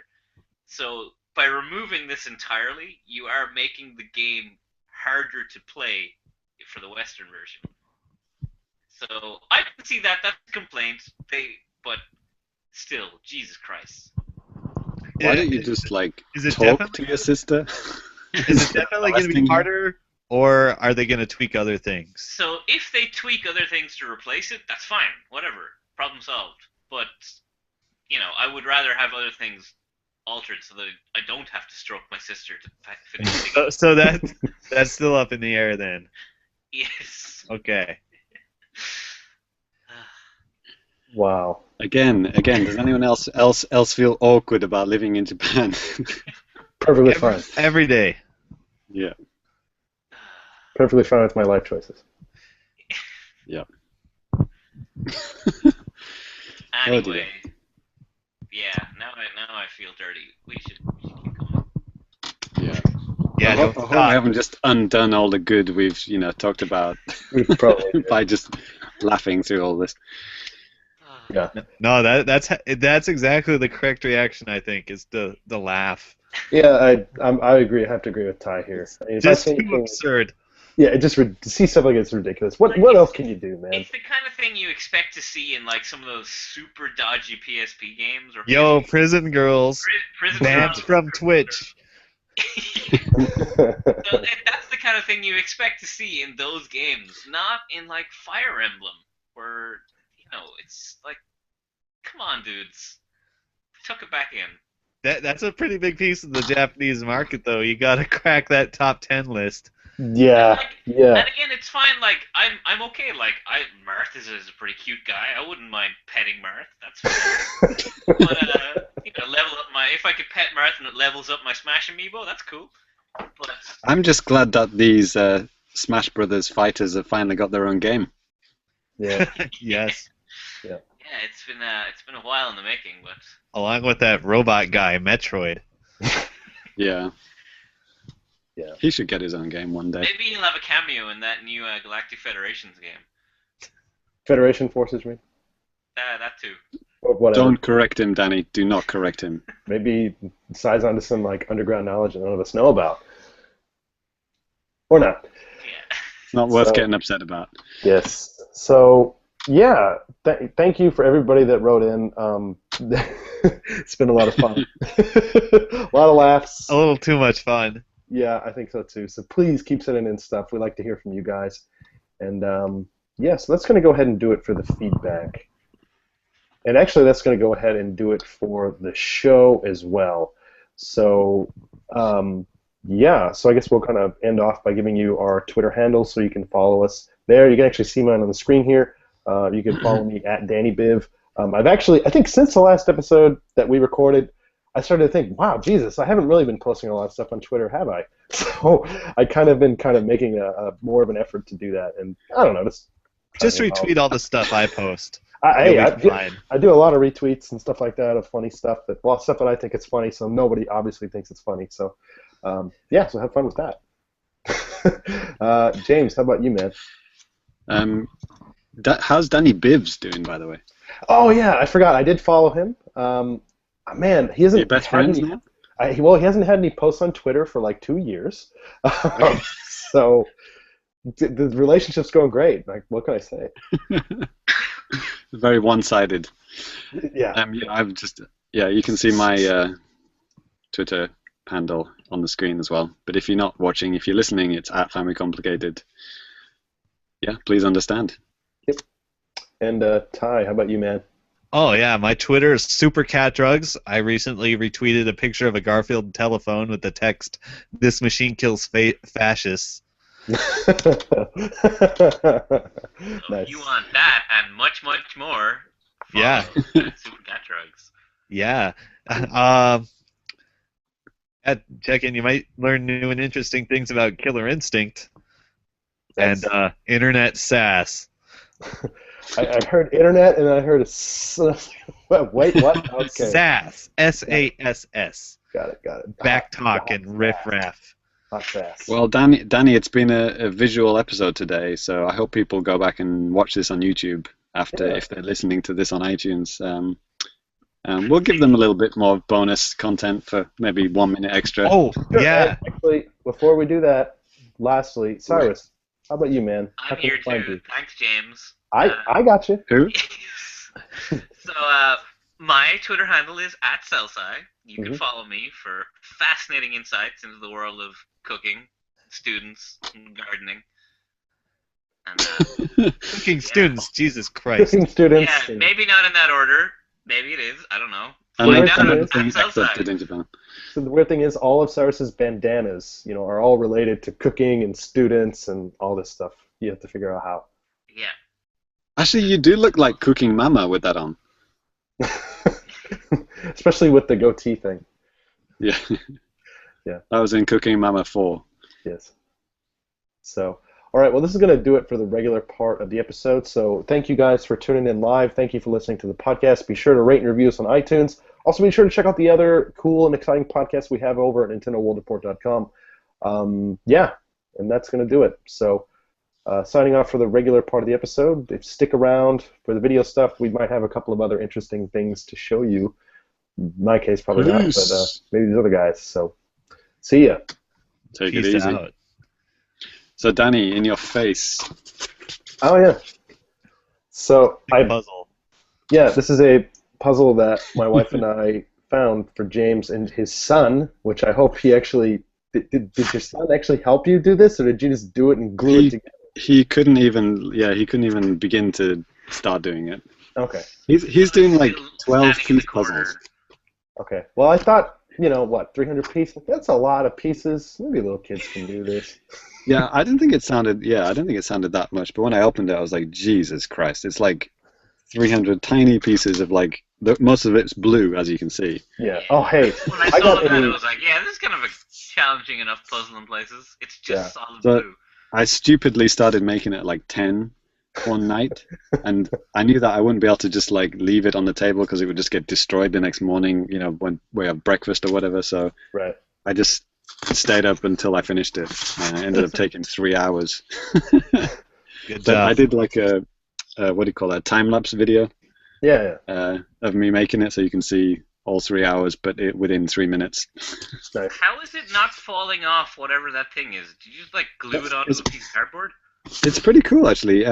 So by removing this entirely, you are making the game harder to play for the Western version. So I can see that that's a complaint. But still, Jesus Christ. Why don't you just like Is it talk to your sister? Is it definitely going to be harder, or are they going to tweak other things? So if they tweak other things to replace it, that's fine. Whatever. Problem solved. But, I would rather have other things altered so that I don't have to stroke my sister to finish the game. So that's still up in the air then. Yes. Okay. Wow. Again, does anyone else feel awkward about living in Japan? Perfectly fine. Every day. Yeah. Perfectly fine with my life choices. Yeah. Anyway. Yeah, now I feel dirty. We should keep going. Yeah. Yeah. I hope we haven't just undone all the good we've talked about Probably. by just laughing through all this. Yeah. No, that's exactly the correct reaction. I think is the laugh. Yeah, I agree. I have to agree with Ty here. I mean, if I Just see too anything- absurd. Yeah, to see stuff like it's ridiculous. What else can you do, man? It's the kind of thing you expect to see in like some of those super dodgy PSP games. Or Yo, prison girls, prison banned girls. from Twitch. So that's the kind of thing you expect to see in those games, not in like Fire Emblem, where it's like, come on, dudes, tuck it back in. That's a pretty big piece of the Japanese market, though. You gotta crack that top 10 list. Yeah, yeah. And again, it's fine. Like I'm okay. Like Mirth is a pretty cute guy. I wouldn't mind petting Mirth. That's fine. But level up if I could pet Mirth and it levels up my Smash amiibo, that's cool. But I'm just glad that these Smash Brothers fighters have finally got their own game. Yeah. Yes. yeah, it's been a while in the making, but Along with that robot guy, Metroid. Yeah. Yeah. He should get his own game one day. Maybe he'll have a cameo in that new Galactic Federations game. Federation Forces, me. That too. Or whatever. Don't correct him, Danny. Do not correct him. Maybe he sides onto some like underground knowledge that none of us know about. Or not. Yeah. It's not worth So- getting upset about. Yes. So yeah, thank you for everybody that wrote in. It's been a lot of fun. A lot of laughs. A little too much fun. Yeah, I think so too. So please keep sending in stuff. We like to hear from you guys. And yeah, so that's going to go ahead and do it for the feedback. And actually, that's going to go ahead and do it for the show as well. So yeah, so I guess we'll kind of end off by giving you our Twitter handles so you can follow us there. You can actually see mine on the screen here. You can follow me at DannyBiv. I think since the last episode that we recorded, I started to think, wow, Jesus, I haven't really been posting a lot of stuff on Twitter, have I? So I been making a more of an effort to do that, and I don't know, Just retweet all the stuff I post. I Fine. do a lot of retweets and stuff like that of funny stuff stuff that I think it's funny, so nobody obviously thinks it's funny. So yeah, so have fun with that. James, how about you, man? How's Danny Bivs doing, by the way? Oh yeah, I forgot. I did follow him. Man, he hasn't. Your best had friends any- now? Well, he hasn't had any posts on Twitter for like 2 years. So the relationship's going great. Like, what can I say? Very one-sided. Yeah. You can see my Twitter handle on the screen as well. But if you're not watching, if you're listening, it's at FamiComplicated. Yeah, please understand. And Ty, how about you, man? Oh yeah, my Twitter is SuperCatDrugs. I recently retweeted a picture of a Garfield telephone with the text, "This machine kills fascists." Nice. You want that and much, much more. Yeah. Super Cat Drugs. Yeah. Check in. You might learn new and interesting things about Killer Instinct and internet sass. I've heard internet and I heard wait, what? Okay. Sass. S-A-S-S. Got it. Back talk Hot and riff-raff. Hot sass. Well, Danny, it's been a visual episode today, so I hope people go back and watch this on YouTube if they're listening to this on iTunes. We'll give them a little bit more bonus content for maybe 1 minute extra. Oh, Sure, yeah. Actually, before we do that, lastly, Cyrus, how about you, man? How I'm can we here find too. you? Thanks, James. I got you. Who? So, my Twitter handle is @Celsci. You can Mhm. follow me for fascinating insights into the world of cooking, students, and gardening. And, Cooking students, Jesus Christ. Cooking students. yeah, maybe not in that order. Maybe it is. I don't know. And Find then out everything at Celsci. accepted in Japan. So the weird thing is, all of Cyrus's bandanas, are all related to cooking and students and all this stuff. You have to figure out how. Yeah. Actually, you do look like Cooking Mama with that on. Especially with the goatee thing. Yeah. Yeah. That was in Cooking Mama 4. Yes. So, all right. Well, this is going to do it for the regular part of the episode. So, thank you guys for tuning in live. Thank you for listening to the podcast. Be sure to rate and review us on iTunes. Also, be sure to check out the other cool and exciting podcasts we have over at NintendoWorldReport.com. Yeah, and that's going to do it. So, signing off for the regular part of the episode. If stick around for the video stuff, we might have a couple of other interesting things to show you. In my case, probably not, but Peace. maybe these other guys. So, see ya. Take it Peace easy. out. So, Danny, in your face. Oh yeah. So Puzzle. this is a puzzle that my wife and I found for James and his son, which I hope he actually did your son actually help you do this, or did you just do it and glue it together? He couldn't even begin to start doing it. Okay. He's doing like Still 12 standing in the piece corner. puzzles. Okay. Well, I thought, 300 pieces? That's a lot of pieces. Maybe little kids can do this. Yeah, I didn't think it sounded that much, but when I opened it, I was like, Jesus Christ, it's like 300 tiny pieces of like, most of it's blue, as you can see. Yeah. Oh, hey. When I I saw got that, I any- was like, yeah, this is kind of a challenging enough puzzle in places. It's just solid But- blue. I stupidly started making it at like 10 one night, and I knew that I wouldn't be able to just like leave it on the table because it would just get destroyed the next morning, when we have breakfast or whatever. So Right. I just stayed up until I finished it. It ended up taking 3 hours. Good But job. I did like a what do you call that, time-lapse video Yeah. of me making it, so you can see all 3 hours, but within 3 minutes. Nice. How is it not falling off, whatever that thing is? Did you just like glue it onto a piece of cardboard? It's pretty cool, actually.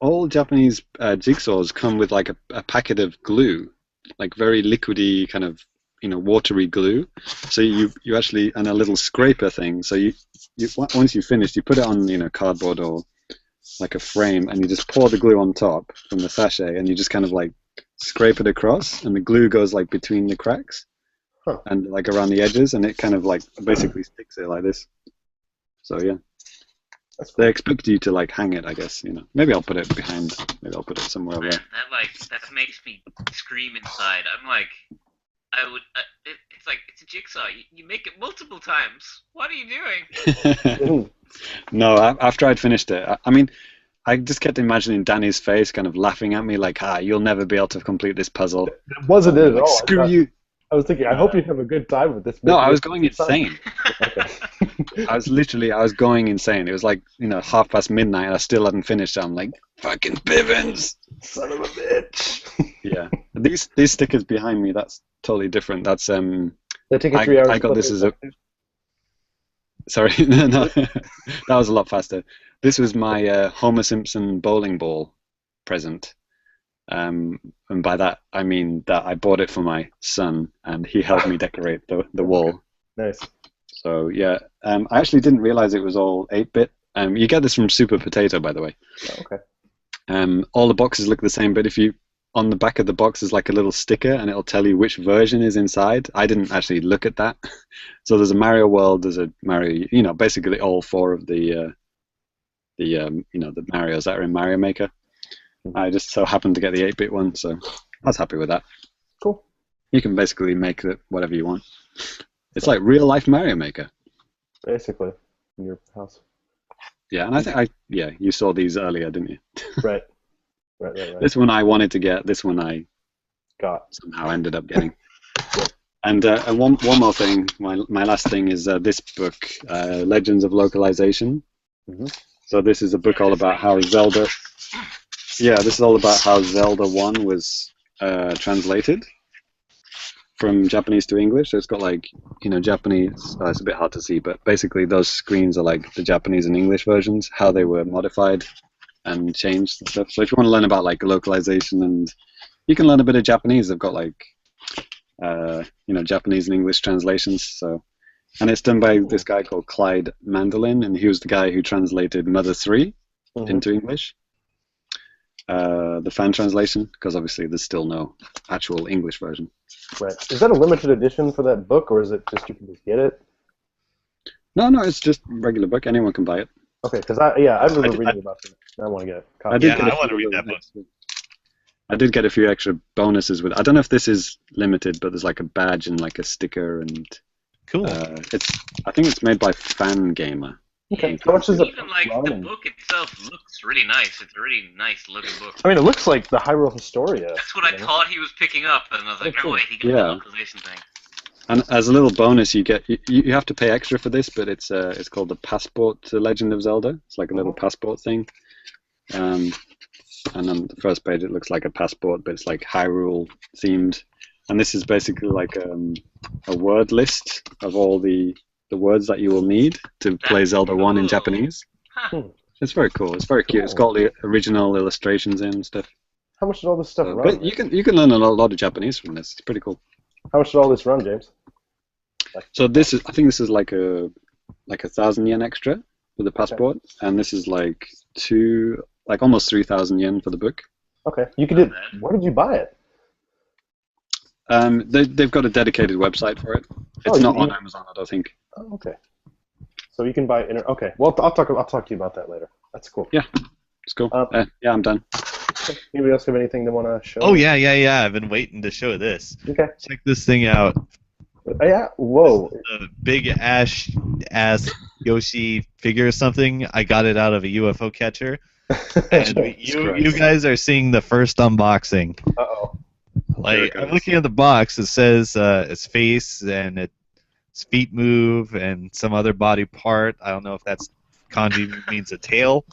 All Japanese jigsaws come with like a packet of glue, like very liquidy kind of, watery glue. So you actually, and a little scraper thing. So you once you finish, you put it on cardboard or like a frame, and you just pour the glue on top from the sachet, and you just kind of like scrape it across, and the glue goes like between the cracks and like around the edges, and it kind of like basically sticks it like this. So yeah. That's cool. They expect you to like hang it, I guess. Maybe I'll put it behind. Maybe I'll put it somewhere over there. That makes me scream inside. I'm like, it's like it's a jigsaw. You make it multiple times. What are you doing? No, after I'd finished it, I mean, I just kept imagining Danny's face, kind of laughing at me, like, "You'll never be able to complete this puzzle." It wasn't it at all. Screw you. I was thinking, I hope you have a good time with this. No, I was going insane. Okay. I was going insane. It was like, midnight, and I still hadn't finished. So I'm like, fucking Bivens, Son of a bitch. Yeah. These stickers behind me, that's totally different. That's They're taking 3 hours. I got this as a. Sorry, no, that was a lot faster. This was my Homer Simpson bowling ball present. And by that, I mean that I bought it for my son, and he helped me decorate the wall. Nice. So, yeah, I actually didn't realize it was all 8-bit. You get this from Super Potato, by the way. Oh, okay. All the boxes look the same, but if you, on the back of the box is like a little sticker, and it'll tell you which version is inside. I didn't actually look at that. So there's a Mario World, there's a Mario, basically all 4 of the Marios that are in Mario Maker. I just so happened to get the 8-bit one, so I was happy with that. Cool. You can basically make it whatever you want. It's like real-life Mario Maker. Basically, in your house. Yeah, and I think you saw these earlier, didn't you? Right. This one I wanted to get. This one I got. Somehow ended up getting. And one more thing. My last thing is this book, Legends of Localization. Mm-hmm. So this is a book all about how Zelda. Yeah, this is all about how Zelda 1 was translated from Japanese to English. So it's got like, Japanese, it's a bit hard to see, but basically those screens are like the Japanese and English versions, how they were modified and changed and stuff. So if you want to learn about like localization, and you can learn a bit of Japanese, they've got like, Japanese and English translations. So, and it's done by this guy called Clyde Mandolin, and he was the guy who translated Mother 3 into English. The fan translation, because obviously there's still no actual English version. Right. Is that a limited edition for that book, or is it just you can just get it? No, it's just a regular book. Anyone can buy it. Okay, because I remember reading about it. I want to get a copy. I want to read that book. I did get a few extra bonuses with. I don't know if this is limited, but there's like a badge and like a sticker, and cool. I think it's made by Fangamer. Okay. How much is it? Even like the book itself looks really nice. It's a really nice looking book. I mean, it looks like the Hyrule Historia. That's what I thought he was picking up, and I was like, no wait, he got the localization thing. And as a little bonus, you get you have to pay extra for this, but it's called the Passport to Legend of Zelda. It's like a little passport thing. And on the first page, it looks like a passport, but it's like Hyrule themed. And this is basically like a word list of all the words that you will need to play Zelda 1 in Japanese. Huh. It's very cool. It's very cute. It's got the original illustrations in and stuff. How much did all this stuff run? But you can learn a lot of Japanese from this. It's pretty cool. How much did all this run, James? So I think this is like a 1,000 yen extra for the passport, and this is like almost 3,000 yen for the book. Okay, you could do. Where did you buy it? They've got a dedicated website for it. It's not on Amazon, I don't think. Oh, okay. So you can buy it. Okay. Well, I'll talk to you about that later. That's cool. Yeah, it's cool. Yeah, I'm done. Okay. Anybody else have anything they want to show? Oh yeah. I've been waiting to show this. Okay. Check this thing out. Yeah. Whoa. A big ass Yoshi figure or something. I got it out of a UFO catcher. And you guys are seeing the first unboxing. Uh-oh. Like, I'm looking at the box. It says its face, and it his feet move and some other body part. I don't know if that's kanji means a tail.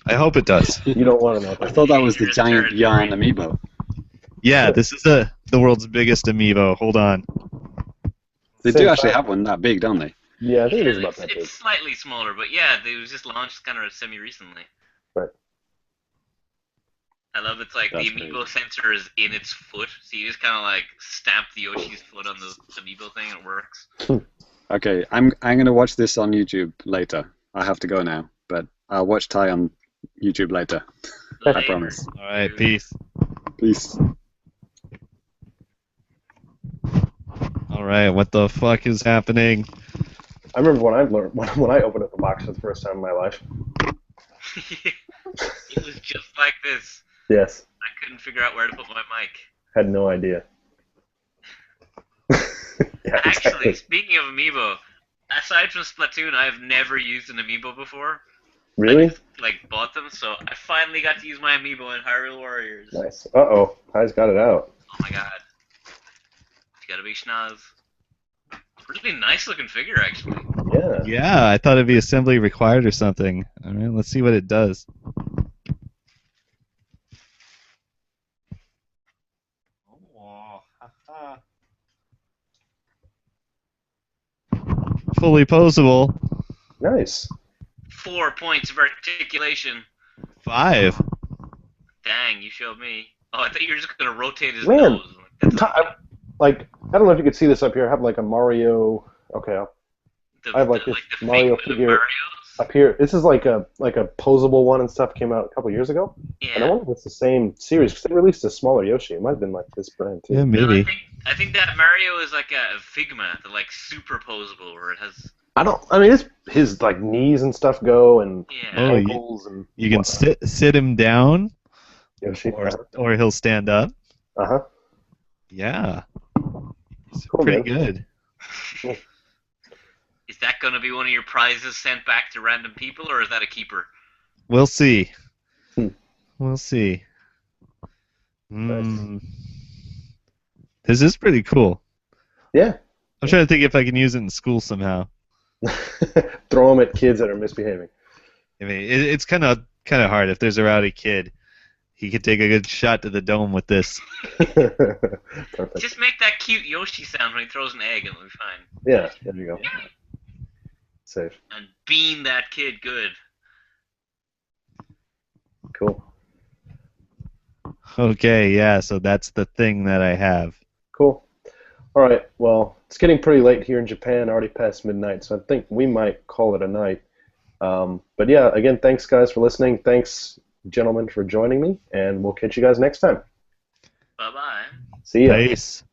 I hope it does. You don't want to know. I thought that was the Dangerous giant yarn territory. amiibo. Yeah, this is the world's biggest amiibo. Hold on. They Same do actually size. have one that big, don't they? Yeah, I think it Yeah, is about that big. it's slightly smaller, but yeah, they was just launched kind of semi-recently. Right. I love it's like That's the amiibo sensor is in its foot, so you just kind of like stamp the Yoshi's foot on the amiibo thing and it works. Okay, I'm gonna watch this on YouTube later. I have to go now, but I'll watch Ty on YouTube later. I Later. promise. All right, peace. Peace. All right, what the fuck is happening? I remember when I learned when I opened up a box for the first time in my life. It was just like this. Yes, I couldn't figure out where to put my mic. had no idea. Yeah, Actually, exactly. speaking of amiibo, aside from Splatoon, I've never used an amiibo before. Really? I just, bought them, so I finally got to use my amiibo in Hyrule Warriors. Nice. Uh-oh, Ty's got it out. Oh my god. You got a big schnoz. Really nice looking figure, actually. Yeah. Yeah, I thought it'd be assembly required or something. All right, let's see what it does. Oh, haha. Fully posable. Nice. 4 points of articulation. 5. Dang, you showed me. Oh, I thought you were just gonna rotate his Man, nose. That's I don't know if you could see this up here. I have like a Mario. Okay, I have like this the Mario Figment of figure Mario's. up here. This is like a posable one and stuff. Came out a couple years ago, and I Yeah. wonder if it's the same series because they released a smaller Yoshi. It might have been like this brand too. Yeah, No, maybe. I think that Mario is like a Figma, the super posable, where it has. I mean, his like knees and stuff go and Yeah. Oh, ankles and You can whatnot. sit him down, Yoshi. or he'll stand up. Uh-huh. Yeah, it's Cool, pretty man. good. Is that gonna be one of your prizes sent back to random people, or is that a keeper? We'll see. Hmm. We'll see. Nice. This is pretty cool. Yeah. I'm trying to think if I can use it in school somehow. Throw them at kids that are misbehaving. I mean, it's kind of hard. If there's a rowdy kid, he could take a good shot to the dome with this. Perfect. Just make that cute Yoshi sound when he throws an egg, and it'll be fine. Yeah, there you go. Safe. And bean that kid good. Cool. Okay, yeah. So that's the thing that I have. Cool. All right. Well, it's getting pretty late here in Japan, already past midnight, so I think we might call it a night. But yeah, again, thanks guys for listening. Thanks, gentlemen, for joining me, and we'll catch you guys next time. Bye bye. See ya. Peace.